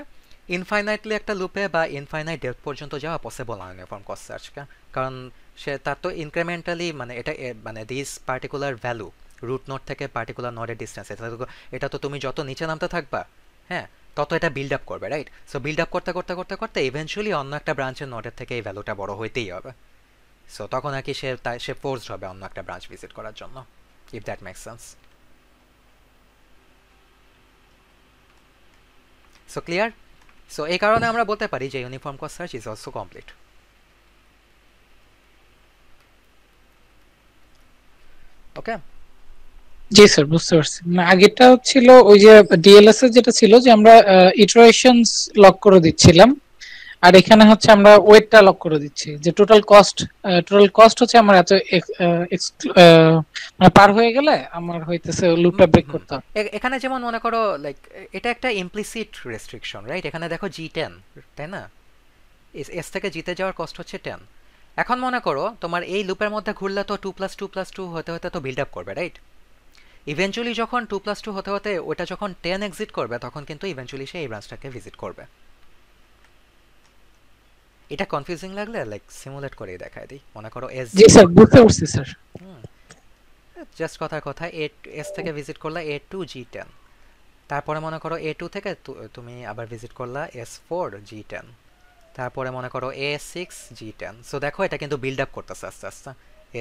Speaker 1: ইনফাইনাইটলি একটা লুপে বা ইনফাইনাইট ডেপথ পর্যন্ত যাওয়া পসিবল না ইউনিফর্ম কস্ট সার্চকে, কারণ সে তার তো ইনক্রিমেন্টালি মানে এটা মানে this particular value root node থেকে পার্টিকুলার নোডের ডিস্টেন্স, এটা তো তুমি যত নিচে নামতে থাকবা, হ্যাঁ, তত এটা বিল্ড আপ করবে, রাইট? সো বিল্ড আপ করতে করতে করতে করতে ইভেন্চুয়ালি অন্য একটা ব্রাঞ্চের নোডের থেকে এই ভ্যালুটা বড় হইতেই হবে। সো তখন আর কি সে ফোর্সড হবে অন্য একটা ব্রাঞ্চ ভিজিট করার জন্য, if that makes sense. So clear? So এই কারণে আমরা বলতে পারি যে uniform cost search is also complete. Okay,
Speaker 3: ji sir, বুঝতে পারছি। মানে আগেরটা ছিল ওই যে ডিএলএস এর যেটা ছিল যে আমরা ইটারেশনস লক করে দিচ্ছিলাম, আর এখানে হচ্ছে আমরা ওয়েটটা লক করে দিচ্ছি যে টোটাল কস্ট হচ্ছে আমার এত মানে পার হয়ে গেলে আমার হইতেছে লুপটা ব্রেক করতে হবে।
Speaker 1: এখানে যেমন মনে করো লাইক এটা একটা ইমপ্লিসিট রেস্ট্রিকশন, রাইট? এখানে দেখো G10, তাই না? এস থেকে জিতে যাওয়ার কস্ট হচ্ছে 10। এখন মনে করো তোমার এই লুপের মধ্যে ঘুরলে তো 2 + 2 + 2 হতে হতে তো বিল্ড আপ করবে, রাইট? ইভেন্চুয়ালি যখন 2 + 2 হতে হতে ওটা যখন 10 এক্সিট করবে তখন কিন্তু ইভেন্চুয়ালি সে এই ব্রাঞ্চটাকে ভিজিট করবে। এটা কনফিউজিং লাগলে লাইক সিমুলেট করে দেখায় দিই। মনে করো এস,
Speaker 3: জি স্যার, বুঝতে পারছি স্যার।
Speaker 1: জাস্ট কথার কথা এস থেকে ভিজিট করলা A2 G10, তারপরে মনে করো A2 থেকে তুমি আবার ভিজিট করলা S4 G10, তারপরে মনে করো A6 G10, সো দেখো এটা কিন্তু বিল্ড আপ করতেছে আস্তে আস্তে।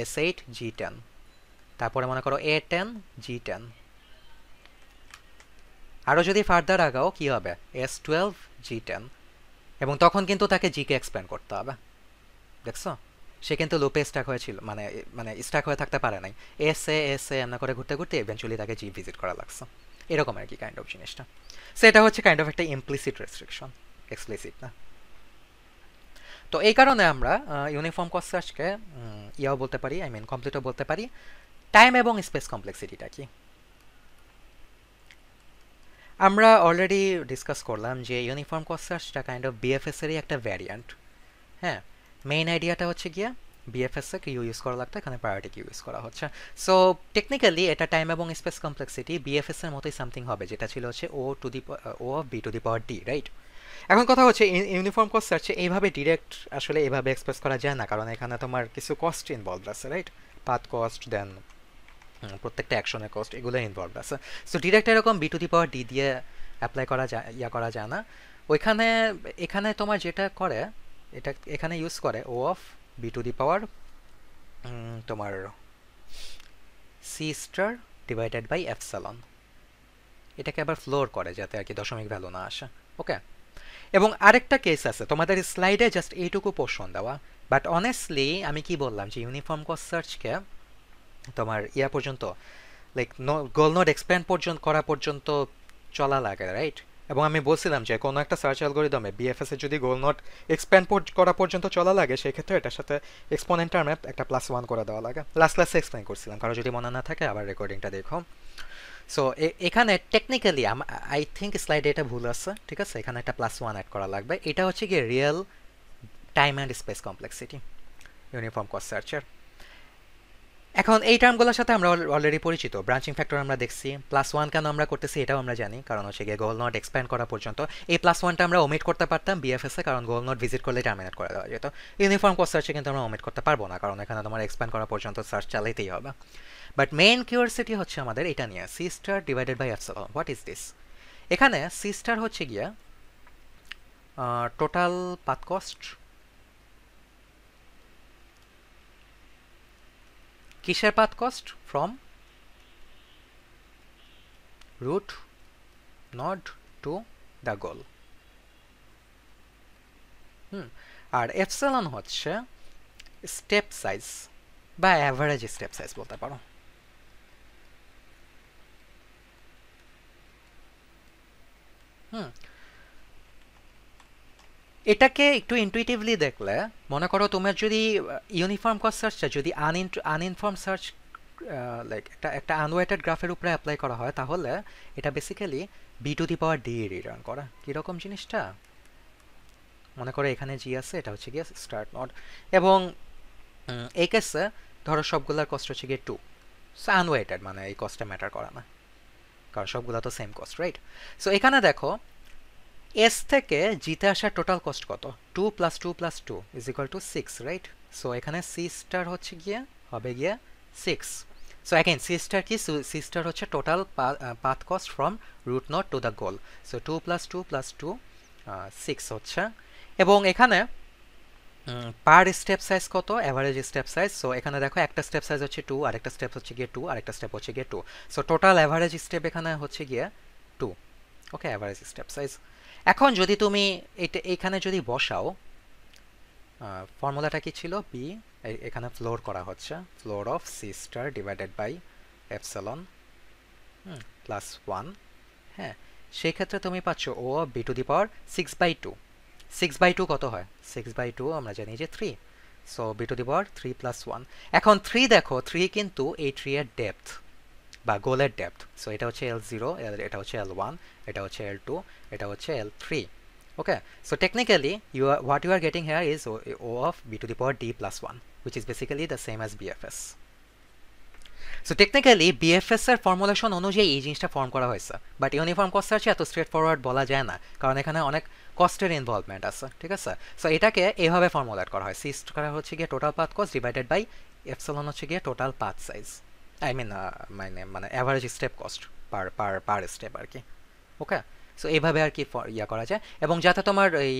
Speaker 1: S8 G10, তারপরে মনে করো A10 G10, আরও যদি ফার্দার আগাও কি হবে S12 G10, এবং তখন কিন্তু তাকে জিকে এক্সপ্যান্ড করতে হবে। দেখছো, সে কিন্তু লুপে স্টাক হয়েছিল, মানে মানে স্টাক হয়ে থাকতে পারে নাই, এস এ এমনা করে ঘুরতে ঘুরতে ইভেন্চুয়ালি তাকে জি ভিজিট করা লাগছে, এরকম আর কি কাইন্ড অফ জিনিসটা। সো এটা হচ্ছে কাইন্ড অফ একটা ইমপ্লিসিট রেস্ট্রিকশন, এক্সপ্লিসিট না। তো এই কারণে আমরা ইউনিফর্ম কস্ট সার্চকে ইয়াও বলতে পারি, আই মিন কমপ্লিটও বলতে পারি। টাইম এবং স্পেস কমপ্লেক্সিটিটা কি আমরা অলরেডি ডিসকাস করলাম যে ইউনিফর্ম কস্ট সার্চটা কাইন্ড অফ বিএফএস এরই একটা ভ্যারিয়েন্ট। হ্যাঁ, মেইন আইডিয়াটা হচ্ছে গিয়া বিএফএস কে ইউজ করা লাগতো, এখানে প্রায়োরিটি কি ইউজ করা হচ্ছে। সো টেকনিক্যালি এটা টাইম এবং স্পেস কমপ্লেক্সিটি বিএফএস এর মতোই সামথিং হবে, যেটা ছিল হচ্ছে O of B to the power D, right? এখন কথা হচ্ছে ইউনিফর্ম কস্ট সার্চে এইভাবে ডিরেক্ট আসলে এইভাবে এক্সপ্রেস করা যায় না, কারণ এখানে তোমার কিছু কস্ট ইনভলভ আছে, রাইট? পাথ কস্ট, দেন প্রত্যেকটা অ্যাকশনের কস্ট, এগুলো ইনভলভ আছে। সো ডিরেক্ট এরকম B to the power D দিয়ে অ্যাপ্লাই করা যায়, করা যায় না। ওইখানে এখানে তোমার যেটা করে, এটা এখানে ইউজ করে O of B to the power তোমার C star divided by epsilon, এটাকে আবার ফ্লোর করে যাতে আর কি দশমিক ভ্যালু না আসে। ওকে, এবং আরেকটা কেস আছে তোমাদের স্লাইডে, জাস্ট এইটুকু পোর্শন দেওয়া, বাট অনেস্টলি আমি কি বললাম যে ইউনিফর্ম কস্ট সার্চকে তোমার ইয়া পর্যন্ত, লাইক গোল নোড এক্সপ্যান্ড পর্যন্ত করা পর্যন্ত চলা লাগে, রাইট? এবং আমি বলছিলাম যে কোনো একটা সার্চ অ্যালগরিদমে বিএফএস এর যদি গোল নোড এক্সপ্যান্ড করা পর্যন্ত চলা লাগে, সেই ক্ষেত্রে এটার সাথে এক্সপোনেন্ট টার্মে একটা +1 করে দেওয়া লাগে। লাস্ট ক্লাসে এক্সপ্লেন করছিলাম, কারো যদি মনে না থাকে আবার রেকর্ডিংটা দেখো। সো এখানে টেকনিক্যালি আই থিঙ্ক স্লাইডে এটা ভুল আছে, ঠিক আছে? এখানে একটা +1 অ্যাড করা লাগবে। এটা হচ্ছে গিয়ে real time and space complexity uniform cost সার্চের। এখন এই টার্মগুলোর সাথে আমরা অলরেডি পরিচিত, ব্রাঞ্চিং ফ্যাক্টর আমরা দেখছি, +1 কেন আমরা করতেছি এটাও আমরা জানি, কারণ হচ্ছে গিয়ে গোল নোড এক্সপ্যান্ড করা পর্যন্ত এই +1টা আমরা ওমিট করতে পারতাম বিএফএস এ, কারণ গোল নোড ভিজিট করলে টার্মিনেট করে দেওয়া যেত। ইউনিফর্ম কস্ট সার্চে কিন্তু আমরা ওমিট করতে পারবো না, কারণ এখানে তোমার এক্সপ্যান্ড করা পর্যন্ত সার্চ চালাইতেই হবে। বাট মেইন কিউরিওসিটি হচ্ছে আমাদের এটা নিয়ে, C star divided by epsilon, what is this? এখানে সি স্টার হচ্ছে গিয়া টোটাল পাথ কস্ট, কিসের path cost? From root node to the goal. আর এপসালন হচ্ছে স্টেপ সাইজ বা অ্যাভারেজ স্টেপ সাইজ বলতে পারো। এটাকে একটু ইনটুইটিভলি দেখলে মনে করো তোমার যদি ইউনিফর্ম কস্ট সার্চটা যদি আনইনফর্ম সার্চ লাইক একটা আনওয়েটেড গ্রাফের উপরে অ্যাপ্লাই করা হয়, তাহলে এটা basically B to the power D return করে। কীরকম জিনিসটা? মনে করো এখানে জি আছে, এটা হচ্ছে গিয়ে স্টার্ট নড, এবং এই কেসে ধরো সবগুলার কস্ট হচ্ছে গিয়ে 2, সো আনওয়েটেড, মানে এই কস্টটা ম্যাটার করে না, কারণ সবগুলা তো সেম কস্ট, রাইট? সো এখানে দেখো এস থেকে জিতে আসার টোটাল কস্ট কত? 2 + 2 + 2 = 6, রাইট? সো এখানে সি স্টার হচ্ছে গিয়ে হবে গিয়ে 6। সো অ্যাগেন সি স্টার কি? সি স্টার হচ্ছে total path cost from root node to the goal. So 2 + 2 + 2 6 হচ্ছে, এবং এখানে পার স্টেপ সাইজ কত? Average step size. সো এখানে দেখো একটা স্টেপ সাইজ হচ্ছে 2, আরেকটা স্টেপ হচ্ছে গিয়ে 2, আরেকটা স্টেপ হচ্ছে গিয়ে 2। সো টোটাল অ্যাভারেজ স্টেপ এখানে হচ্ছে গিয়ে 2। ওকে, অ্যাভারেজ স্টেপ সাইজ। এখন যদি তুমি এটা এখানে যদি বসাও, ফর্মুলাটা কি ছিল? বি, এখানে ফ্লোর করা হচ্ছে, floor of C star divided by epsilon +1। হ্যাঁ, সেই ক্ষেত্রে তুমি পাচ্ছ ও বি টু দি পাওয়ার 6/2। 6/2 কত হয়? 6/2 আমরা জানি যে 3। So B to the power 3 + 1। এখন 3 দেখো, 3 কিন্তু এই ট্রি এর ডেপথ বা গোলের ডেপথ। সো এটা হচ্ছে L0, এটা হচ্ছে L1, এটা হচ্ছে L2, এটা হচ্ছে L3। Okay, so technically what you are getting here is O of b to the power d + 1, which is basically the same as BFS. So technically BFS এর ফর্মুলেশন অনুযায়ী এই জিনিসটা ফর্ম করা হয়েছে, বাট ইউনিফর্ম কস্ট সার্চে এত স্ট্রেট ফরওয়ার্ড বলা যায় না, কারণ এখানে অনেক কস্টের ইনভলভমেন্ট আছে, ঠিক আছে? সো এটাকে এইভাবে ফর্মুলেট করা হয়, সি স্টার হচ্ছে গিয়ে total path cost divided by epsilon হচ্ছে গিয়ে total path size, I mean মানে average step cost per step আর কি। ওকে, সো এইভাবে আর কি ইয়া করা যায়, এবং যাতে তোমার এই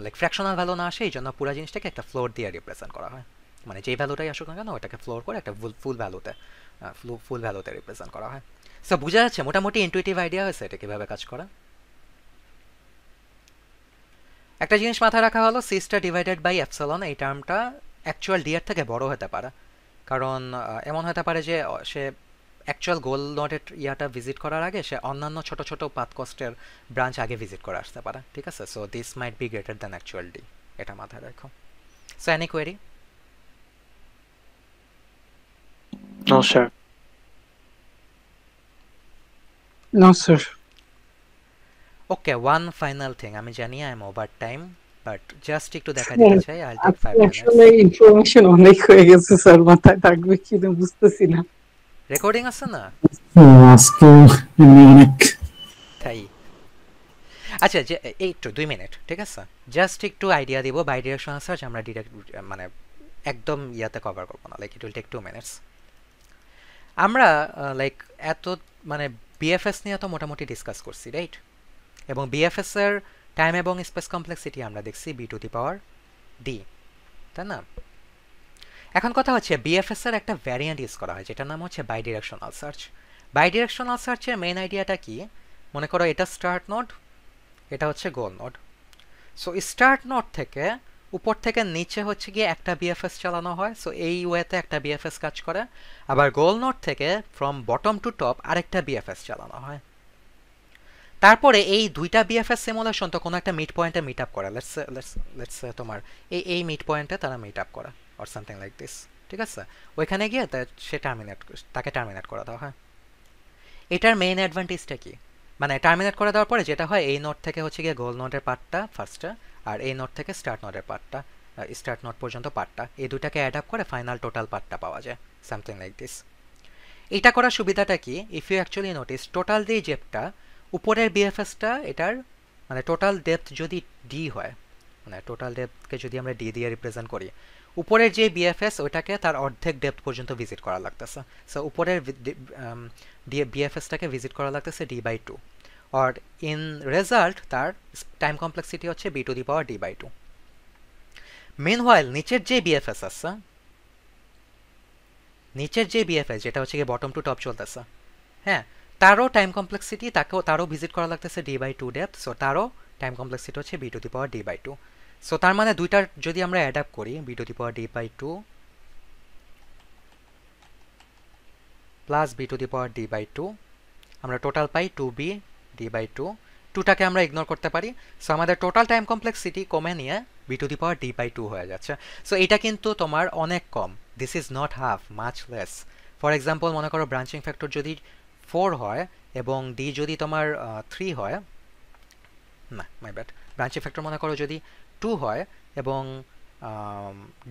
Speaker 1: লাইক ফ্র্যাকশনাল ভ্যালু না আসে এই জন্য পুরো জিনিসটাকে একটা ফ্লোর দিয়ে রিপ্রেজেন্ট করা হয়, মানে যেই ভ্যালুটাই আসুক না কেন ওটাকে ফ্লোর করে একটা ফুল ভ্যালুতে রিপ্রেজেন্ট করা হয়। সো বোঝা যাচ্ছে মোটামুটি ইনটুইটিভ আইডিয়া হয়েছে এটা কিভাবে কাজ করে। একটা জিনিস মাথায় রাখা হলো C star divided by epsilon এই টার্মটা অ্যাকচুয়াল ডি এর থেকে বড় হতে পারে, কারণ এমন হতে পারে যে সে অ্যাকচুয়াল গোল নোডের ইয়াটা ভিজিট করার আগে সে অন্যান্য ছোট ছোট পাথ কস্টের ব্রাঞ্চ আগে ভিজিট করে আসতে পারে, ঠিক আছে? So this might be greater than actual D, এটা মাথায় রাখো। So any query?
Speaker 4: No, sir.
Speaker 3: No sir.
Speaker 1: Okay, one final thing, আমি জানি I am over time, but just একটু দেখা দিতে চাই, আইল টেক 5 মিনিটস।
Speaker 3: আসলে ইনফরমেশন অনেক হয়ে গেছে স্যার, মাথায় থাকবে কি না বুঝতেছি না।
Speaker 1: রেকর্ডিং আছে না
Speaker 2: আজকে এমনি অনেক
Speaker 1: তাই? আচ্ছা, যে এই একটু 2 মিনিট, ঠিক আছে? জাস্ট একটু আইডিয়া দিব বাই ডিরেকশনাল সার্চ আমরা ডিরেক্ট মানে একদম ইয়াতে কভার করবো না, like it will take 2 minutes. আমরা লাইক এত মানে বিএফএস নিয়ে তো মোটামুটি ডিসকাস করছি, রাইট? এবং বিএফএস এর টাইম এবং স্পেস কমপ্লেক্সিটি আমরা দেখছি B to the power D, তাই না? এখন কথা হচ্ছে বিএফএস এর একটা ভ্যারিয়েন্ট ইউজ করা হয় যেটার নাম হচ্ছে bidirectional search. Bidirectional সার্চের মেইন আইডিয়াটা কি? মনে করো এটা স্টার্ট নোড, এটা হচ্ছে goal node. So start node থেকে উপর থেকে নিচে হচ্ছে গিয়ে একটা বিএফএস চালানো হয়, সো এই ওয়েতে একটা বিএফএস কাজ করে। আবার গোল নোড থেকে ফ্রম বটম টু টপ আরেকটা বিএফএস চালানো হয়। তারপরে এই দুইটা বিএফএস সিমুলেশন তো কোনো একটা মিড পয়েন্টে মিট আপ করে, লেটস তোমার এই মিড পয়েন্টে তারা মিট আপ করে অর সামথিং লাইক দিস, ঠিক আছে? ওইখানে গিয়ে তাকে টার্মিনেট করে দেওয়া হয়। এটার মেইন অ্যাডভান্টেজটা কি? মানে টার্মিনেট করে দেওয়ার পরে যেটা হয় এই নোড থেকে হচ্ছে গিয়ে গোল নোডের পার্টটা ফার্স্টে, আর এই নোড থেকে স্টার্ট নোডের পার্টটা, স্টার্ট নোড পর্যন্ত পার্টটা, এই দুটাকে অ্যাড আপ করে ফাইনাল টোটাল পার্টটা পাওয়া যায়, সামথিং লাইক দিস। এটা করার সুবিধাটা কি? If you actually notice total দিয়ে জেপটা উপরের বিএফএসটা এটার মানে টোটাল ডেপথ যদি ডি হয়, মানে টোটাল ডেপথকে যদি আমরা ডি দিয়ে রিপ্রেজেন্ট করি, উপরের যে বিএফএস ওইটাকে তার অর্ধেক ডেপথ পর্যন্ত ভিজিট করা লাগতেছে। সো উপরের বিএফএসটাকে ভিজিট করা লাগতেছে d/2, আর ইন রেজাল্ট তার টাইম কমপ্লেক্সিটি হচ্ছে B to the power d/2। Meanwhile নিচের যে বিএফএস আছে, নিচের যে বিএফএস যেটা হচ্ছে গিয়ে বটম টু টপ চলতেছে, হ্যাঁ, তারও টাইম কমপ্লেক্সিটি তারও ভিজিট করা লাগতেছে d/2 ডেপথ, সো তারও টাইম কমপ্লেক্সিটি হচ্ছে B to the power d/2। সো তার মানে দুইটার যদি আমরা অ্যাড আপ করি B to the power d/2 plus B to the power d/2, আমরা টোটাল পাই 2b d/2। 2টাকে আমরা ইগনোর করতে পারি, সো আমাদের টোটাল টাইম কমপ্লেক্সিটি কমে নিয়ে B to the power d/2 হয়ে যাচ্ছে। সো এটা কিন্তু তোমার অনেক কম, this is not half, much less. For example মনে করো ব্রাঞ্চিং ফ্যাক্টর যদি 4 হয় এবং ডি যদি তোমার 3 হয়, না মাই ব্যাড, ব্রাঞ্চিং ফ্যাক্টর মনে করো যদি 2 হয় এবং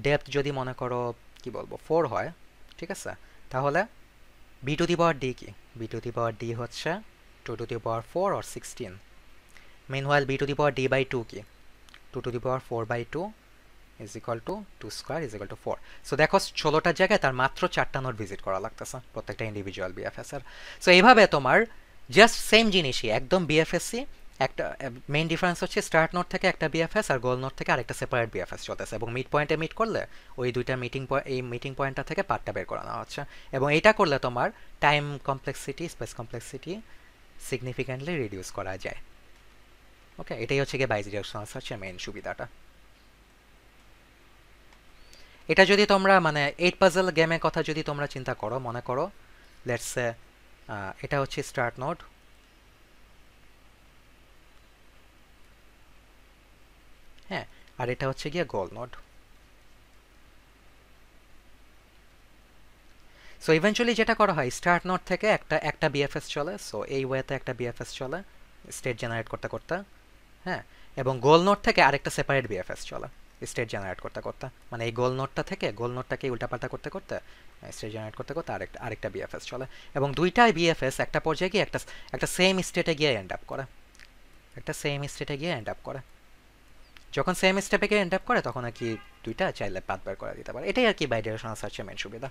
Speaker 1: ডেপথ যদি মনে করো কি বলবো 4 হয়, ঠিক আছে? তাহলে B to the power D কি? B to the power D হচ্ছে 2 to the power 4 or 16। Meanwhile B to the power d/2 কি? 2 to the power 4/2 is equal to 2 square is equal to 4। সো দেখো 16টার জায়গায় তার মাত্র 4টা নোড ভিজিট করা লাগতেছে প্রত্যেকটা ইন্ডিভিজুয়াল বিএফএস এর। সো এইভাবে তোমার জাস্ট সেম জিনিসই একদম বিএফএসসি, একটা মেইন ডিফারেন্স হচ্ছে স্টার্ট নোড থেকে একটা বিএফএস আর গোল নোড থেকে আরেকটা সেপারেট বিএফএস চলতেছে, এবং মিড পয়েন্টে মিট করলে ওই দুইটা মিটিং পয়েন্টটা থেকে পার্টটা বের করে নেওয়া হচ্ছে, এবং এটা করলে তোমার time complexity space complexity significantly reduce করা যায়। ওকে, এটাই হচ্ছে গিয়ে বাই ডিরেকশনাল সার্চের মেইন সুবিধাটা। এটা যদি তোমরা মানে 8 পাজল গেমের কথা যদি তোমরা চিন্তা করো, মনে করো লেটস সে এটা হচ্ছে স্টার্ট নোড, হ্যাঁ, আর এটা হচ্ছে গিয়ে গোল নোড। সো ইভেন্চুয়ালি যেটা করা হয় স্টার্ট নোড থেকে একটা বিএফএস চলে, সো এই ওয়েতে একটা বিএফএস চলে স্টেট জেনারেট করতে করতে, হ্যাঁ, এবং গোল নোড থেকে আরেকটা সেপারেট বিএফএস চলে স্টেট জেনারেট করতে করতে, মানে এই গোল নোডটাকে উল্টাপাল্টা করতে করতে স্টেট জেনারেট করতে করতে আরেকটা বিএফএস চলে, এবং দুইটাই বিএফএস একটা পর্যায়ে গিয়ে একটা সেম স্টেটে গিয়ে এন্ড আপ করে, যখন সেম স্টেপে গিয়ে এন্ড আপ করে তখন আর কি দুইটা চাইলে পাথ বের করে দিতে পারে। এটাই আর কি বাই ডিরেকশনাল সার্চের মেইন সুবিধা।